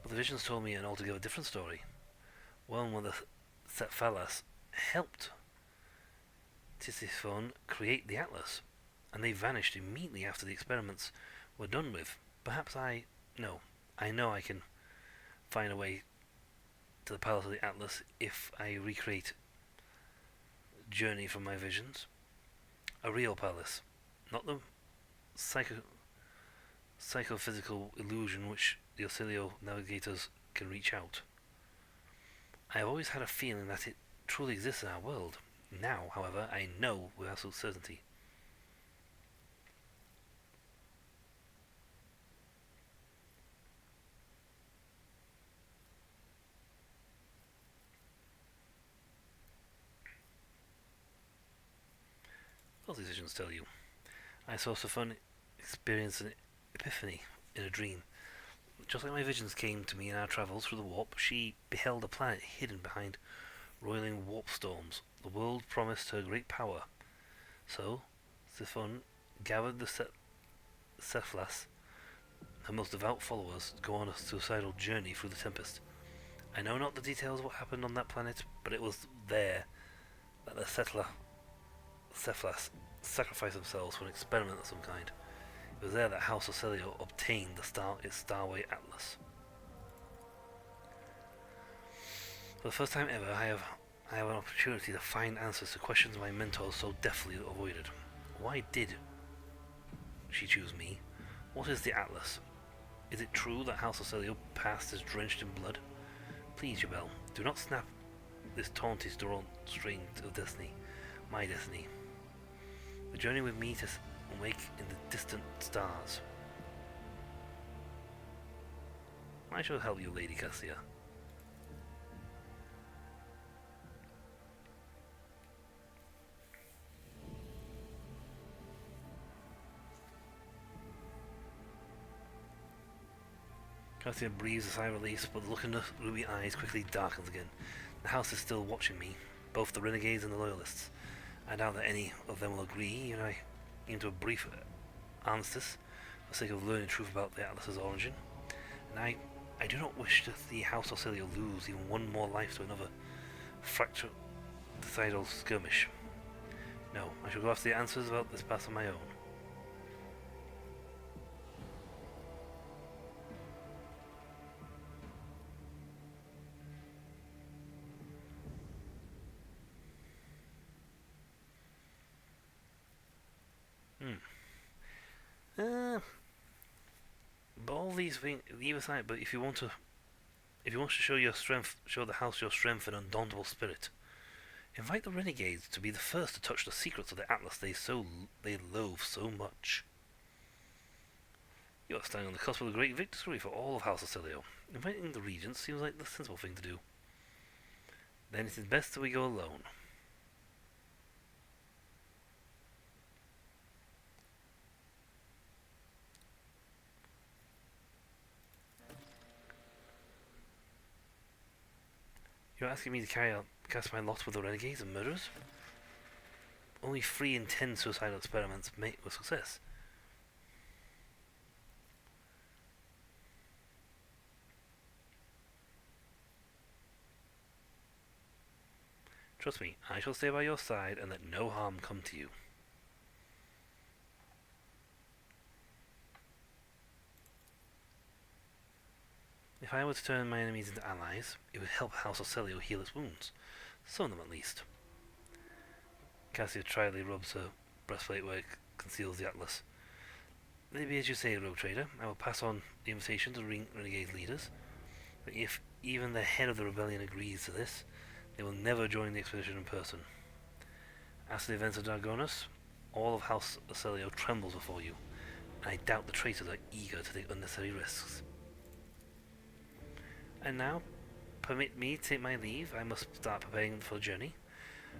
But the visions told me an altogether different story, one where the Cephalas helped Tisiphone create the Atlas, and they vanished immediately after the experiments were done with. Perhaps I know I can find a way to the Palace of the Atlas if I recreate Journey from my visions. A real palace, not the psychophysical illusion which the Ocelio navigators can reach out. I have always had a feeling that it truly exists in our world. Now, however, I know with absolute certainty. All these visions tell you. I saw Sisophone experience an epiphany in a dream. Just like my visions came to me in our travels through the warp, she beheld a planet hidden behind roiling warp storms. The world promised her great power. So, Sisophone gathered the Cephalas, her most devout followers, to go on a suicidal journey through the Tempest. I know not the details of what happened on that planet, but it was there that the Cephalas sacrificed themselves for an experiment of some kind. It was there that House Ocelio obtained its Starway Atlas. For the first time ever, I have an opportunity to find answers to questions my mentors so deftly avoided. Why did she choose me? What is the Atlas? Is it true that House Ocelio past is drenched in blood? Please, Yubel, do not snap this taunty string of destiny, my destiny. The journey with me to wake in the distant stars. I shall help you, Lady Cassia. Cassia breathes a sigh of release, but the look in her ruby eyes quickly darkens again. The house is still watching me, both the renegades and the loyalists. I doubt that any of them will agree, and I into a brief armistice for the sake of learning the truth about the Atlas's origin. And I do not wish to see House Auxilio lose even one more life to another fratricidal skirmish. No, I shall go after the answers about this path on my own. But all these things, leave aside. But if you want to show your strength, show the house your strength and undauntable spirit, invite the renegades to be the first to touch the secrets of the Atlas they loathe so much. You are standing on the cusp of a great victory for all of House Auxilio. Inviting the regents seems like the sensible thing to do. Then it is best that we go alone. You're asking me to cast my lot with the renegades and murderers? Only 3 in 10 suicidal experiments made with success. Trust me, I shall stay by your side and let no harm come to you. If I were to turn my enemies into allies, it would help House Auxilio heal its wounds. Some of them at least. Cassia triedly rubs her breastplate where it conceals the Atlas. Maybe as you say, Rogue Trader, I will pass on the invitation to Renegade leaders. But if even the head of the rebellion agrees to this, they will never join the expedition in person. After the events of Dargonus, all of House Auxilio trembles before you, and I doubt the traitors are eager to take unnecessary risks. And now, permit me to take my leave. I must start preparing for the journey.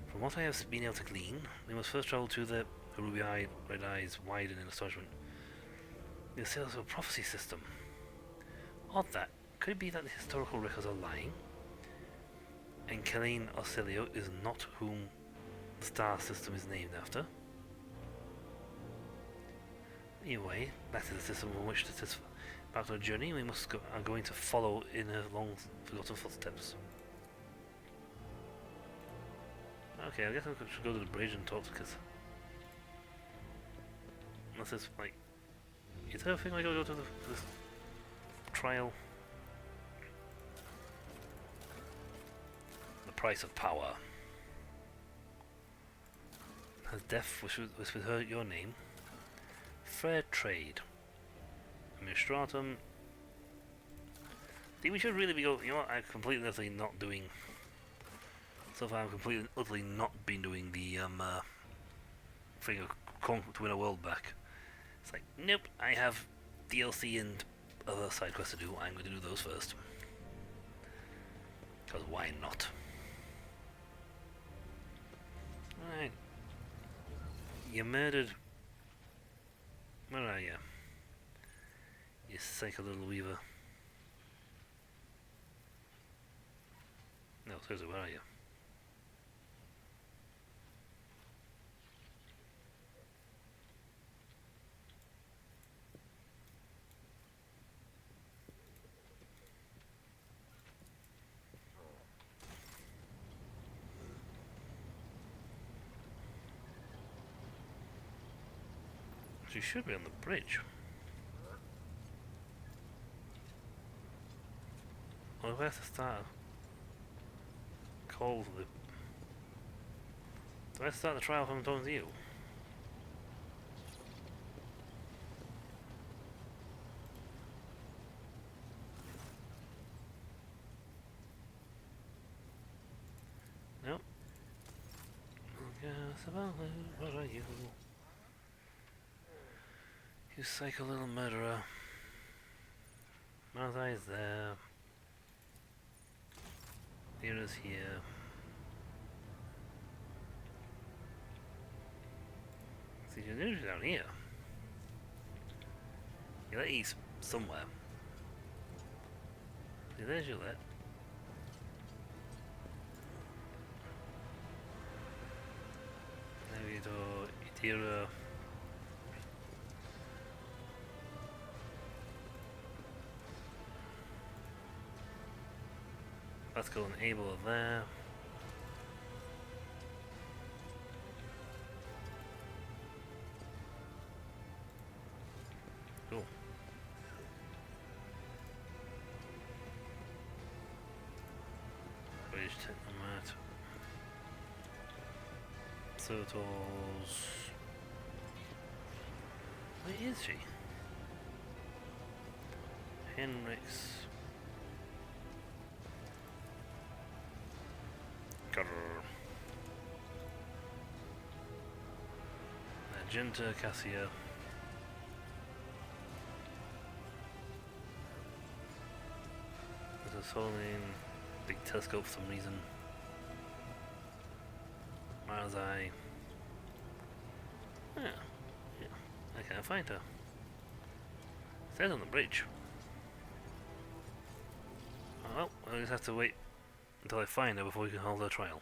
From what I have been able to glean, we must first travel to the ruby-eyed, red eyes widen in astonishment. The sales of a prophecy system. Odd that. Could it be that the historical records are lying? And Kalain Auxilio is not whom the star system is named after? Anyway, that is the system on which to back on a journey we are going to follow in her long forgotten footsteps. Okay, I guess I should go to the bridge and talk to Kiss. Unless it's like... Is there a thing I gotta go to this trial? The price of power. Has death whispered her your name? Fair trade. Administratum. See, we should really be going. You know what? I'm completely utterly not doing. So far, I'm completely utterly not been doing the thing of to win a world back. It's like, nope. I have DLC and other side quests to do. I'm going to do those first. Because why not? Alright. You murdered. Where are you? You psycho little weaver. No, seriously, where are you? She should be on the bridge. Well, where's the start? Call the... Do I start the trial from talking to you? Nope. What are you? You psycho little murderer. Mazai is there. Theater's here. See, you're usually down here. You let east somewhere. See, there's your let. Potato, Idira. Let's go enable there. Cool. British Technomat. Turtles. Where is she? Henrix. Grrr. Magenta, Cassia. There's a Solane, big telescope for some reason. Mars Eye. Yeah, yeah. I can't find her. Stays on the bridge. Oh, well, I just have to wait until I find her before we can hold her trial.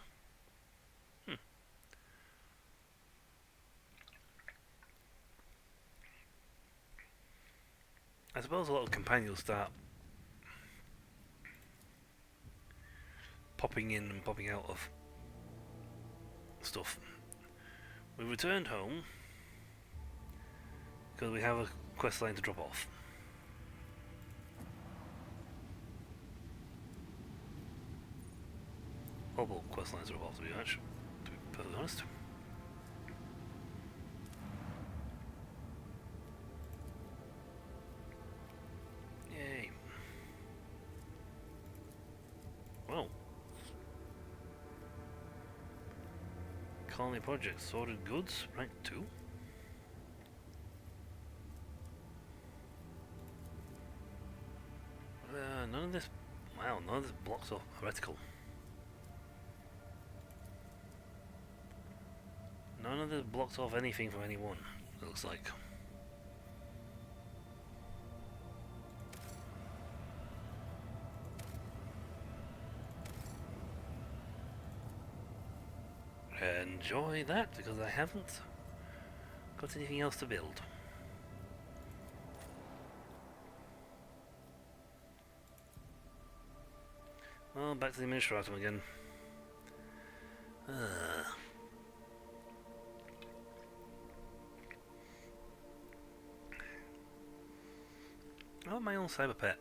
I suppose a lot of companions start popping in and popping out of stuff. We returned home because we have a quest line to drop off. Multiple quest lines to drop off, to be perfectly honest. Yay. Well. Colony Project, sorted goods, rank 2. None of this, wow, none of this blocks off heretical. None of this blocks off anything from anyone, it looks like. Enjoy that, because I haven't got anything else to build. Well, back to the administratum again. I want my own cyber pet.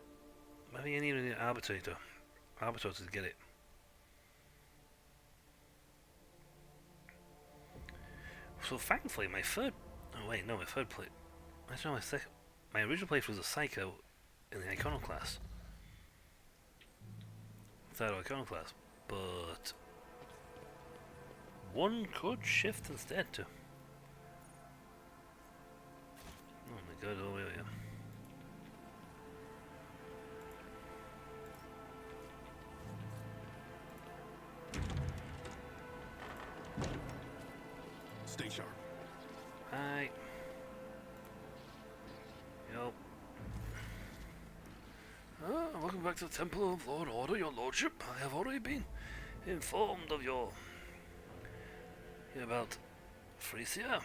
Maybe I need an arbitrator. Arbitrator to get it. So thankfully, my third... Oh wait, no, my third play... Actually, no, my second... My original playthrough was a Psycho in the Iconoclast. Third Iconoclast. But... one could shift instead to... Oh my god, oh yeah. Stay sharp. Hi. Yo. Welcome back to the Temple of Lord Order, your lordship. I have already been informed of your... about Frisia.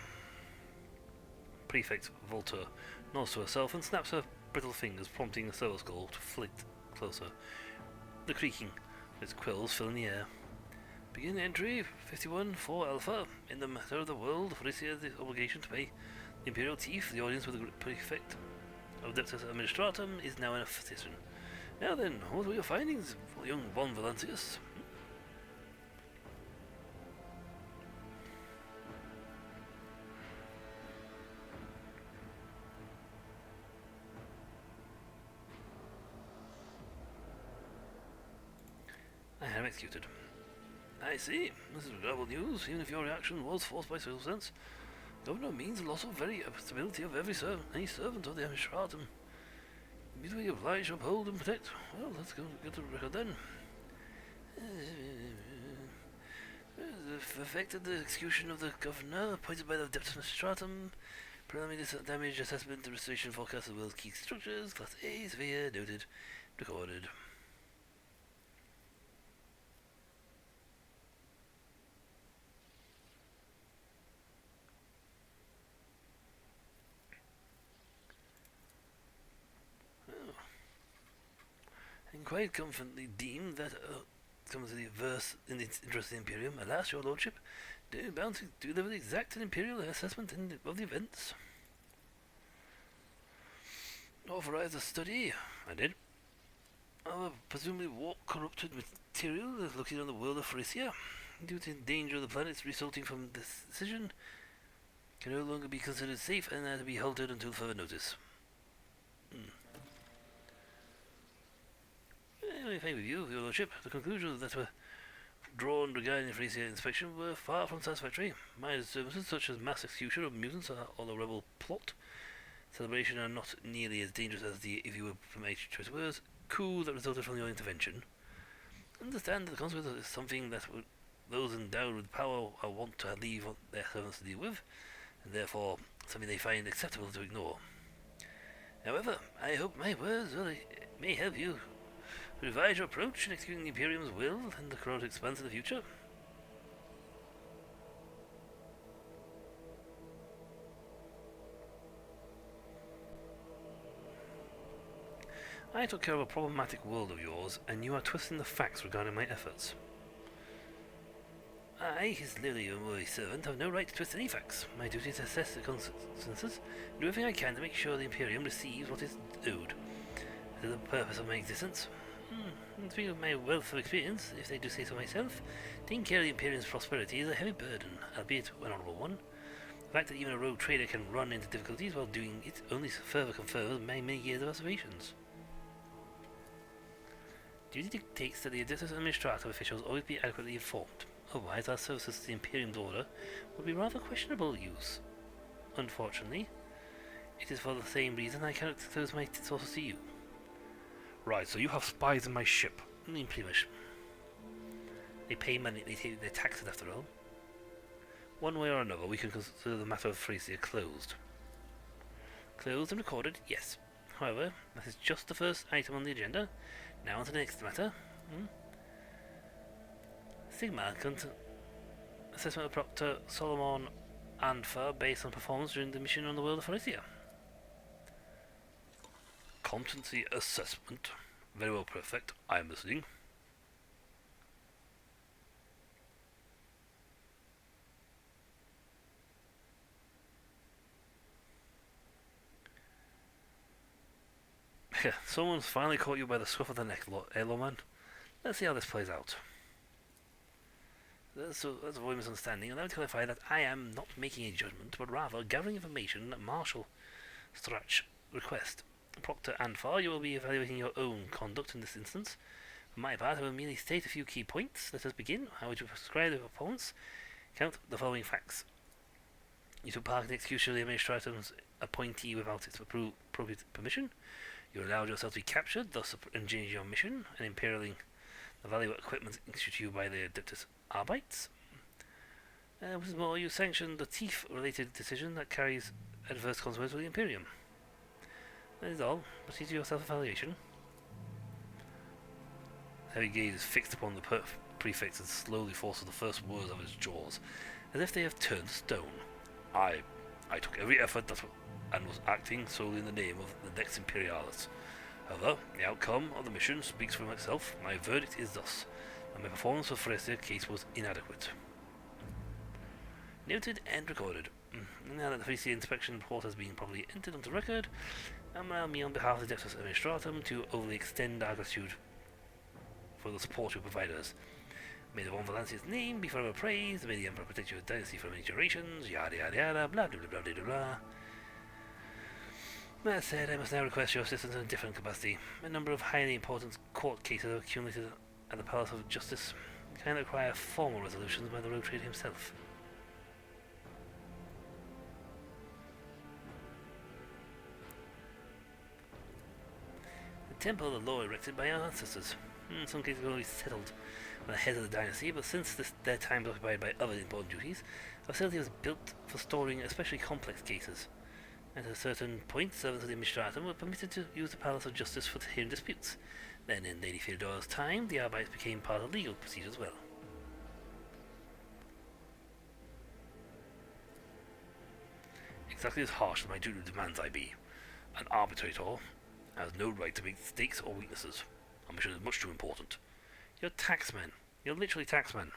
Prefect Volta nods to herself and snaps her brittle fingers, prompting the Servo Skull to flit closer. The creaking of its quills fill in the air. Begin entry 51-4 Alpha. In the matter of the world, Frisia has the obligation to pay the Imperial Chief. The audience with the Prefect of Adeptus Administratum is now in a position. Now then, what were your findings, young Von Valancius? I am executed. I see. This is regrettable news, even if your reaction was forced by circumstance. Governor means loss of very stability of any servant of the Administratum. Immediately obliged to uphold and protect. Well, let's go get the record then. Affected the execution of the governor appointed by the Adeptus Administratum. Preliminary damage assessment and restoration forecast of the world's key structures. Class A, severe, noted, recorded. quite confidently deem that comes to the verse in the interest of the Imperium. Alas, your lordship, do you bound to deliver the exact and Imperial assessment of the events? Authorize a study. I did. Of presumably warp-corrupted material located on the world of Phrygia, due to the danger of the planets resulting from this decision, can no longer be considered safe and are to be halted until further notice. Anyway, fine with you, your lordship. The conclusions that were drawn regarding the Phrygia inspection were far from satisfactory. My disturbances, such as mass execution of mutants or the rebel plot celebration, are not nearly as dangerous as the, if you will permit choice words, coup that resulted from your intervention. Understand that the consequence is something that those endowed with power are wont to leave their servants to deal with, and therefore something they find acceptable to ignore. However, I hope my words may help you revise your approach in executing the Imperium's will and the corrupt expanse in the future. I took care of a problematic world of yours, and you are twisting the facts regarding my efforts. I, his lowly unworthy servant, have no right to twist any facts. My duty is to assess the consequences, and do everything I can to make sure the Imperium receives what is owed. That is the purpose of my existence. Speaking of my wealth of experience, if I do say so myself, taking care of the Imperium's prosperity is a heavy burden, albeit an honourable one. The fact that even a rogue trader can run into difficulties while doing it only further confirms my many years of observations. Duty dictates that the Adeptus Administratum officials always be adequately informed. Otherwise, our services to the Imperium's order would be rather questionable use. Unfortunately, it is for the same reason I cannot disclose my sources to you. Right, so you have spies in my ship. Pretty much. They pay money, they take their taxes after all. One way or another, we can consider the matter of Phrygia closed. Closed and recorded, yes. However, that is just the first item on the agenda. Now on to the next matter. Sigma assessment of Proctor Solomon Anfa based on performance during the mission on the world of Phrygia. Competency assessment. Very well, perfect. I am listening. Someone's finally caught you by the scruff of the neck, Lawman. Let's see how this plays out. So let's avoid misunderstanding. Allow me to clarify that I am not making a judgment, but rather gathering information at Marshal Strach's request. Proctor Anfar, you will be evaluating your own conduct in this instance. For my part, I will merely state a few key points. Let us begin. How would you prescribe the performance? Count the following facts. You took part in the execution of the Administratum's appointee without its appropriate permission. You allowed yourself to be captured, thus endangering your mission and imperiling the valuable equipment issued to you by the Adeptus Arbites. What is more, you sanctioned the thief-related decision that carries adverse consequences for the Imperium. That is all. Proceed to your self-evaluation. Heavy gaze is fixed upon the prefect and slowly forces the first words of his jaws, as if they have turned to stone. I took every effort and was acting solely in the name of the Lex Imperialis. However, the outcome of the mission speaks for myself. My verdict is thus, that my performance for Phrygia case was inadequate. Noted and recorded. Now that the Phrygia inspection report has been properly entered onto record, allow me on behalf of the Adeptus Administratum to overly extend our gratitude for the support you provide us. May the Von Valancia's name be forever praised, may the Emperor protect your dynasty for many generations, yada yada yada, blah blah blah blah blah blah. That said, I must now request your assistance in a different capacity. A number of highly important court cases have accumulated at the Palace of Justice. Can require formal resolutions by the rogue trader himself. The temple of the law erected by our ancestors. In some cases always settled by the heads of the dynasty, but since their time was occupied by other important duties, the facility was built for storing especially complex cases. At a certain point, servants of the Administratum were permitted to use the Palace of Justice for hearing disputes. Then, in Lady Theodora's time, the Arbites became part of legal procedure as well. Exactly as harsh as my duty demands I be. An arbitrator has no right to make mistakes or weaknesses. Our mission is much too important. You're taxmen. You're literally taxmen.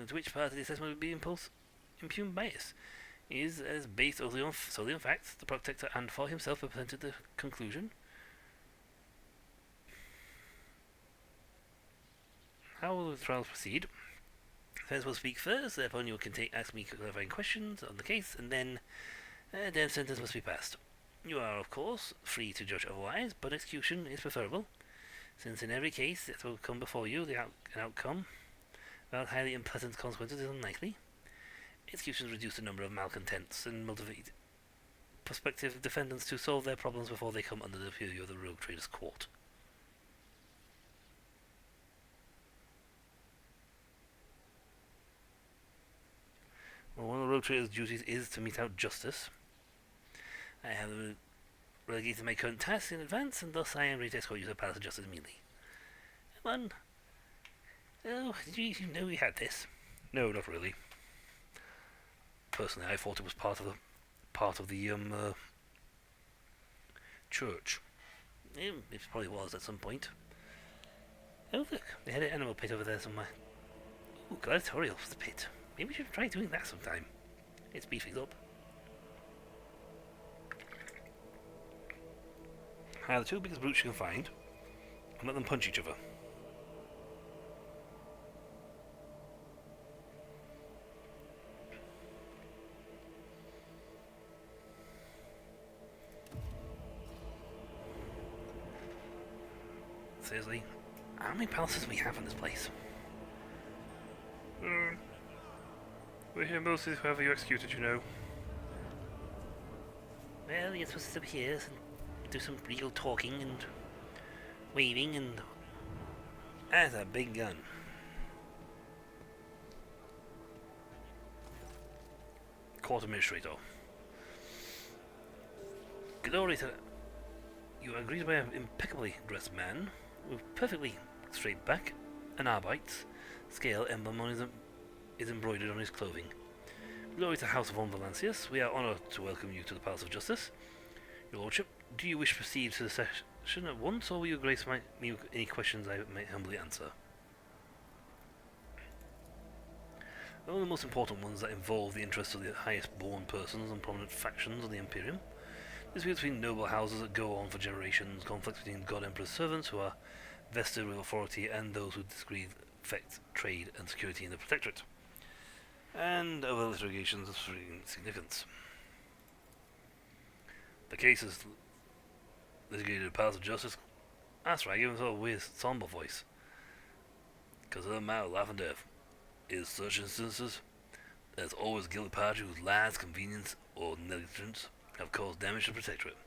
To which part of the assessment would be impugned bias? Is as based solely on facts. The Protector and for himself represented the conclusion. How will the trials proceed? Defense will speak first, thereupon you can ask me clarifying questions on the case, and then a death sentence must be passed. You are, of course, free to judge otherwise, but execution is preferable, since in every case that will come before you, an outcome without highly unpleasant consequences is unlikely. Executions reduce the number of malcontents and motivate prospective defendants to solve their problems before they come under the purview of the Rogue Traders Court. Well, one of the Rogue Traders' duties is to mete out justice. I have relegated my current tasks in advance, and thus I am ready to escort you to the Palace of Justice immediately. Come on. Oh, did you know we had this? No, not really. Personally, I thought it was part of the church. It probably was at some point. Oh look, they had an animal pit over there somewhere. Ooh, gladiatorial for the pit. Maybe we should try doing that sometime. It's beefing up. Hire the two biggest brutes you can find, and let them punch each other. Seriously, how many palaces do we have in this place? We're here mostly for whoever you executed, you know. Well, you're supposed to sit here and do some real talking and waving and... That's a big gun. Court Administrator. Glory to... You are greeted by an impeccably dressed man with perfectly straight back, an Arbite scale emblem on his is embroidered on his clothing. Glory to House of Von Valancius, we are honoured to welcome you to the Palace of Justice. Your Lordship, do you wish to proceed to the session at once, or will you grace me with any questions I may humbly answer? One of the most important ones that involve the interests of the highest born persons and prominent factions of the Imperium. Disputes between noble houses that go on for generations, conflicts between God Emperor's servants who are vested with authority and those who disagree affect trade and security in the Protectorate, and other litigations of significance. The case is litigated at the Palace of Justice. That's right, give him a weird, somber voice. Because of the matter of life and death. In such instances, there's always a guilty party whose lies, convenience, or negligence have caused damage to the Protectorate.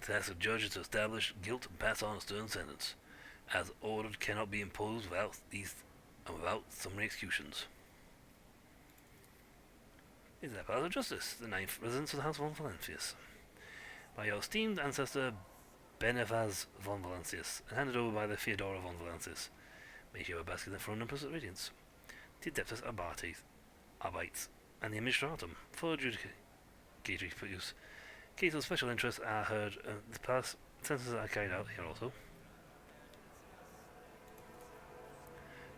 The task of judge is to establish guilt and pass on a stern sentence, as ordered cannot be imposed without summary executions. Is that Palace of Justice, the 9th residence of the House of Von Valancius, by your esteemed ancestor Benevaz von Valancius, and handed over by the Theodora von Valancius. May she have a basket of throne Empress Radiance. The Adeptus Arbites, and the Administratum, for adjudicatory use. Cases of special interest are heard, the past sentences are carried out here also.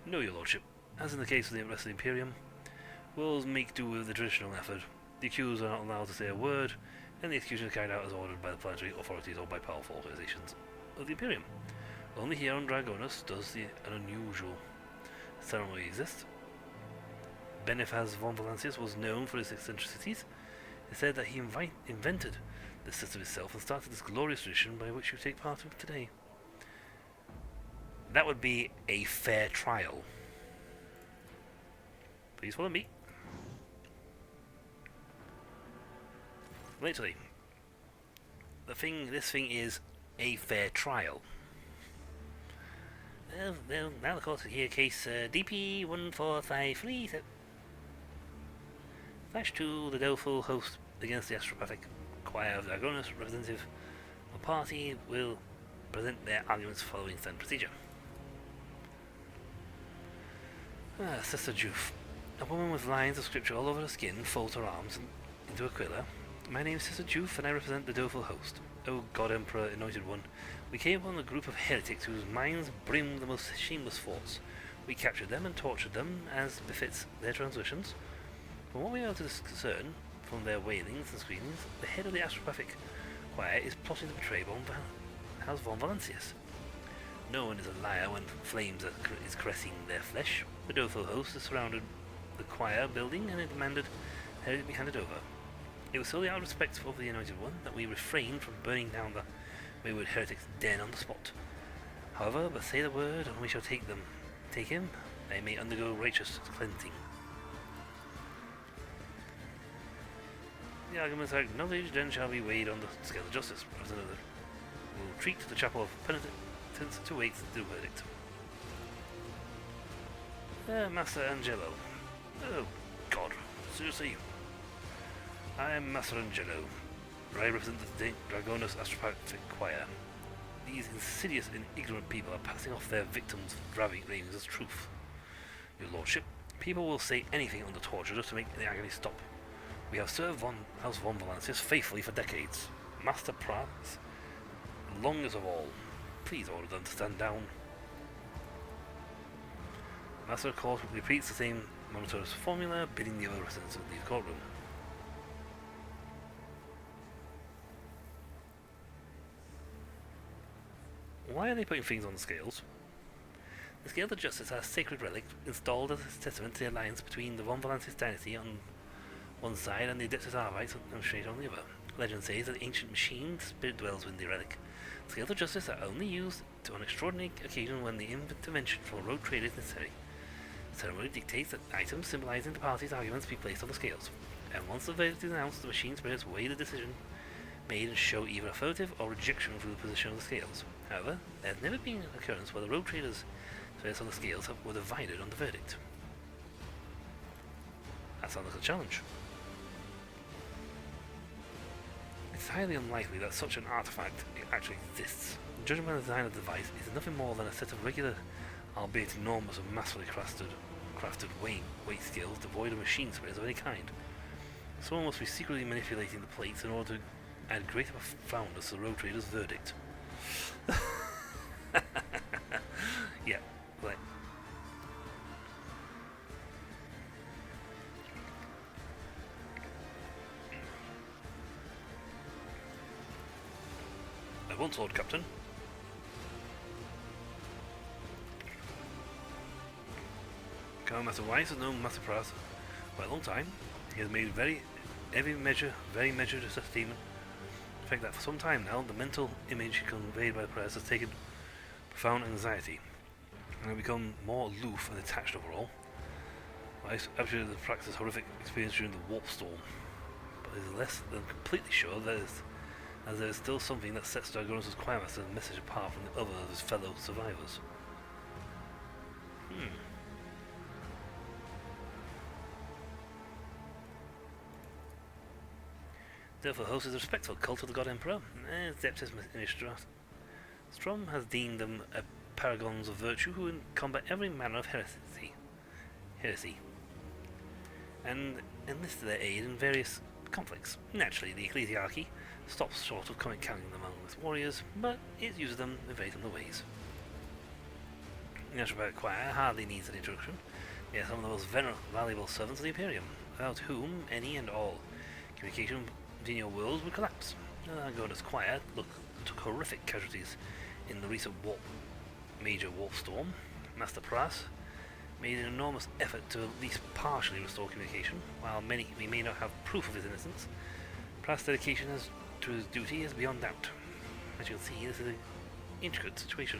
No, your lordship, as in the case of the rest of the Imperium, we'll make do with the traditional method. The accused are not allowed to say a word, and the execution is carried out as ordered by the planetary authorities or by powerful organizations of the Imperium. Only here on Dragonus does an unusual ceremony exist. Benefaz von Valancius was known for his eccentricities. It said that he invented this system himself and started this glorious tradition by which you take part in today. That would be a fair trial. Please follow me. Literally, this thing is a fair trial. Well, now of course here case DP 1453 /2, the doleful host against the astropathic choir of Dragonus, representative of the party will present their arguments following standard procedure. Sister Juf. A woman with lines of scripture all over her skin folds her arms into Aquila, My name is Sister Juf, and I represent the Doleful Host. O God Emperor, Anointed One, we came upon a group of heretics whose minds brimmed the most shameless thoughts. We captured them and tortured them, as befits their transgressions. From what we know to discern, from their wailings and screamings, the head of the Astropathic Choir is plotting to betray House von Valancius. No one is a liar when flames is caressing their flesh. The Doleful Host has surrounded the choir building, and it demanded that it be handed over. It was solely out of respect for the Anointed One that we refrained from burning down the wayward heretic's den on the spot. However, but say the word, and we shall take him, they may undergo righteous cleansing. The arguments are acknowledged, and shall be weighed on the scale of justice. Representative will retreat to the chapel of penitence to wait the verdict. Master Angelo. Oh, God. Seriously. I am Master Angelo. I represent the Dragonus Astropathic Choir. These insidious and ignorant people are passing off their victims' ravings as truth. Your Lordship, people will say anything under torture just to make the agony stop. We have served House von Valancius faithfully for decades. Master Pratt, longest of all. Please order them to stand down. The Master of Court repeats the same monotonous formula, bidding the other residents to leave the courtroom. Why are they putting things on the scales? The Scale of Justice are a sacred relic installed as a testament to the alliance between the von Valancius dynasty on one side and the Adeptus Arbites straight on the other. Legend says that the ancient machine spirit dwells within the relic. The Scales of Justice are only used on extraordinary occasions when the intervention from a rogue trader is necessary. The ceremony dictates that items symbolizing the party's arguments be placed on the scales, and once the verdict is announced, the machine spirits weigh the decision made and show either affirmative or rejection through the position of the scales. However, there has never been an occurrence where the rogue traders' spirits on the scales were divided on the verdict. That sounds like a challenge. It's highly unlikely that such an artifact actually exists. Judging by the design of the device, it is nothing more than a set of regular, albeit enormous and massively crafted weight scales devoid of machine spirits of any kind. Someone must be secretly manipulating the plates in order to add greater profoundness to the rogue trader's verdict. Yeah, right. At once, Lord Captain. Colonel Master Weiss has known Master Pratt for a long time. He has made very measured assessment. In fact, that for some time now, the mental image conveyed by the press has taken profound anxiety, and become more aloof and detached overall. I absolutely practiced horrific experience during the warp storm, but it is less than completely sure that there is still something that sets Dragonus' Choirmaster's message apart from the other of his fellow survivors. Therefore, host is a respectful cult of the God Emperor, as Adeptus Ministrat. Strom has deemed them paragons of virtue who combat every manner of heresy, and enlist their aid in various conflicts. Naturally, the ecclesiarchy stops short of counting them among its warriors, but it uses them in very similar ways. The Astropathic Choir hardly needs an introduction. They are some of the most valuable servants of the Imperium, without whom any and all communication between your worlds would collapse. Dragonus Choir took horrific casualties in the recent major warp storm. Master Pratt made an enormous effort to at least partially restore communication. While we may not have proof of his innocence, Pratt's dedication to his duty is beyond doubt. As you'll see, this is an intricate situation.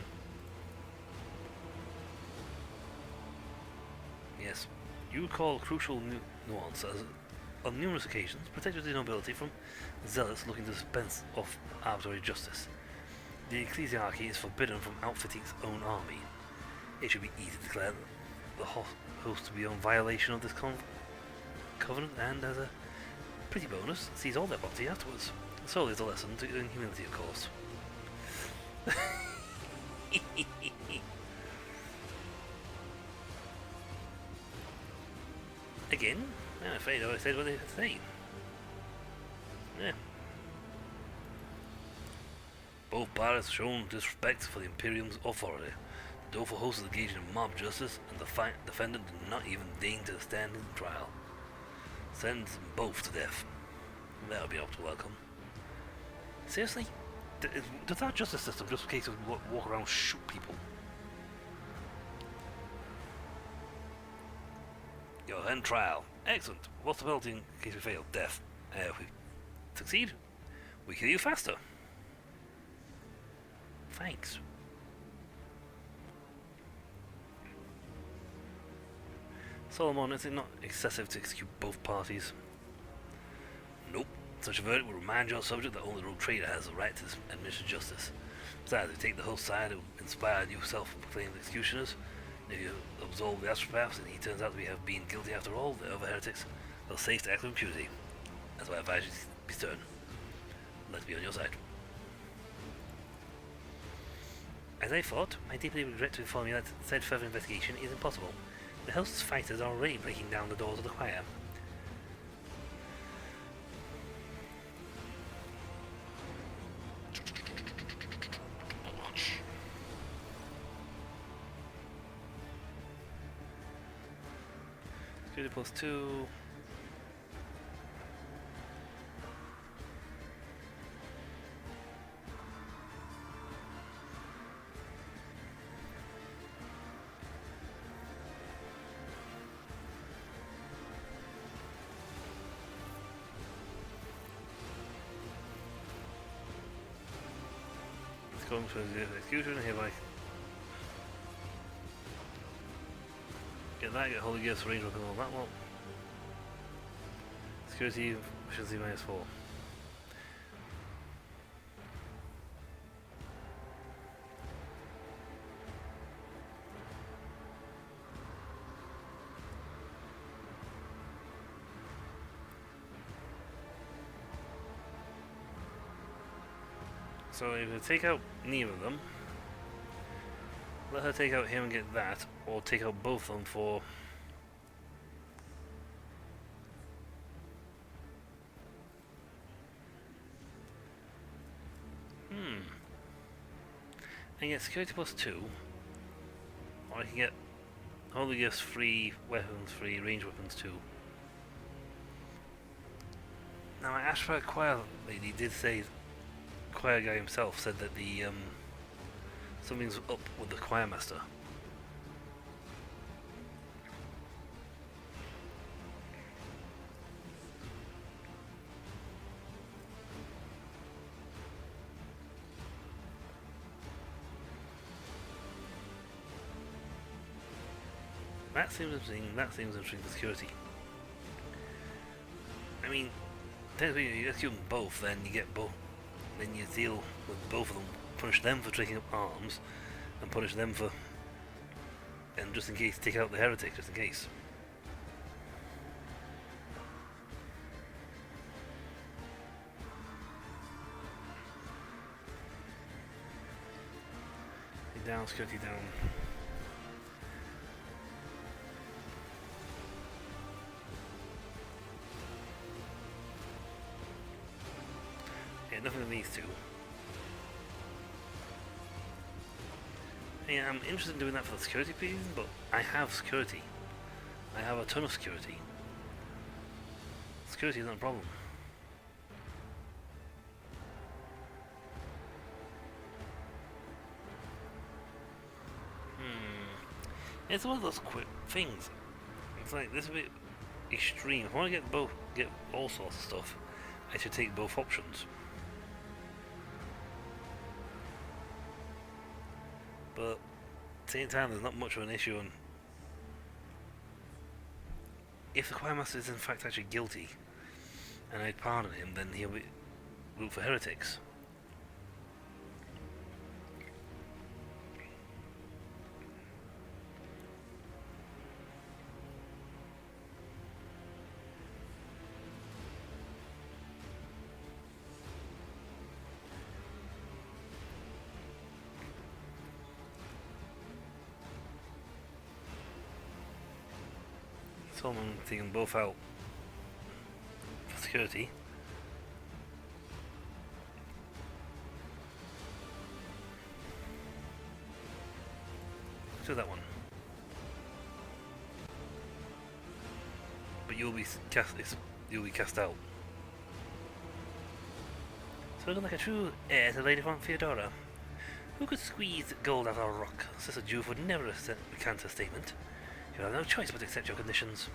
Yes, you recall crucial nuance as on numerous occasions protected the nobility from zealots looking to dispense of arbitrary justice. The ecclesiarchy is forbidden from outfitting its own army. It should be easy to declare the host to be on violation of this covenant, and as a pretty bonus, seize all their property afterwards. So is a lesson in humility, of course. Again, I'm afraid I said what they had to say. Yeah. Both parties have shown disrespect for the Imperium's authority. The doleful host is engaged in mob justice, and the defendant did not even deign to stand in trial. Sentence them both to death. That'll be up to welcome. Seriously? Does our justice system just in case of walk around and shoot people? Your end trial. Excellent. What's the penalty in case we fail? Death. If we succeed, we kill you faster. Thanks. Solomon, is it not excessive to execute both parties? Nope. Such a verdict will remind your subject that only the rogue trader has the right to administer justice. Besides, if you take the host side, it will inspire new self-proclaimed executioners. And if you absolve the astropaths and he turns out to have been guilty after all, the other heretics, they'll safe to act with impunity. That's why I advise you to be stern. Let's be on your side. As I thought, I deeply regret to inform you that said further investigation is impossible. The host's fighters are already breaking down the doors of the choir. Security plus 2. Going for the execution, hereby get that, get Holy Ghost range weapon, all that one. Security efficiency -4. So if we take out neither of them, let her take out him and get that, or take out both of them for... I can get security plus 2, or I can get Holy Gifts free, weapons free, range weapons 2. Now my Ashford Choir lady did say, choir guy himself said that the something's up with the choir master. That seems interesting. That seems interesting for security. I mean, technically, you execute them both, then you get both. Then you deal with both of them, punish them for taking up arms, and punish them for, and just in case, take out the heretic, just in case. Down, security down. Yeah, nothing of these two. Yeah, I'm interested in doing that for the security piece, but I have security. I have a ton of security. Security isn't a problem. It's one of those quick things. It's like, this is a bit extreme. If I want to get all sorts of stuff, I should take both options. But at the same time, there's not much of an issue on if the choir master is in fact actually guilty, and I pardon him, then he'll be ruled for heretics. So I'm taking both out for security. to that one. But you'll be cast out. So looking like a true heir to Lady von Theodora. Who could squeeze gold out of a rock? Sister Juve would never recant her statement. You have no choice but to accept your conditions.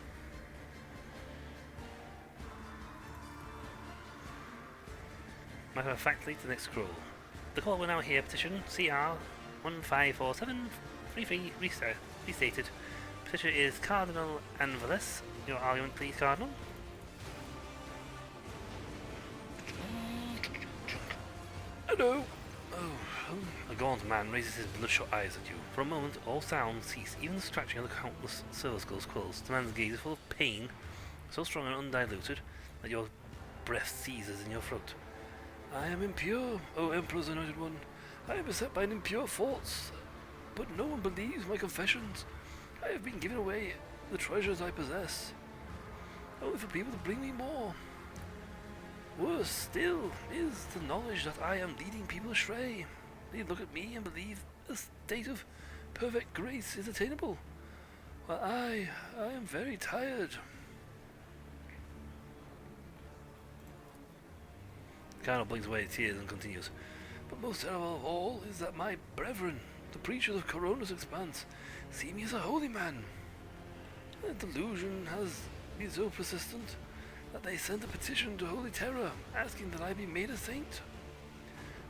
Matter of factly, to the next scroll. The court will now hear petition CR 154733 restated. Petitioner is Cardinal Angeles. Your argument, please, Cardinal. Hello. Oh, a gaunt man raises his bloodshot eyes at you. For a moment, all sounds cease, even the scratching of the countless silver skulls quills. The man's gaze is full of pain, so strong and undiluted that your breath seizes in your throat. I am impure, O Emperor's Anointed One. I am beset by an impure thoughts, but no one believes my confessions. I have been giving away the treasures I possess, only for people to bring me more. Worse still is the knowledge that I am leading people astray. They look at me and believe a state of perfect grace is attainable, while I am very tired. The Cardinal blinks away tears and continues. But most terrible of all is that my brethren, the preachers of Corona's expanse, see me as a holy man. The delusion has been so persistent that they sent a petition to Holy Terror asking that I be made a saint.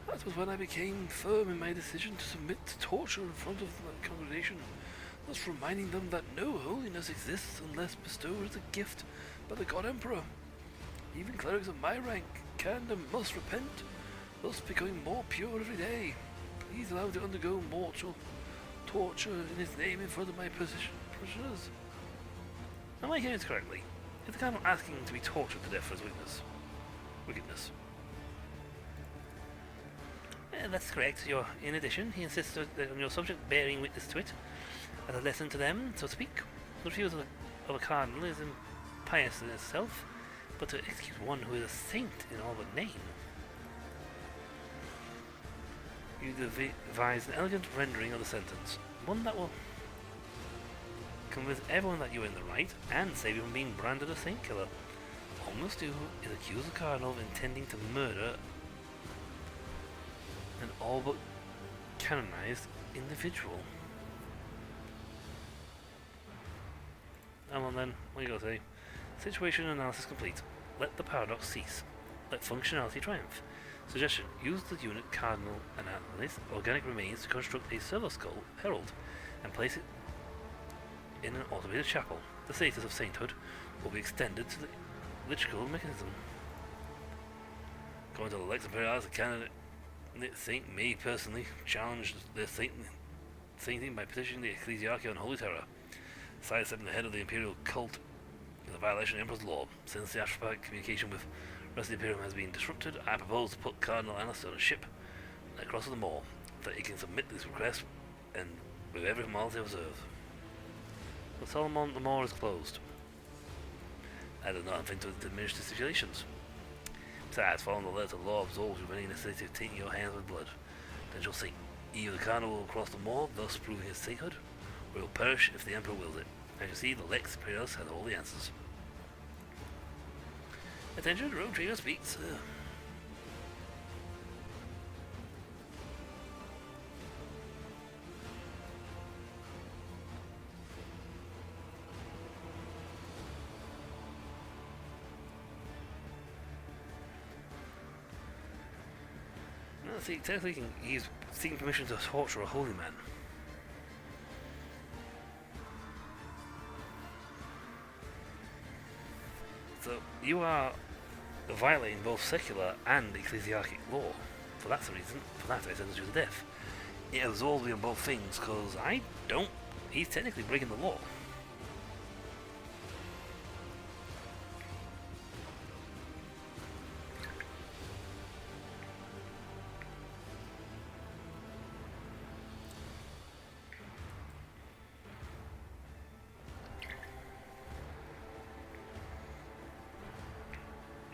That was when I became firm in my decision to submit to torture in front of the congregation, thus reminding them that no holiness exists unless bestowed as a gift by the God Emperor. Even clerics of my rank can and must repent, thus becoming more pure every day. Please allow me to undergo mortal torture in his name in front of my parishioners. Am I hearing this correctly? Is the Cardinal asking to be tortured to death for his wickedness? That's correct. In addition, he insists on your subject bearing witness to it, as a lesson to them, so to speak. The refusal of a cardinal is impious in itself, but to execute one who is a saint in all but name. You devise an elegant rendering of the sentence, one that will convince everyone that you are in the right and save you from being branded a saint killer. All you must do is accuse the Cardinal of intending to murder an all but canonized individual. And then, what do you gotta say? Situation analysis complete. Let the paradox cease. Let functionality triumph. Suggestion: use the unit Cardinal Analysis organic remains to construct a silver skull herald and place it in an automated chapel. The status of sainthood will be extended to the liturgical mechanism. According to the Lex Imperialis, the candidate saint may personally challenge their sainting by petitioning the Ecclesiarchy on Holy Terror, sidestepping the head of the Imperial cult is a violation of Emperor's law. Since the astropathic communication with the rest of the Imperium has been disrupted, I propose to put Cardinal Annas on a ship that crosses the Moor, that he can submit this request and with every formality observed. For Solomon, the Moor is closed. I do not intend to diminish the stipulations. Besides, following the letter, the law absolves you of any necessity of tainting your hands with blood. Then shall see. Either the Cardinal will cross the Moor, thus proving his sainthood, or he will perish if the Emperor wills it. As you see, the Lex Imperialis has all the answers. Attention, Rogue Trader speaks. No, see, technically he's seeking permission to torture a holy man. So you are violating both secular and ecclesiarchic law. For that's the reason. For that, I sentence you to death. It absolves me on both things, because I don't. He's technically breaking the law.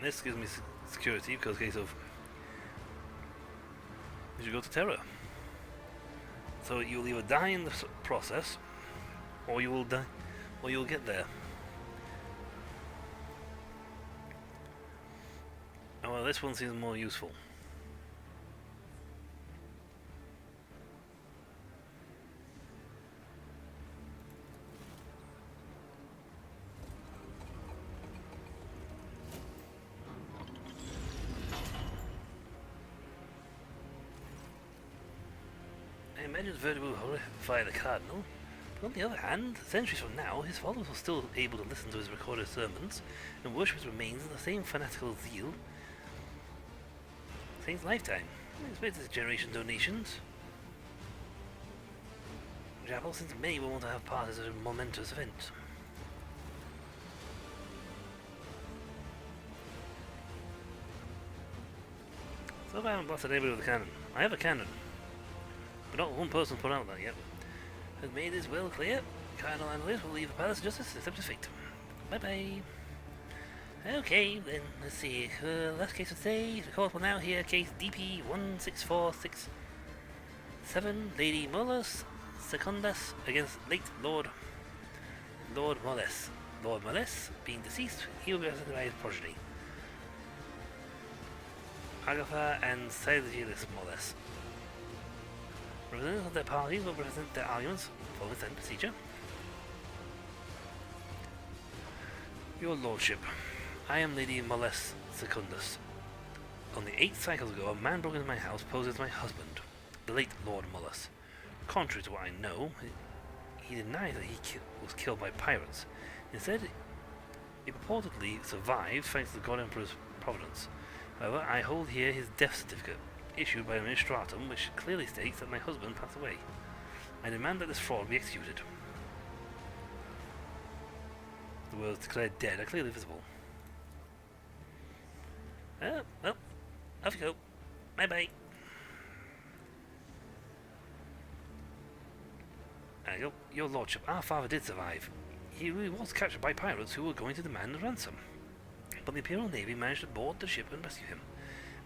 This gives me security because in case of you should go to Terra. So you'll either die in the process, or you will die, or you'll get there. Oh, well, this one seems more useful. I imagine Verdi will horrify the Cardinal, but on the other hand, centuries from now, his followers will still be able to listen to his recorded sermons and worship his remains in the same fanatical zeal since his lifetime. I expect this generation donations. Jabal, since many will want to have part in such a momentous event. So I haven't blasted anybody with a cannon. I have a cannon. But not one person put out that yet. Has made this well clear. Cardinal Annalise will leave the Palace of Justice to accept his fate. Bye bye. Okay, then, let's see. Last case of today. The court will now hear case DP 16467, Lady Mollis Secundus against late Lord Mollis. Lord Mollis being deceased, he will be represented by his progeny, Agatha and Silas Mollis. Representatives of their parties will present their arguments following the procedure. Your Lordship, I am Lady Mollis Secundus. Only 8 cycles ago, a man broke into my house posed as my husband, the late Lord Mollis. Contrary to what I know, he denies that he was killed by pirates. Instead, he purportedly survived thanks to the God Emperor's providence. However, I hold here his death certificate, issued by the Administratum, which clearly states that my husband passed away. I demand that this fraud be executed. The words declared dead are clearly visible. Well, off you go. Bye-bye. There you go. Your Lordship, our father did survive. He really was captured by pirates who were going to demand a ransom. But the Imperial Navy managed to board the ship and rescue him.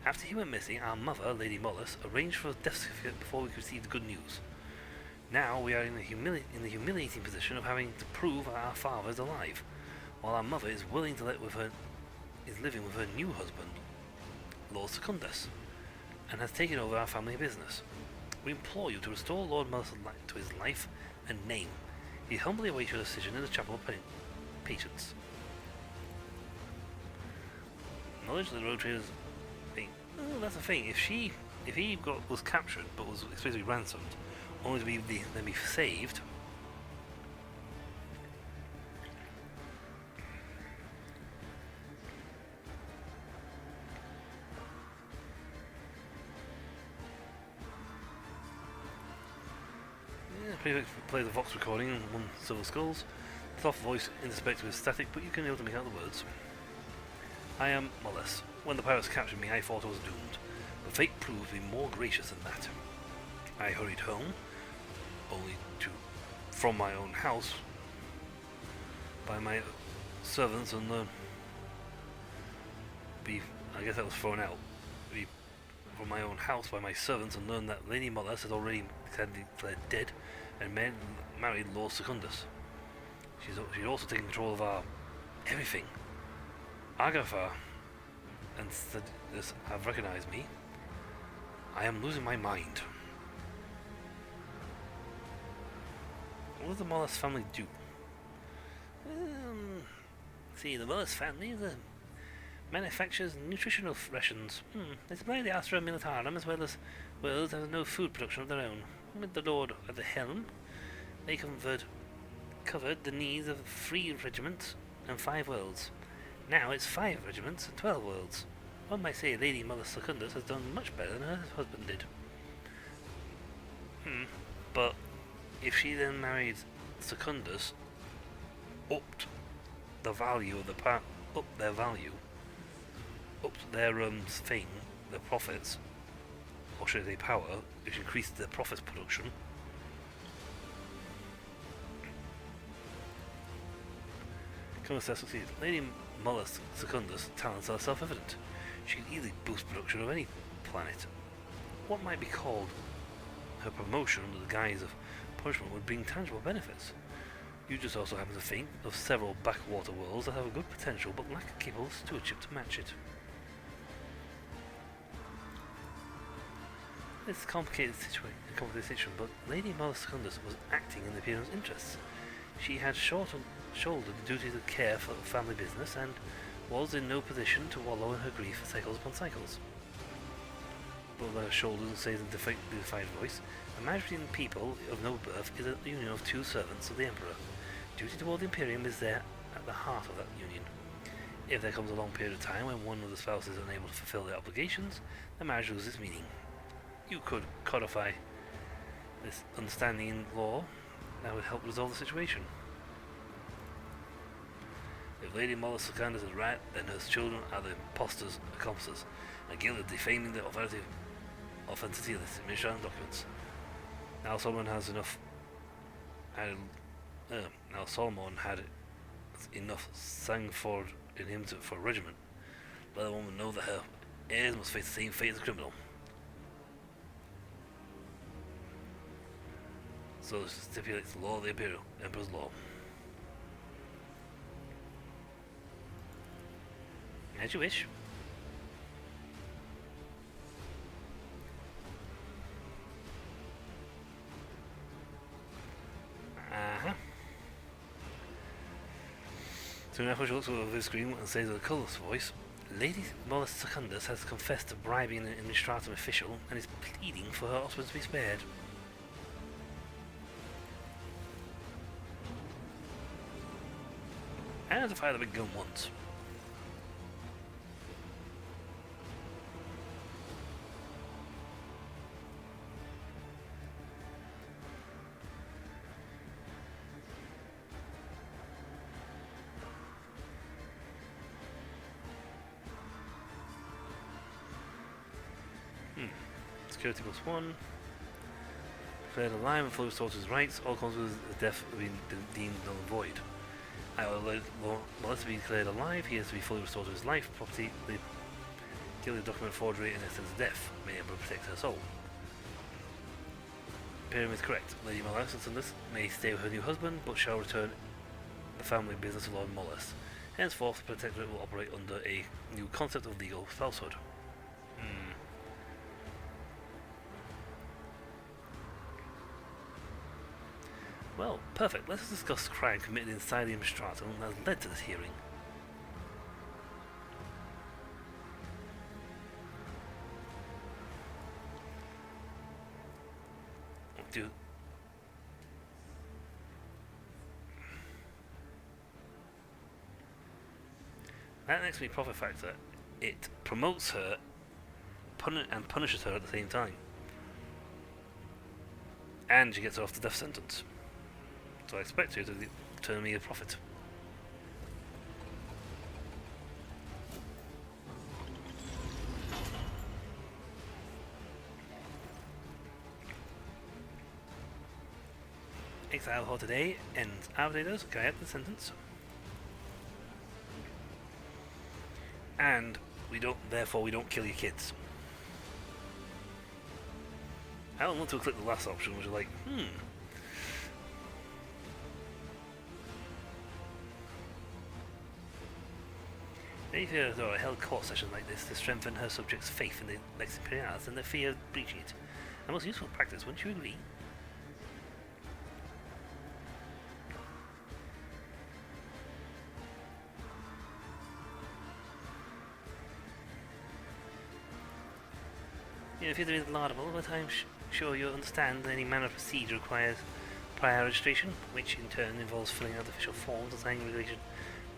After he went missing, our mother, Lady Mollis, arranged for a death certificate before we could receive the good news. Now we are in the humiliating position of having to prove that our father is alive, while our mother is willing to living with her new husband, Lord Secundus, and has taken over our family business. We implore you to restore Lord Mollis to his life and name. He humbly awaits your decision in the Chapel of Patience. Knowledge that the road traders thing. Oh, that's the thing. If he was captured but was expected to be ransomed, only to then be saved. Play the Vox recording on 1 Silver Skulls. The soft voice interspecs with static, but you can be able to make out the words. I am Mollis. When the pirates captured me, I thought I was doomed, but fate proved to be more gracious than that. I hurried home, only to, from my own house, by my servants, and I guess that was thrown out. From my own house by my servants, and learned that Lady Mollis had already declared dead and married Lord Secundus. She'd also taken control of our everything. Agatha and Silas have recognized me. I am losing my mind. What does the Mollis family do? See, the Mollis family manufactures nutritional rations. They supply the Astra Militarum as well as worlds that have no food production of their own. With the Lord at the helm, they covered the needs of 3 regiments and 5 worlds. Now it's 5 regiments and 12 worlds. One might say Lady Mollis Secundus has done much better than her husband did. But if she then married Secundus, upped the value of upped their value, upped their thing, their profits, or should I say power, which increased their profits production. Commissar succeeded. Lady Mollis Secundus' talents are self-evident. She can easily boost production of any planet. What might be called her promotion under the guise of punishment would bring tangible benefits. You just also happen to think of several backwater worlds that have a good potential but lack a capable stewardship to match it. It's a complicated situation, but Lady Mother Secundus was acting in the Imperium's interests. She had shouldered the duty to care for the family business and was in no position to wallow in her grief cycles upon cycles. But her shoulders and says in a defiant voice, a marriage between people of noble birth is a union of two servants of the Emperor. Duty toward the Imperium is there at the heart of that union. If there comes a long period of time when one of the spouses is unable to fulfill their obligations, the marriage loses its meaning. You could codify this understanding in law that would help resolve the situation. If Lady Mother Secundus is right, then her children are the impostors, accomplices, and guilty of defaming the authenticity of the administration documents. Now Solomon had enough Sangford in him for a regiment. Let the woman know that her heirs must face the same fate as a criminal. So this stipulates the law of the Emperor's law. As you wish. Soon after she looks over the screen and says with a colourless voice, Lady Mother Secundus has confessed to bribing an administratum official and is pleading for her husband to be spared. And to fire the big gun once. Security +1. Declared alive and fully restored to his rights. All consequences of death have been deemed null and void. Unless to be declared alive, he has to be fully restored to his life, property, the guilty document forgery, and instance of death. May the Emperor protect her soul. Imperium is correct. Lady Mother Secundus may stay with her new husband, but shall return the family business to Lord Mollis. Henceforth, the Protectorate will operate under a new concept of legal falsehood. Well, perfect. Let us discuss the crime committed inside the Administratum that has led to this hearing. That makes me profit factor. It promotes her and punishes her at the same time. And she gets off the death sentence. So I expect her to turn me a profit. Exile for today ends. Outdaters, can I add the sentence? And therefore we don't kill your kids. I don't want to click the last option, which is like, Many fears are held court sessions like this to strengthen her subjects' faith in the Lex Imperialis and their fear of breaching it. A most useful practice, wouldn't you agree? You appear to be laudable, but I'm sure you understand that any manner of procedure requires prior registration, which in turn involves filling out official forms and signing regulation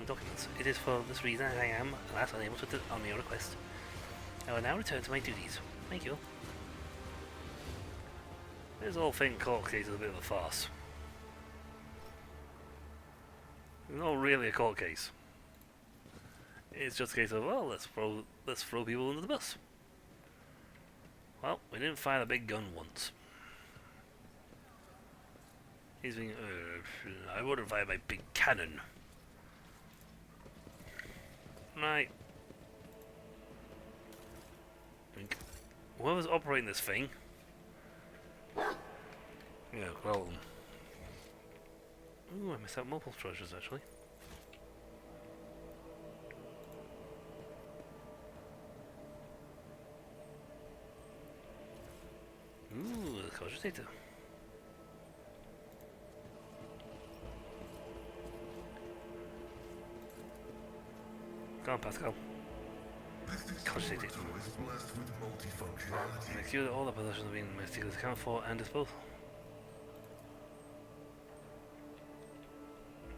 documents. It is for this reason that I am, alas, unable to honour your request. I will now return to my duties. Thank you. This whole thing court case is a bit of a farce. It's not really a court case. It's just a case of, well, let's throw people under the bus. Well, we didn't fire the big gun once. He's being, I would have fired my big cannon. Right. Whoever's operating this thing Yeah, well. Ooh, I missed out multiple treasures actually. Ooh, the cogitator. Come on, Pascal. Cogitator. Make sure that all the possessions are being meticulously accounted for and disposed.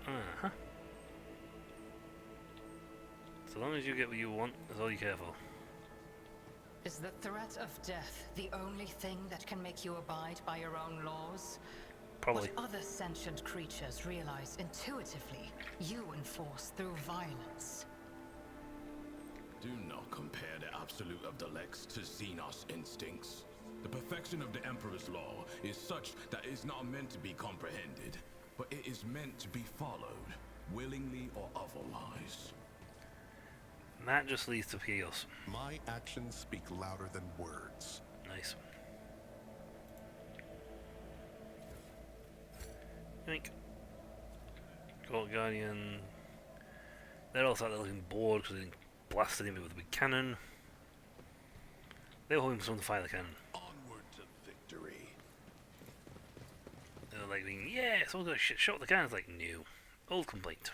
Uh-huh. So long as you get what you want, that's all you care for. Is the threat of death the only thing that can make you abide by your own laws? Probably. What other sentient creatures realize intuitively you enforce through violence? Do not compare the absolute of the Lex to Xenos instincts. The perfection of the Emperor's law is such that it is not meant to be comprehended, but it is meant to be followed, willingly or otherwise. That just leads to chaos. My actions speak louder than words. Nice. Yoink. Court Guardian. They're all sat there looking bored because they didn't blast him with a big cannon. They were hoping for someone to fire the cannon. Onward to victory. They were like, yeah, someone's gonna shot the cannon. It's like, no. Old complaint.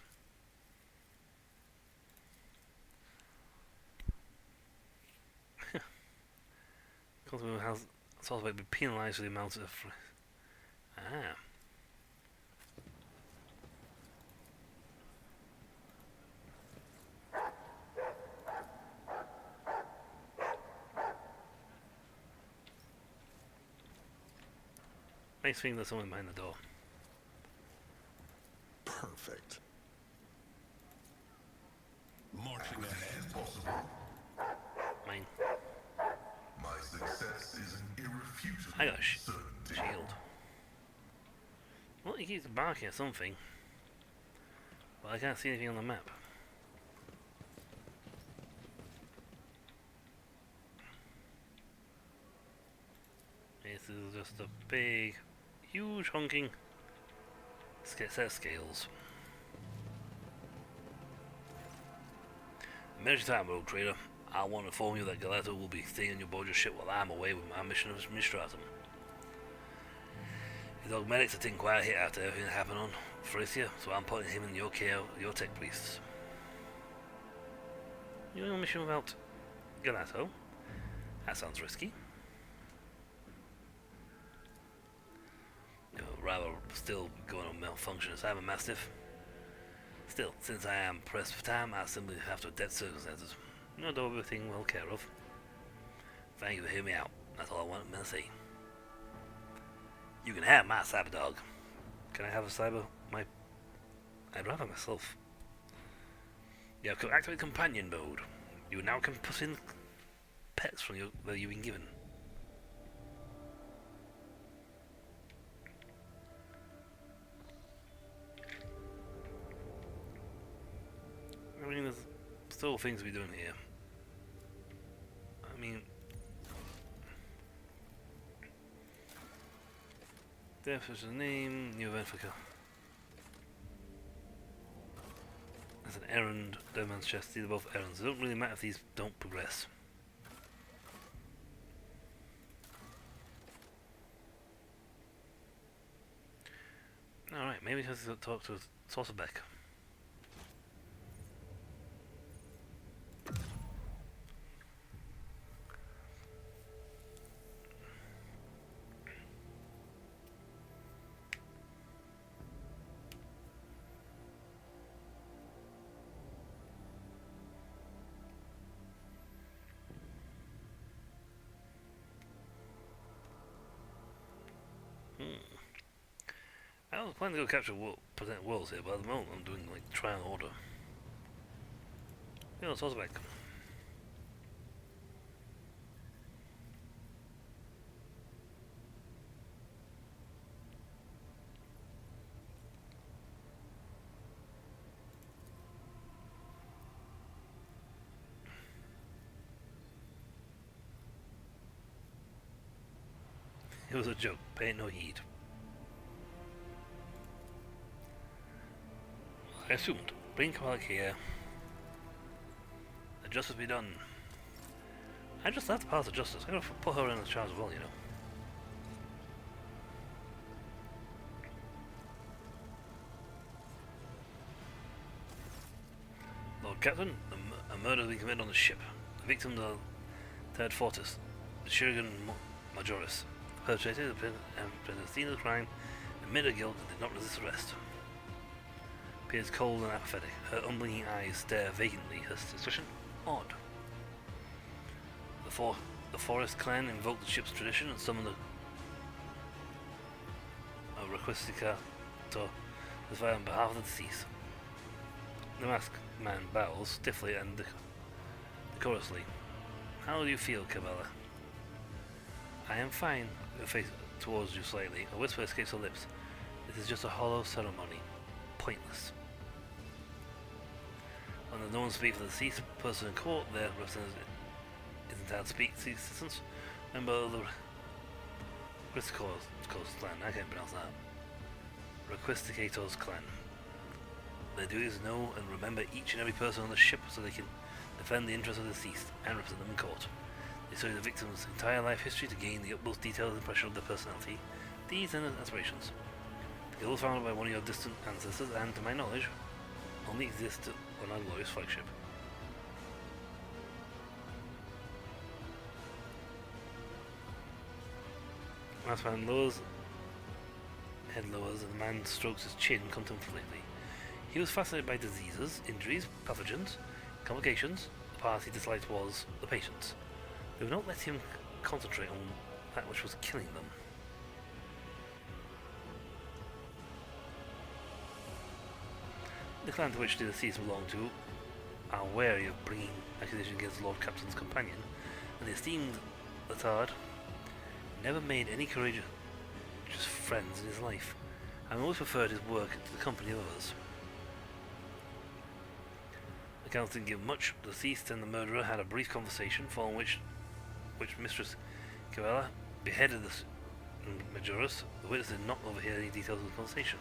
Constable has thought about being penalised for the amount of. Ah. Nice thing there's someone behind the door. Perfect. Marching ahead. Mine. My success is an irrefutable I got a certainty. shield. Well, he keeps barking at something. But I can't see anything on the map. This is just a big, huge honking set of scales. Emergency time, rogue trader. I want to inform you that Galato will be staying on your board your ship while I'm away with my mission of Mistratum. His augmetics are taking quite a hit after everything that happened on Thracia, so I'm putting him in your care, your tech priests. You're on a mission without Galato? That sounds risky. Rather still going on malfunction as I'm a mastiff. Still, since I am pressed for time, I simply have to adapt circumstances. No doubt everything well care of. Thank you for hearing me out. That's all I wanted to say. You can have my cyber dog. Can I have a cyber? I'd rather myself. You have activate companion mode. You now can put in pets from that you've been given. I mean, there's still things to be doing here. I mean, death is the name, new event for There's an errand, dead man's chest, these are both errands. It don't really matter if these don't progress. Alright, maybe he has to talk to Saucerbeck. I was planning to go capture present worlds here, but at the moment I'm doing like trial order. Yeah, let's also back. It was a joke, pay no heed. I assumed. Bring Kavalik here. The justice be done. I just left the path of justice. I'm gonna put her in the charge as well, you know. Lord Captain, a murder has been committed on the ship. The victim, the third Fortis, the Shurigan Majoris, perpetrated the scene of the crime, admitted her guilt, and did not resist arrest. Appears cold and apathetic. Her unblinking eyes stare vacantly, her expression odd. The Forest clan invoked the ship's tradition and summoned a Requistica to testify on behalf of the deceased. The masked man bows stiffly and decorously. How do you feel, Cabela? I am fine. Her face towards you slightly. A whisper escapes her lips. It is just a hollow ceremony. Pointless. When no one speaks for the deceased person in court, their representative is entitled to speak to the assistants. Member of the Requisticators clan. I can't pronounce that. Requisticators clan. Their duty is to know and remember each and every person on the ship so they can defend the interests of the deceased and represent them in court. They study the victim's entire life history to gain the utmost detailed impression of their personality, deeds and aspirations. The guild was founded by one of your distant ancestors and, to my knowledge, only exists on our glorious flagship. Maskman head lowers and the man strokes his chin contemplatively. He was fascinated by diseases, injuries, pathogens, complications. The part he disliked was the patients. They would not let him concentrate on that which was killing them. The clan to which the deceased belonged to are wary of bringing accusation against Lord Captain's companion, and the esteemed Letard never made any courageous friends in his life, and always preferred his work to the company of others. The council didn't give much. The deceased and the murderer had a brief conversation, following which Mistress Cabela beheaded the Majoris. The witness did not overhear any details of the conversation.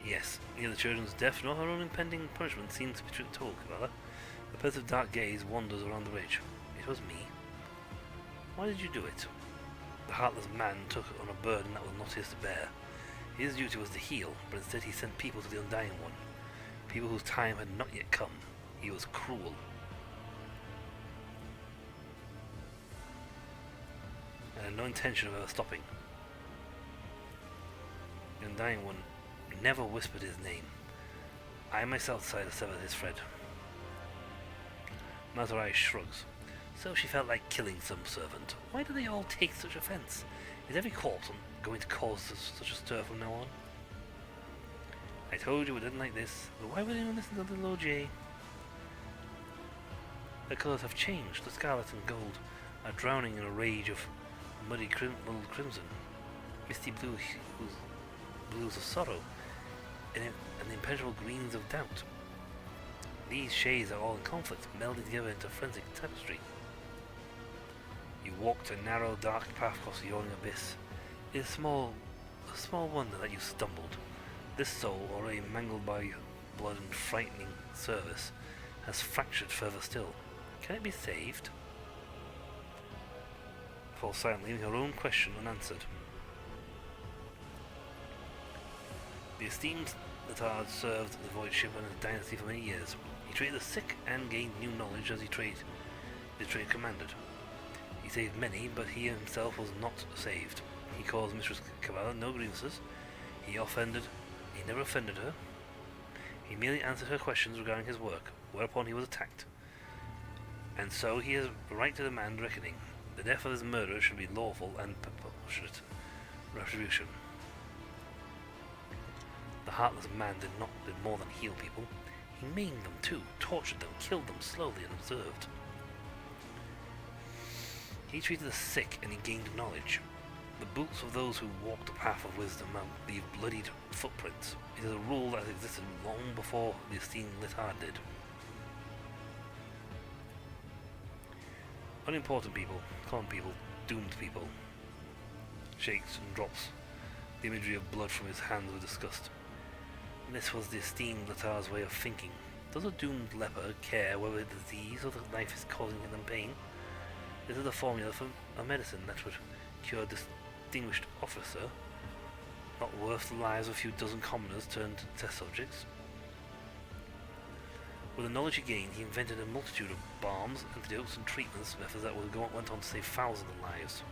Yes, neither the children's death nor her own impending punishment seemed to be true at all, Cabela. A pensive dark gaze wanders around the ridge. It was me. Why did you do it? The heartless man took on a burden that was not his to bear. His duty was to heal, but instead he sent people to the Undying One. People whose time had not yet come. He was cruel. And had no intention of ever stopping. The Undying One never whispered his name. I myself decided to sever his thread. Mazurai shrugs. So she felt like killing some servant. Why do they all take such offense? Is every corpse going to cause such a stir from now on? I told you we didn't like this, but why would anyone listen to the Lord J? The colours have changed. The scarlet and gold are drowning in a rage of muddy crimson, misty blues of sorrow, and the impenetrable greens of doubt. These shades are all in conflict, melding together into forensic tapestry. You walked a narrow, dark path across the yawning abyss. It is a small wonder that you stumbled. This soul, already mangled by blood and frightening service, has fractured further still. Can it be saved? Falls silent, leaving her own question unanswered. The esteemed Letard served the Void Ship and his dynasty for many years. He treated the sick and gained new knowledge as the trade commanded. He saved many, but he himself was not saved. He caused Mistress Cabela no grievances. He never offended her. He merely answered her questions regarding his work, whereupon he was attacked. And so he has a right to demand reckoning. The death of his murderer should be lawful and proportionate retribution. The heartless man did more than heal people. He maimed them too, tortured them, killed them slowly and observed. He treated the sick and he gained knowledge. The boots of those who walk the path of wisdom leave bloodied footprints. It is a rule that existed long before the esteemed Letard did. Unimportant people, common people, doomed people. Shakes and drops The imagery of blood from his hands was disgust. And this was the esteemed Latar's way of thinking. Does a doomed leper care whether the disease or the knife is causing them pain? This is the formula for a medicine that would cure a distinguished officer, not worth the lives of a few dozen commoners turned test subjects. With the knowledge he gained, he invented a multitude of balms, antidotes, and treatments, methods that went on to save thousands of lives.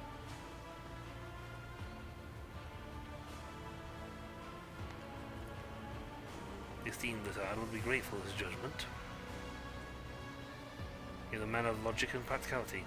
The esteemed Letard would be grateful for his judgment. He was a man of logic and practicality.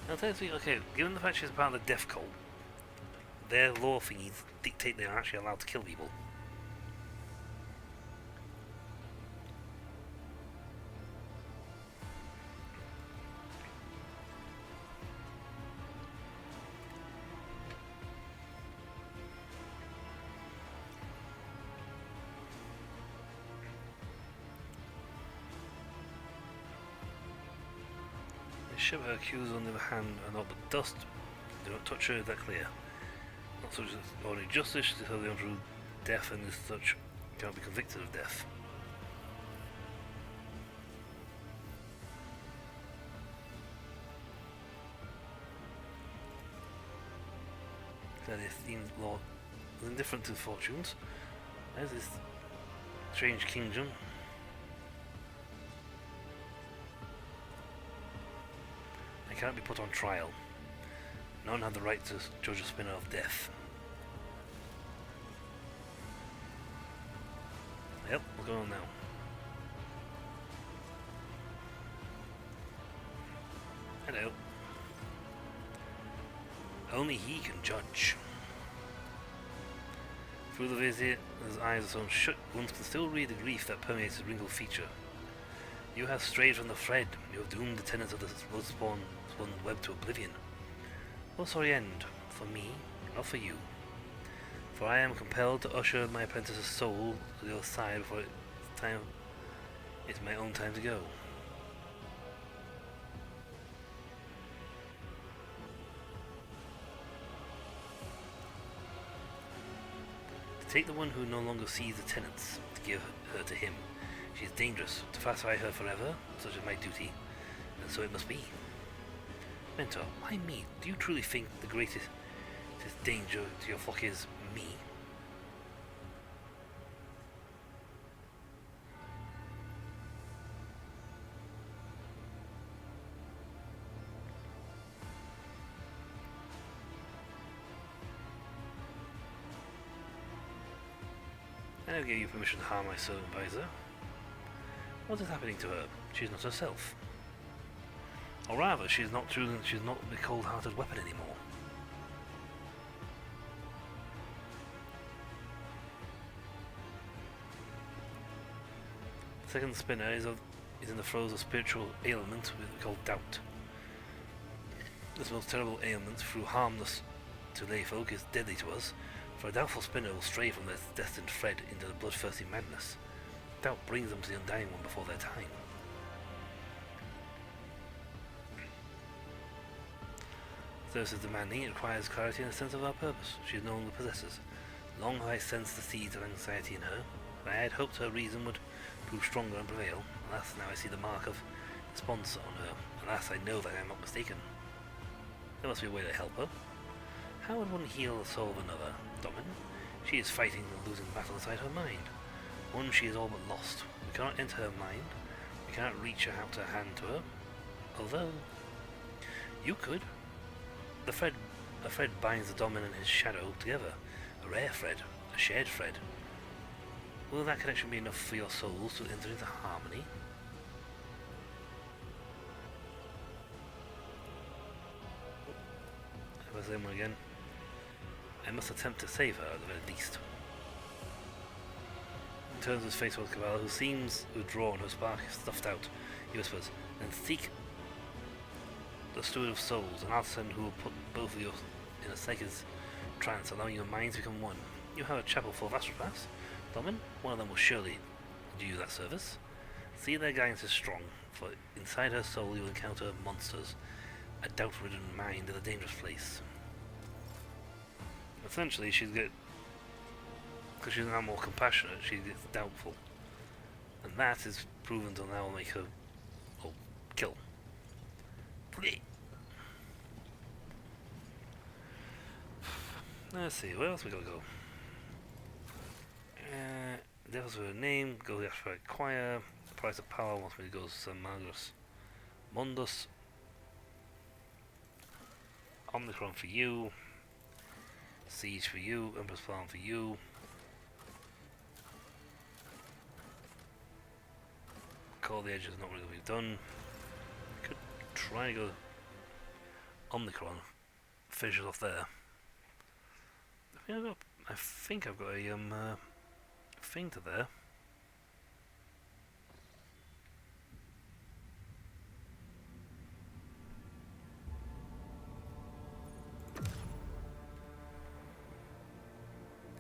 Now, okay, given the fact she's part of the Death Cult, their law thingies dictate they are actually allowed to kill people. Ship her accused on the other hand are not but dust. Do not touch her, is that clear? Not such as ordinary justice, to hold them through death, and as such cannot be convicted of death. That is esteemed law is indifferent to fortunes, as this strange kingdom. Cannot be put on trial. None have the right to judge a spinner of death. Yep, what's going on now? Hello. Only he can judge. Through the vizier, his eyes are so shut, one can still read the grief that permeates his wrinkled feature. You have strayed from the thread. You have doomed the tenants of the blood-spawn web to oblivion. Oh, sorry end, for me, not for you. For I am compelled to usher my apprentice's soul to the other side before it's my own time to go. To take the one who no longer sees the tenants, to give her to him. She is dangerous. To fastify her forever, such is my duty, and so it must be. Mentor, why me? Do you truly think the greatest danger to your flock is me? I don't give you permission to harm my soul advisor. What is happening to her? She is not herself. Or rather, she is not the cold-hearted weapon anymore. The second spinner is in the throes of spiritual ailment called doubt. This most terrible ailment, through harmless to layfolk, is deadly to us, for a doubtful spinner will stray from their destined thread into the bloodthirsty madness. Doubt brings them to the undying one before their time. Service is demanding, it requires clarity and a sense of our purpose. She no longer possesses. Long have I sensed the seeds of anxiety in her. I had hoped her reason would prove stronger and prevail. Alas, now I see the mark of response on her. Alas, I know that I am not mistaken. There must be a way to help her. How would one heal the soul of another? Domin? She is fighting the losing battle inside her mind. One she is all but lost. We cannot enter her mind. We cannot reach out her hand to her. Although, you could. A thread binds the Domin and his shadow together. A rare thread. A shared thread. Will that connection be enough for your souls to enter into harmony? same one again. I must attempt to save her at the very least. He turns his face towards Cabal, who seems withdrawn, her spark stuffed out. He whispers, "Then seek the Steward of Souls, an artisan who will put both of you in a sacred trance, allowing your minds to become one. You have a chapel full of astropaths. Domin, one of them will surely do you that service. See their guidance is strong, for inside her soul you will encounter monsters. A doubt-ridden mind is a dangerous place." Essentially, she's get, because she's now more compassionate, she gets doubtful, and that is proven to now make her, oh, kill. Let's see, where else we gotta go? Devils with a name, go to the Asphatic Choir. The price of power wants me to go to St. Margaret Mundus. Omnicron for you. Siege for you. Empress Farm for you. Call the Edge is not really what we've done. Could try to go Omnicron. Finish us off there. I think I've got a thing to there.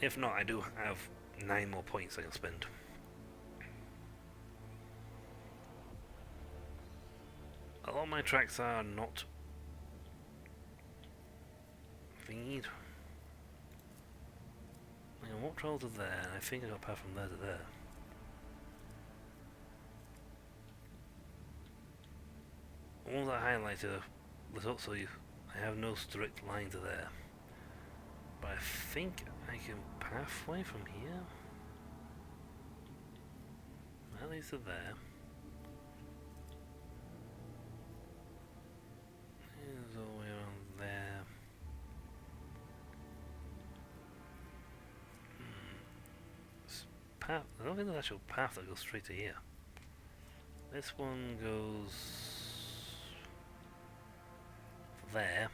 If not, I do have 9 more points I can spend. A lot of my tracks are not thingied. I can walk roll to there, and I think I got a path from there to there. The ones I highlighted are also I have no direct line to there. But I think I can pathway from here. That leads to there. Here's all the way around there. Path. I don't think there's an actual path that goes straight to here. This one goes there.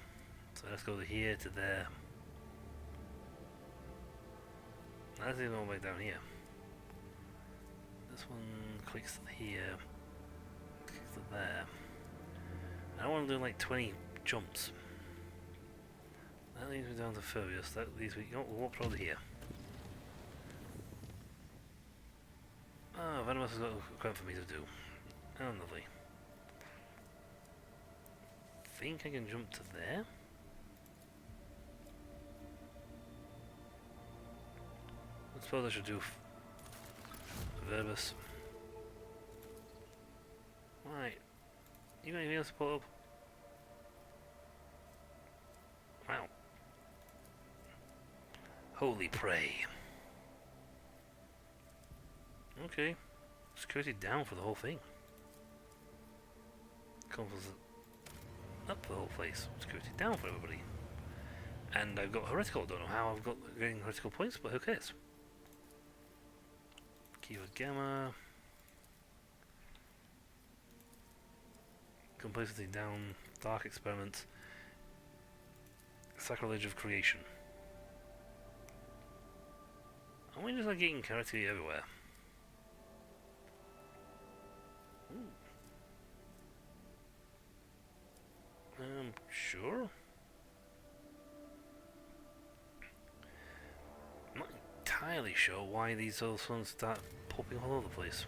So let's go to here to there. That's even all the way down here. This one clicks to here. Clicks to there. I don't want to do like 20 jumps. That leads me down to Furious. That leads me. We'll walk over here. Oh, Venomous has got a crap for me to do. Oh, lovely. Think I can jump to there? I suppose I should do Verbus. Right. You got anything else to pull up? Wow. Holy prey. Okay. Security down for the whole thing. Confidence up the whole place. Security down for everybody. And I've got heretical. I don't know how I've got getting heretical points, but who cares? Kiva Gamma. Complacency down. Dark Experiment. Sacrilege of Creation. Aren't we just like getting character everywhere? Sure. I'm not entirely sure why these other ones start popping all over the place.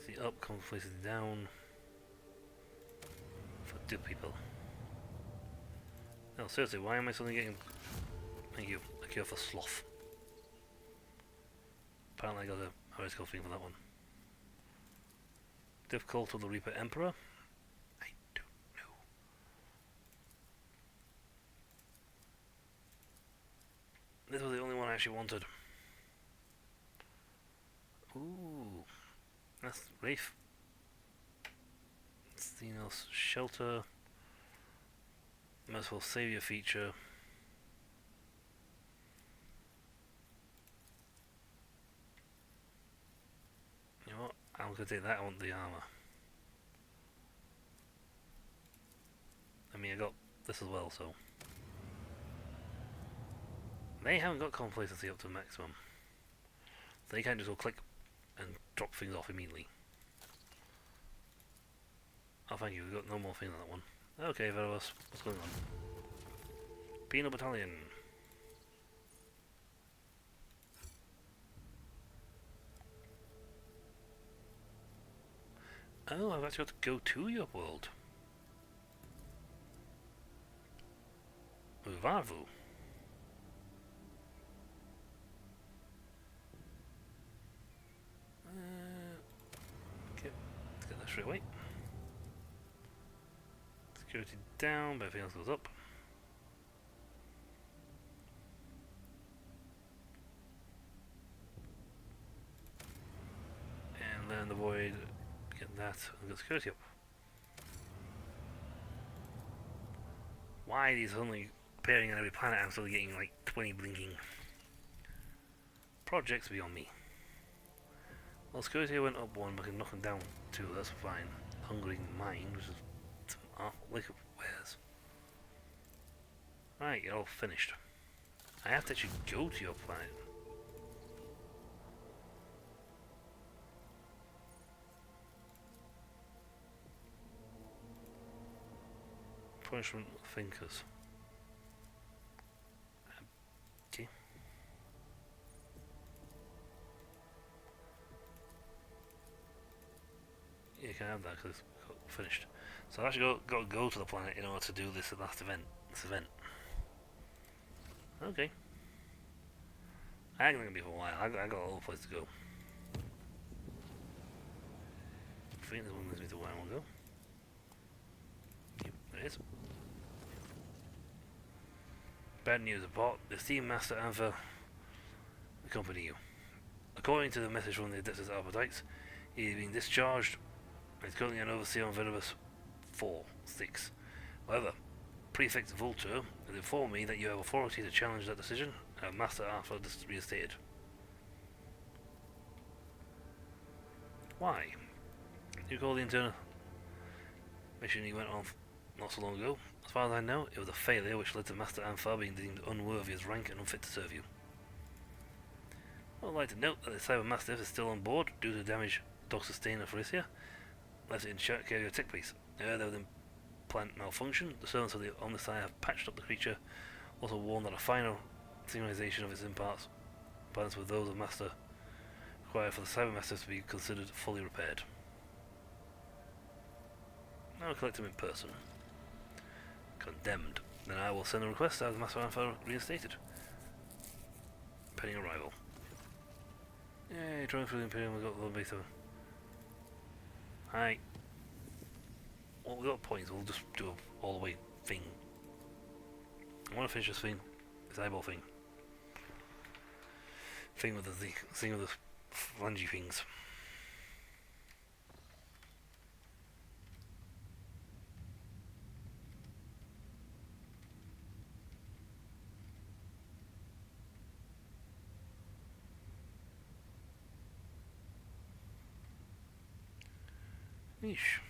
See, up comes places down. For two people. No, seriously, why am I suddenly getting... Thank you. A cure for sloth. Apparently I got a heretical thing for that one. Difficult with the Reaper Emperor. I don't know. This was the only one I actually wanted. Ooh. That's Wraith. Xenos Shelter. Merciful Savior feature. You know what? I'm gonna take that. I want the armor. I mean, I got this as well, so they haven't got complacency up to the maximum. They can't just go click and drop things off immediately. Oh, thank you, we've got no more things on that one. Okay, Verovus, what's going on? Penal Battalion. Oh, I've actually got to go to your world. Uvavu. Okay, let's get that straight away. Security down, but everything else goes up. And then the void, get that, and get security up. Why are these only appearing on every planet? I'm still getting like 20 blinking projects beyond me. Well, security went up one, but I can knock them down two, that's fine. Hungering Mind, which is some liquor wares. Right, you're all finished. I have to actually go to your planet. Punishment thinkers. Okay. You can have that because it's finished. So I actually got to go to the planet in order to do this last event. This event. Okay. I ain't gonna be for a while. I got a little place to go. I think this one leads me to where I want to go. Yep, there it is. Bad news about the Steam Master Anther accompany you. According to the message from the Adeptus Arbites, he is being discharged and is currently an overseer on Venomous 4-6. However, Prefect Vulture has informed me that you have authority to challenge that decision and have Master Arthur reinstated. Why? You recall the internal mission he went on not so long ago? As far as I know, it was a failure which led to Master Anfar being deemed unworthy as rank and unfit to serve you. I would like to note that the Cyber Mastiff is still on board due to the damage dog sustained at Pharicia. Left it in care of your tech police. There was plant malfunction. The servants of the Omnicide have patched up the creature, also warned that a final synchronization of its implants with those of Master required for the Cyber Mastiff to be considered fully repaired. I'll collect him in person. Condemned. Then I will send a request to have the Master Anfar reinstated. Pending arrival. Yay, trying through the Imperium, we've got the beta. Hi. Well, we've got points, we'll just do a all the way thing. I want to finish this thing. This eyeball thing. Thing with the flangey things. Yeesh.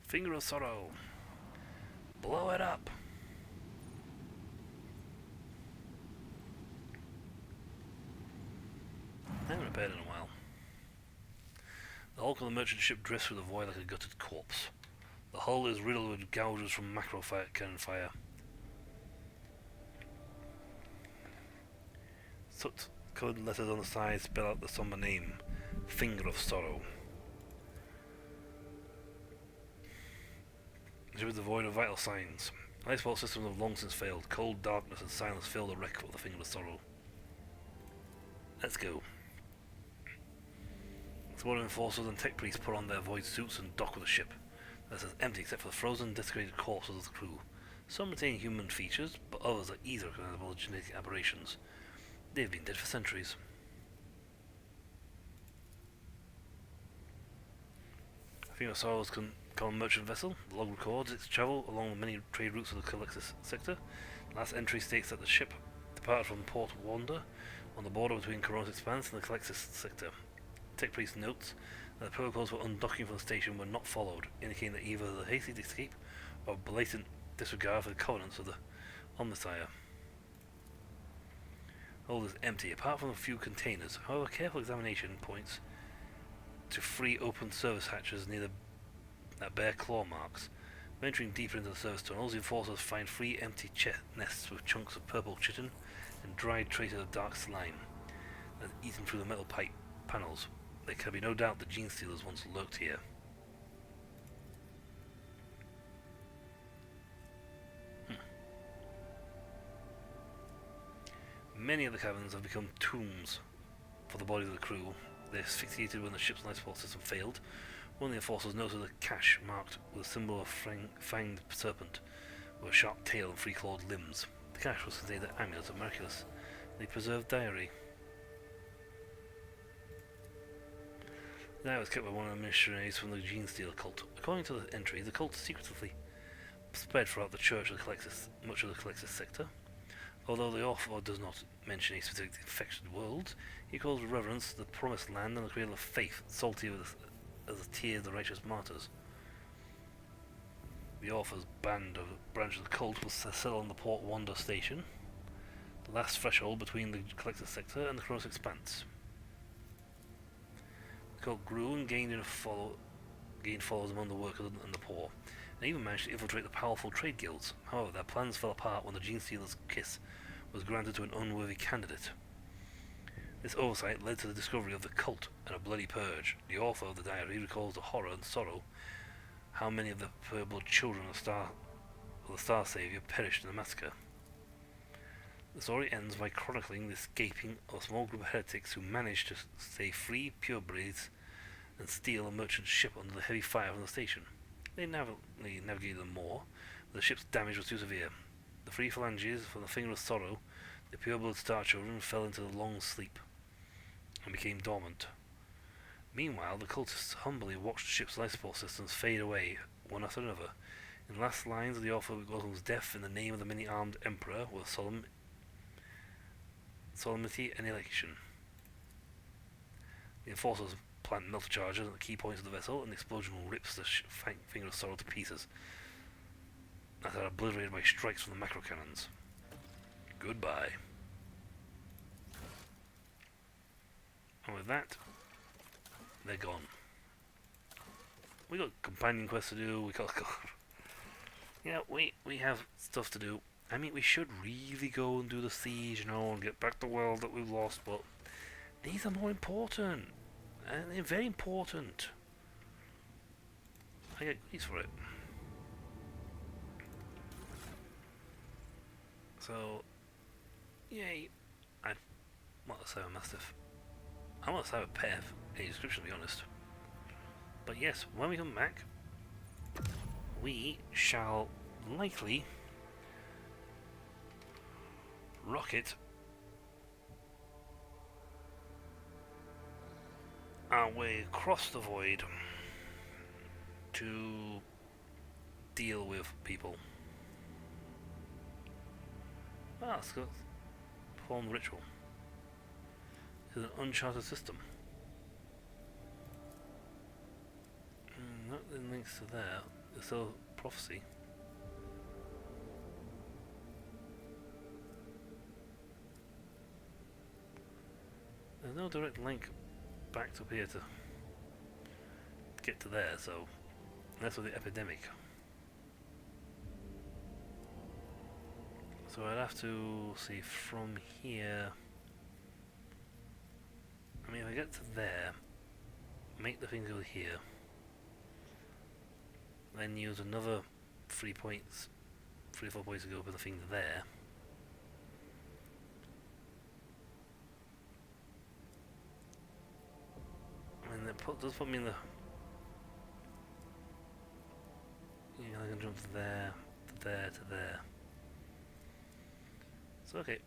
Finger of Sorrow. Blow it up. I haven't repaired in a while. The hulk of the merchant ship drifts through the void like a gutted corpse. The hull is riddled with gouges from macro cannon fire. Soot-colored letters on the side spell out the somber name, Finger of Sorrow. It was devoid of vital signs. Lifeboat systems have long since failed. Cold darkness and silence fill the wreck of the Finger of Sorrow. Let's go. Sworn enforcers and tech priests put on their void suits and dock with the ship. This is empty except for the frozen, desecrated corpses of the crew. Some retain human features, but others are either recognizable as genetic aberrations. They've been dead for centuries. Finger of Sorrow Common merchant vessel. The log records its travel along the many trade routes of the Calixis sector. The last entry states that the ship departed from Port Wanda on the border between Corona's Expanse and the Calixis sector. Tech Priest notes that the protocols for undocking from the station were not followed, indicating that either the hasty escape or blatant disregard for the covenants of the Omnissiah. Hold is empty, apart from a few containers. However, careful examination points to 3 open service hatches near that bear claw marks. Venturing deeper into the service tunnels, the enforcers find 3 empty nests with chunks of purple chitin and dried traces of dark slime that eaten through the metal pipe panels. There can be no doubt the Gene Stealers once lurked here. Many of the caverns have become tombs for the bodies of the crew. They asphyxiated when the ship's life support system failed. One of the enforcers noted a cache marked with a symbol of fanged serpent with a sharp tail and 3-clawed limbs. The cache was contained the amulet of Miraculous, the preserved diary. The diary was kept by one of the missionaries from the Gene Stealer cult. According to the entry, the cult secretly spread throughout the church of the Calixis, much of the Calixis sector. Although the author does not mention a specific infected world, he calls reverence the promised land and the cradle of faith, salty as the tears of the righteous martyrs. The author's branch of the cult was settled on the Port Wanda station, the last threshold between the Calixis sector and the Corona's Expanse. The cult grew and gained followers among the workers and the poor, and even managed to infiltrate the powerful trade guilds. However, their plans fell apart when the Gene Stealer's kiss was granted to an unworthy candidate. This oversight led to the discovery of the cult and a bloody purge. The author of the diary recalls the horror and sorrow how many of the pure-blood children of the Star Savior perished in the massacre. The story ends by chronicling the escaping of a small group of heretics who managed to stay free purebreds and steal a merchant ship under the heavy fire from the station. They navigated the Moor, but the ship's damage was too severe. The 3 phalanges from the Finger of Sorrow, the pureblood Star Children, fell into a long sleep and became dormant. Meanwhile, the cultists humbly watched the ship's life support systems fade away, one after another. In the last lines of the author welcomes death in the name of the many-armed Emperor with solemnity and elation. The enforcers plant melter charges at the key points of the vessel, and the explosion rips the Finger of Sorrow to pieces, that are obliterated by strikes from the macro cannons. Goodbye. And with that, they're gone. We got companion quests to do. Yeah, we have stuff to do. I mean, we should really go and do the siege, and get back the world that we've lost. But these are more important, and they're very important. I get goodies for it. So, yay! I want to save a Mastiff. I want to save a pet, a description, to be honest. But yes, when we come back, we shall likely rocket our way across the void to deal with people. Let's go perform the ritual. It's an uncharted system. Nothing links to there. There's still prophecy. There's no direct link back up here to get to there, so that's with the epidemic. So I'd have to see from here. I mean, if I get to there, make the thing go here, then use another 3 or 4 points to go open the thing there. I mean, that does put me in the. Yeah, I can jump to there, to there, to there. So, okay.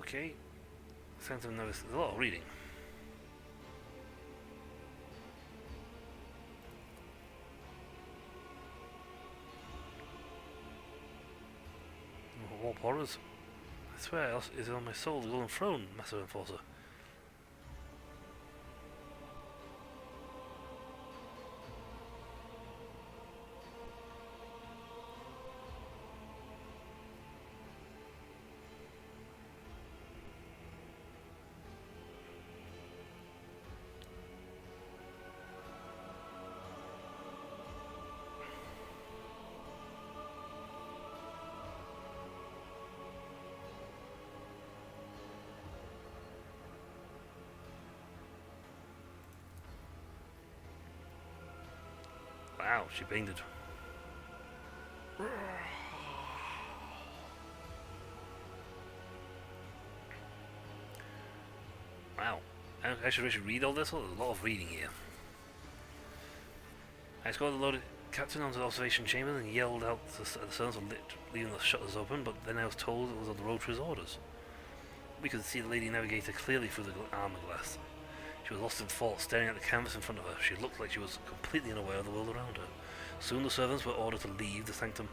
Okay. Sanctum Nevis. There's a lot of reading. Warp horrors. I swear, is on my soul, the golden throne, Master Enforcer. Wow, she painted. Wow. I should actually read all this. There's a lot of reading here. I escorted the Lord Captain onto the observation chamber and yelled out the servants were leaving the shutters open, but then I was told it was on the road to his orders. We could see the Lady Navigator clearly through the armor glass. She was lost in thought, staring at the canvas in front of her. She looked like she was completely unaware of the world around her. Soon the servants were ordered to leave the sanctum.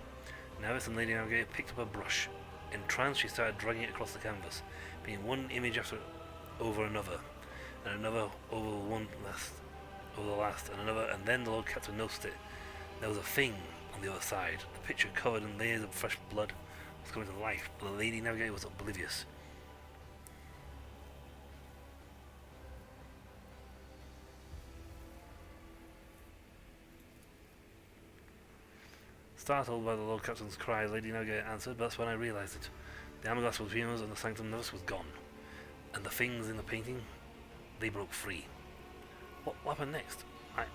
Nevis and Lady Navigator picked up a brush. Entranced, she started dragging it across the canvas, being one image after over another, and another over the last, and another, and then the Lord Captain noticed it. There was a thing on the other side. The picture, covered in layers of fresh blood, was coming to life, but the Lady Navigator was oblivious. Startled by the Lord Captain's cry, Lady Navigator answered, but that's when I realized it. The armor glass between us and the Sanctum Nevis was gone, and the things in the painting, they broke free. What happened next?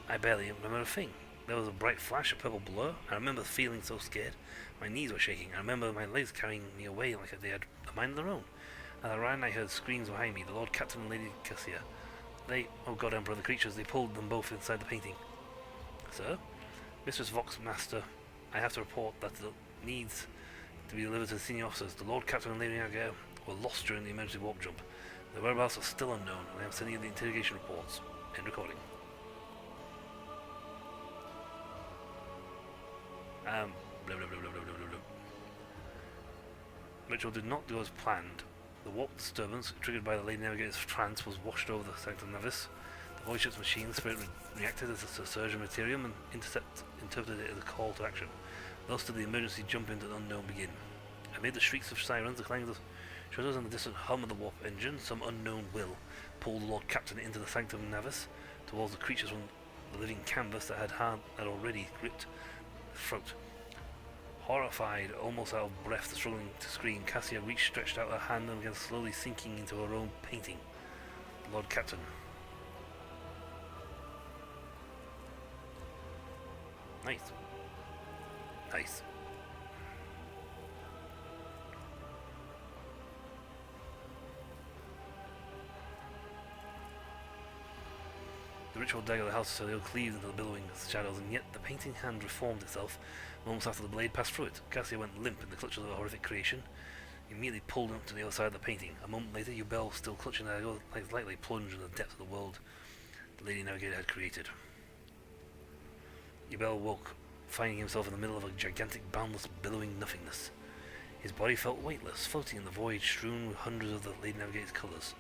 I barely remember a thing. There was a bright flash, a purple blur. I remember feeling so scared. My knees were shaking. I remember my legs carrying me away like they had a mind of their own. As I ran, I heard screams behind me. The Lord Captain and Lady Cassia. Oh God, Emperor, the creatures, they pulled them both inside the painting. Sir? Mistress Vox, Master, I have to report that the needs to be delivered to the senior officers. The Lord Captain and Lady Navigator were lost during the emergency warp jump. Their whereabouts are still unknown, and I am sending you the interrogation reports. End recording. Blah, blah, blah, blah, blah, blah, blah, blah. Ritual did not go as planned. The warp disturbance, triggered by the Lady Navigator's trance, was washed over the Sanctum Nevis. The void ship's machine spirit reacted as a surge of materium and interpreted it as a call to action. Thus did the emergency jump into the unknown begin. Amid the shrieks of sirens, the clang of shutters, and the distant hum of the warp engine, some unknown will pulled the Lord Captain into the Sanctum Nevis towards the creatures from the living canvas that had already gripped the throat. Horrified, almost out of breath, struggling to scream, Cassia stretched out her hand and began slowly sinking into her own painting. The Lord Captain. Nice. Nice. The ritual dagger of the House of Celio cleaved into the billowing shadows, and yet the painting hand reformed itself. Moments after the blade passed through it, Cassia went limp in the clutches of a horrific creation. He immediately pulled up to the other side of the painting. A moment later, Yubel, still clutching the dagger, lightly plunged in the depths of the world the Lady Navigator had created. Yubel woke, finding himself in the middle of a gigantic, boundless, billowing nothingness. His body felt weightless, floating in the void, strewn with hundreds of the Lady Navigator's colours.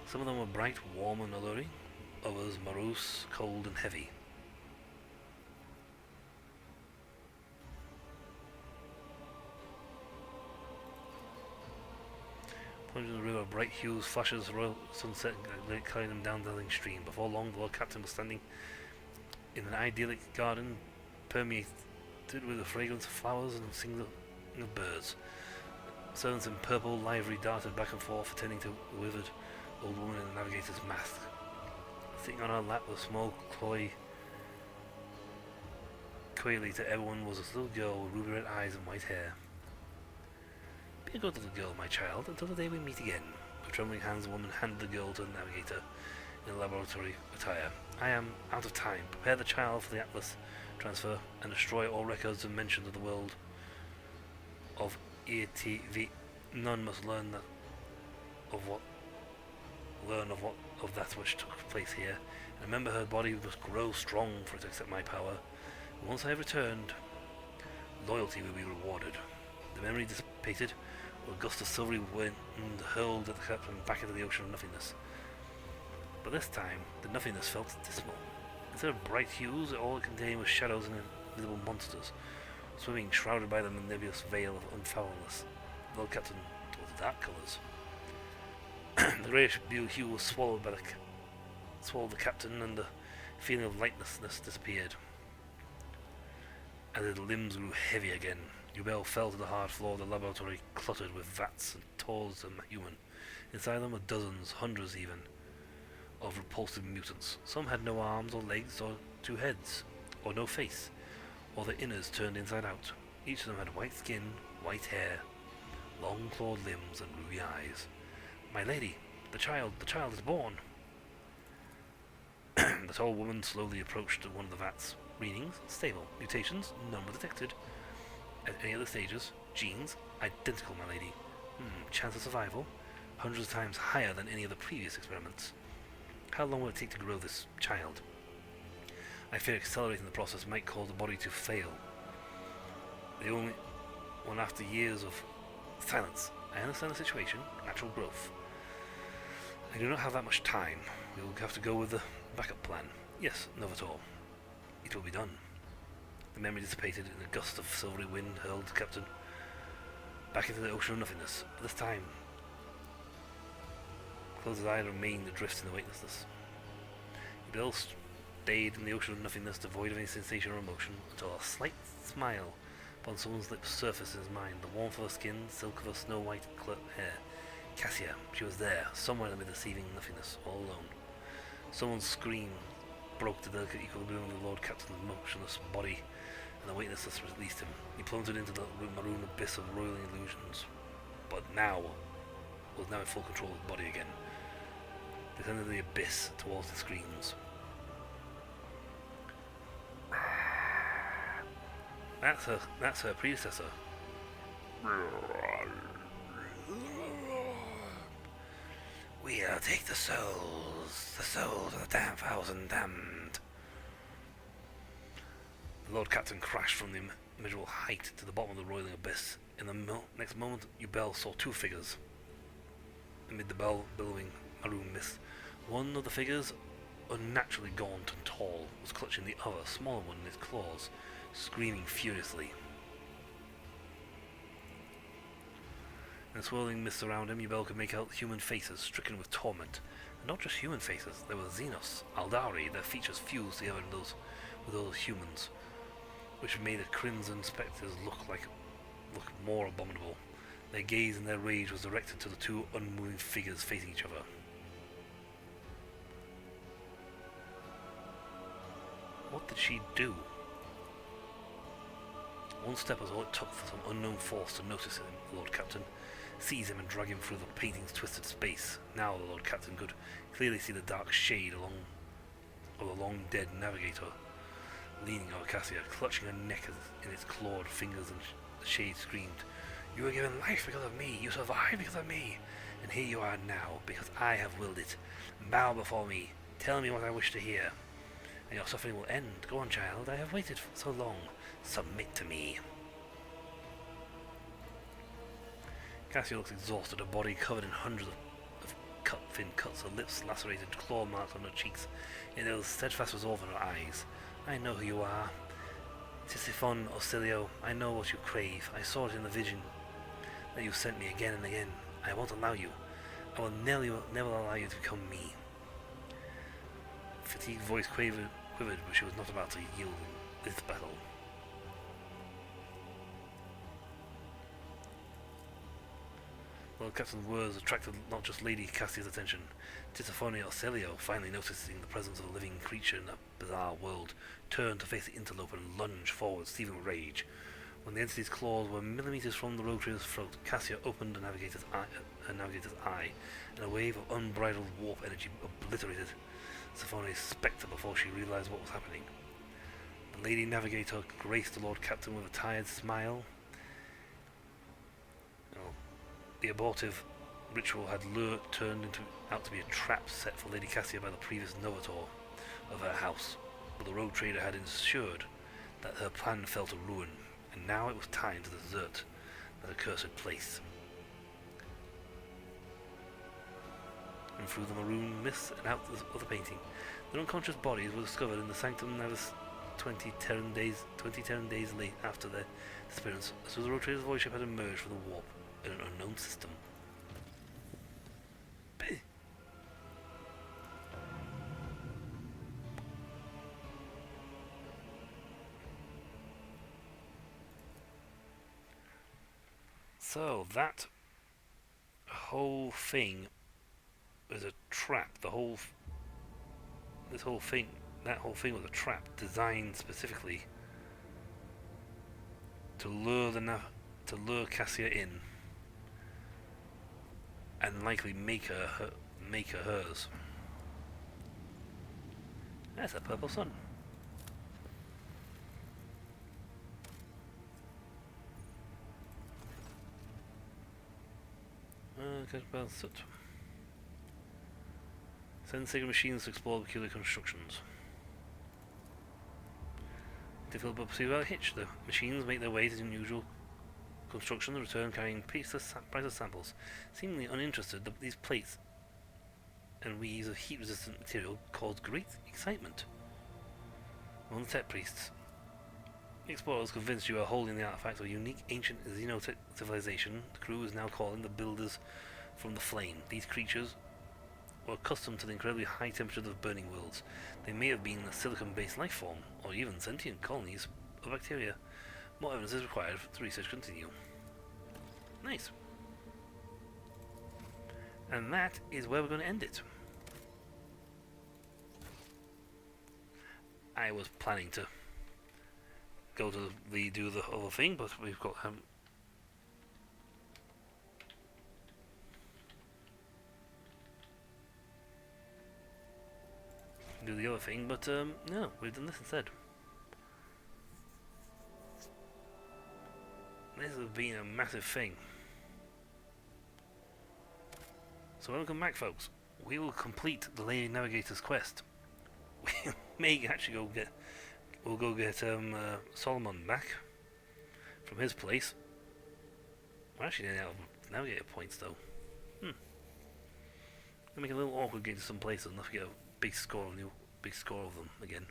Some of them were bright, warm, and alluring. Others morose, cold, and heavy. Plunging in the river, bright hues, flashes, royal sunset, carrying them down the dazzling stream. Before long, the Lord Captain was standing in an idyllic garden, permeated with the fragrance of flowers and singing of birds. Servants in purple livery darted back and forth, attending to the withered old woman in the navigator's mask. Sitting on her lap, a small coily to everyone was a little girl with ruby red eyes and white hair. Be a good little girl, my child, until the day we meet again. With trembling hands, the woman handed the girl to the navigator in laboratory attire. I am out of time. Prepare the child for the Atlas transfer and destroy all records and mentions of the world of ETV. None must learn that of that which took place here, and remember her body must grow strong for it to accept my power. And once I have returned, loyalty will be rewarded. The memory dissipated, or a gust of silvery wind hurled at the captain back into the ocean of nothingness. But this time, the nothingness felt dismal. Instead of bright hues, all it contained was shadows and invisible monsters, swimming shrouded by the nebulous veil of unfoulness. The Lord Captain towards the dark colours. The greyish blue hue was swallowed the captain, and the feeling of lightlessness disappeared. As his limbs grew heavy again, Yubel fell to the hard floor of the laboratory, cluttered with vats and tall as a human. Inside them were dozens, hundreds even, of repulsive mutants. Some had no arms or legs or two heads, or no face, or their innards turned inside out. Each of them had white skin, white hair, long clawed limbs, and ruby eyes. My lady, the child is born. The tall woman slowly approached one of the vats. Readings, stable. Mutations, none were detected. At any other stages, genes, identical, my lady. Chance of survival, hundreds of times higher than any of the previous experiments. How long will it take to grow this child? I fear accelerating the process might cause the body to fail. The only one after years of silence. I understand the situation, natural growth. I do not have that much time. We will have to go with the backup plan. Yes, Novator. It will be done. The memory dissipated in a gust of silvery wind hurled the captain back into the ocean of nothingness. But this time, closed eye remained adrift in the weightlessness. Bill stayed in the ocean of nothingness, devoid of any sensation or emotion, until a slight smile upon someone's lips surfaced in his mind. The warmth of her skin, silk of her snow-white hair. Cassia, she was there, somewhere amid the seething nothingness, all alone. Someone's scream broke the delicate equilibrium of the Lord Captain's motionless body, and the weightlessness released him. He plummeted into the maroon abyss of roiling illusions, but was now in full control of his body again. Descended the abyss towards the screens. That's her predecessor. We'll take the souls of the damn thousand damned. The Lord Captain crashed from the immeasurable height to the bottom of the roiling abyss. In the next moment, Yubel saw two figures amid the billowing maroon mist. One of the figures, unnaturally gaunt and tall, was clutching the other, smaller one in its claws, screaming furiously. In the swirling mist around him, Yubel could make out human faces stricken with torment. And not just human faces, there were Xenos, Aldari, their features fused together with those humans, which made the crimson spectres look more abominable. Their gaze and their rage was directed to the two unmoving figures facing each other. What did she do? One step was all it took for some unknown force to notice him, the Lord Captain, seize him and drag him through the painting's twisted space. Now the Lord Captain could clearly see the dark shade of the long-dead navigator, leaning over Cassia, clutching her neck in its clawed fingers, and the shade screamed, "You were given life because of me, you survived because of me, and here you are now, because I have willed it. Bow before me, tell me what I wish to hear, and your suffering will end. Go on, child, I have waited for so long. Submit to me." Cassia looked exhausted, her body covered in hundreds of thin cuts, her lips lacerated, claw marks on her cheeks, and there was steadfast resolve in her eyes. "I know who you are. Tisiphone Ocilio, I know what you crave. I saw it in the vision that you sent me again and again. I won't allow you. I will never allow you to become me." Fatigued voice quivered, but she was not about to yield in this battle. Lord Captain's words attracted not just Lady Cassia's attention. Tisiphone Ocilio, finally noticing the presence of a living creature in a bizarre world, turned to face the interloper and lunged forward, seething with rage. When the entity's claws were millimeters from the rotary's throat, Cassia opened her navigator's eye, and a wave of unbridled warp energy obliterated Tisiphone's spectre before she realized what was happening. The Lady Navigator graced the Lord Captain with a tired smile. The abortive ritual had turned out to be a trap set for Lady Cassia by the previous Novator of her house, but the rogue trader had ensured that her plan fell to ruin, and now it was time to desert that accursed place. And through the maroon mist and out of the painting, their unconscious bodies were discovered in the Sanctum Navis 20 Terran days late after their disappearance, so the rogue trader's void ship had emerged from the warp in an unknown system. So that whole thing is a trap. That whole thing was a trap designed specifically to lure Cassia in and likely make her hers. That's a purple sun. Send Sacred machines to explore peculiar constructions. Difficult but perceived without a hitch. The machines make their way to unusual construction and return carrying priceless samples. Seemingly uninterested, these plates and weaves of heat-resistant material caused great excitement among the tech priests. The explorers, convinced you are holding the artifact of a unique ancient Xeno civilization, the crew is now calling the builders from the flame. These creatures were accustomed to the incredibly high temperatures of burning worlds. They may have been a silicon-based life form, or even sentient colonies of bacteria. More evidence is required for the research continue. Nice. And that is where we're going to end it. I was planning to go to do the other thing, but we've got do the other thing, but no, we've done this instead. This has been a massive thing. So when we come back, folks, we will complete the Lady Navigator's quest. We may actually we'll go get Solomon back from his place. We're actually running out of Navigator points though. It'll make it a little awkward getting to some places and not get a big score of them again.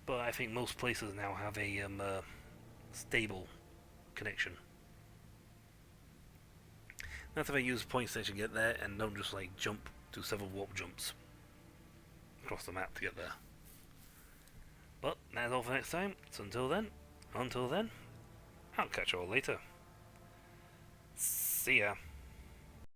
But I think most places now have a stable connection. That's if I use points to get there and don't just like do several warp jumps across the map to get there. But that's all for next time. So until then, I'll catch you all later. See ya.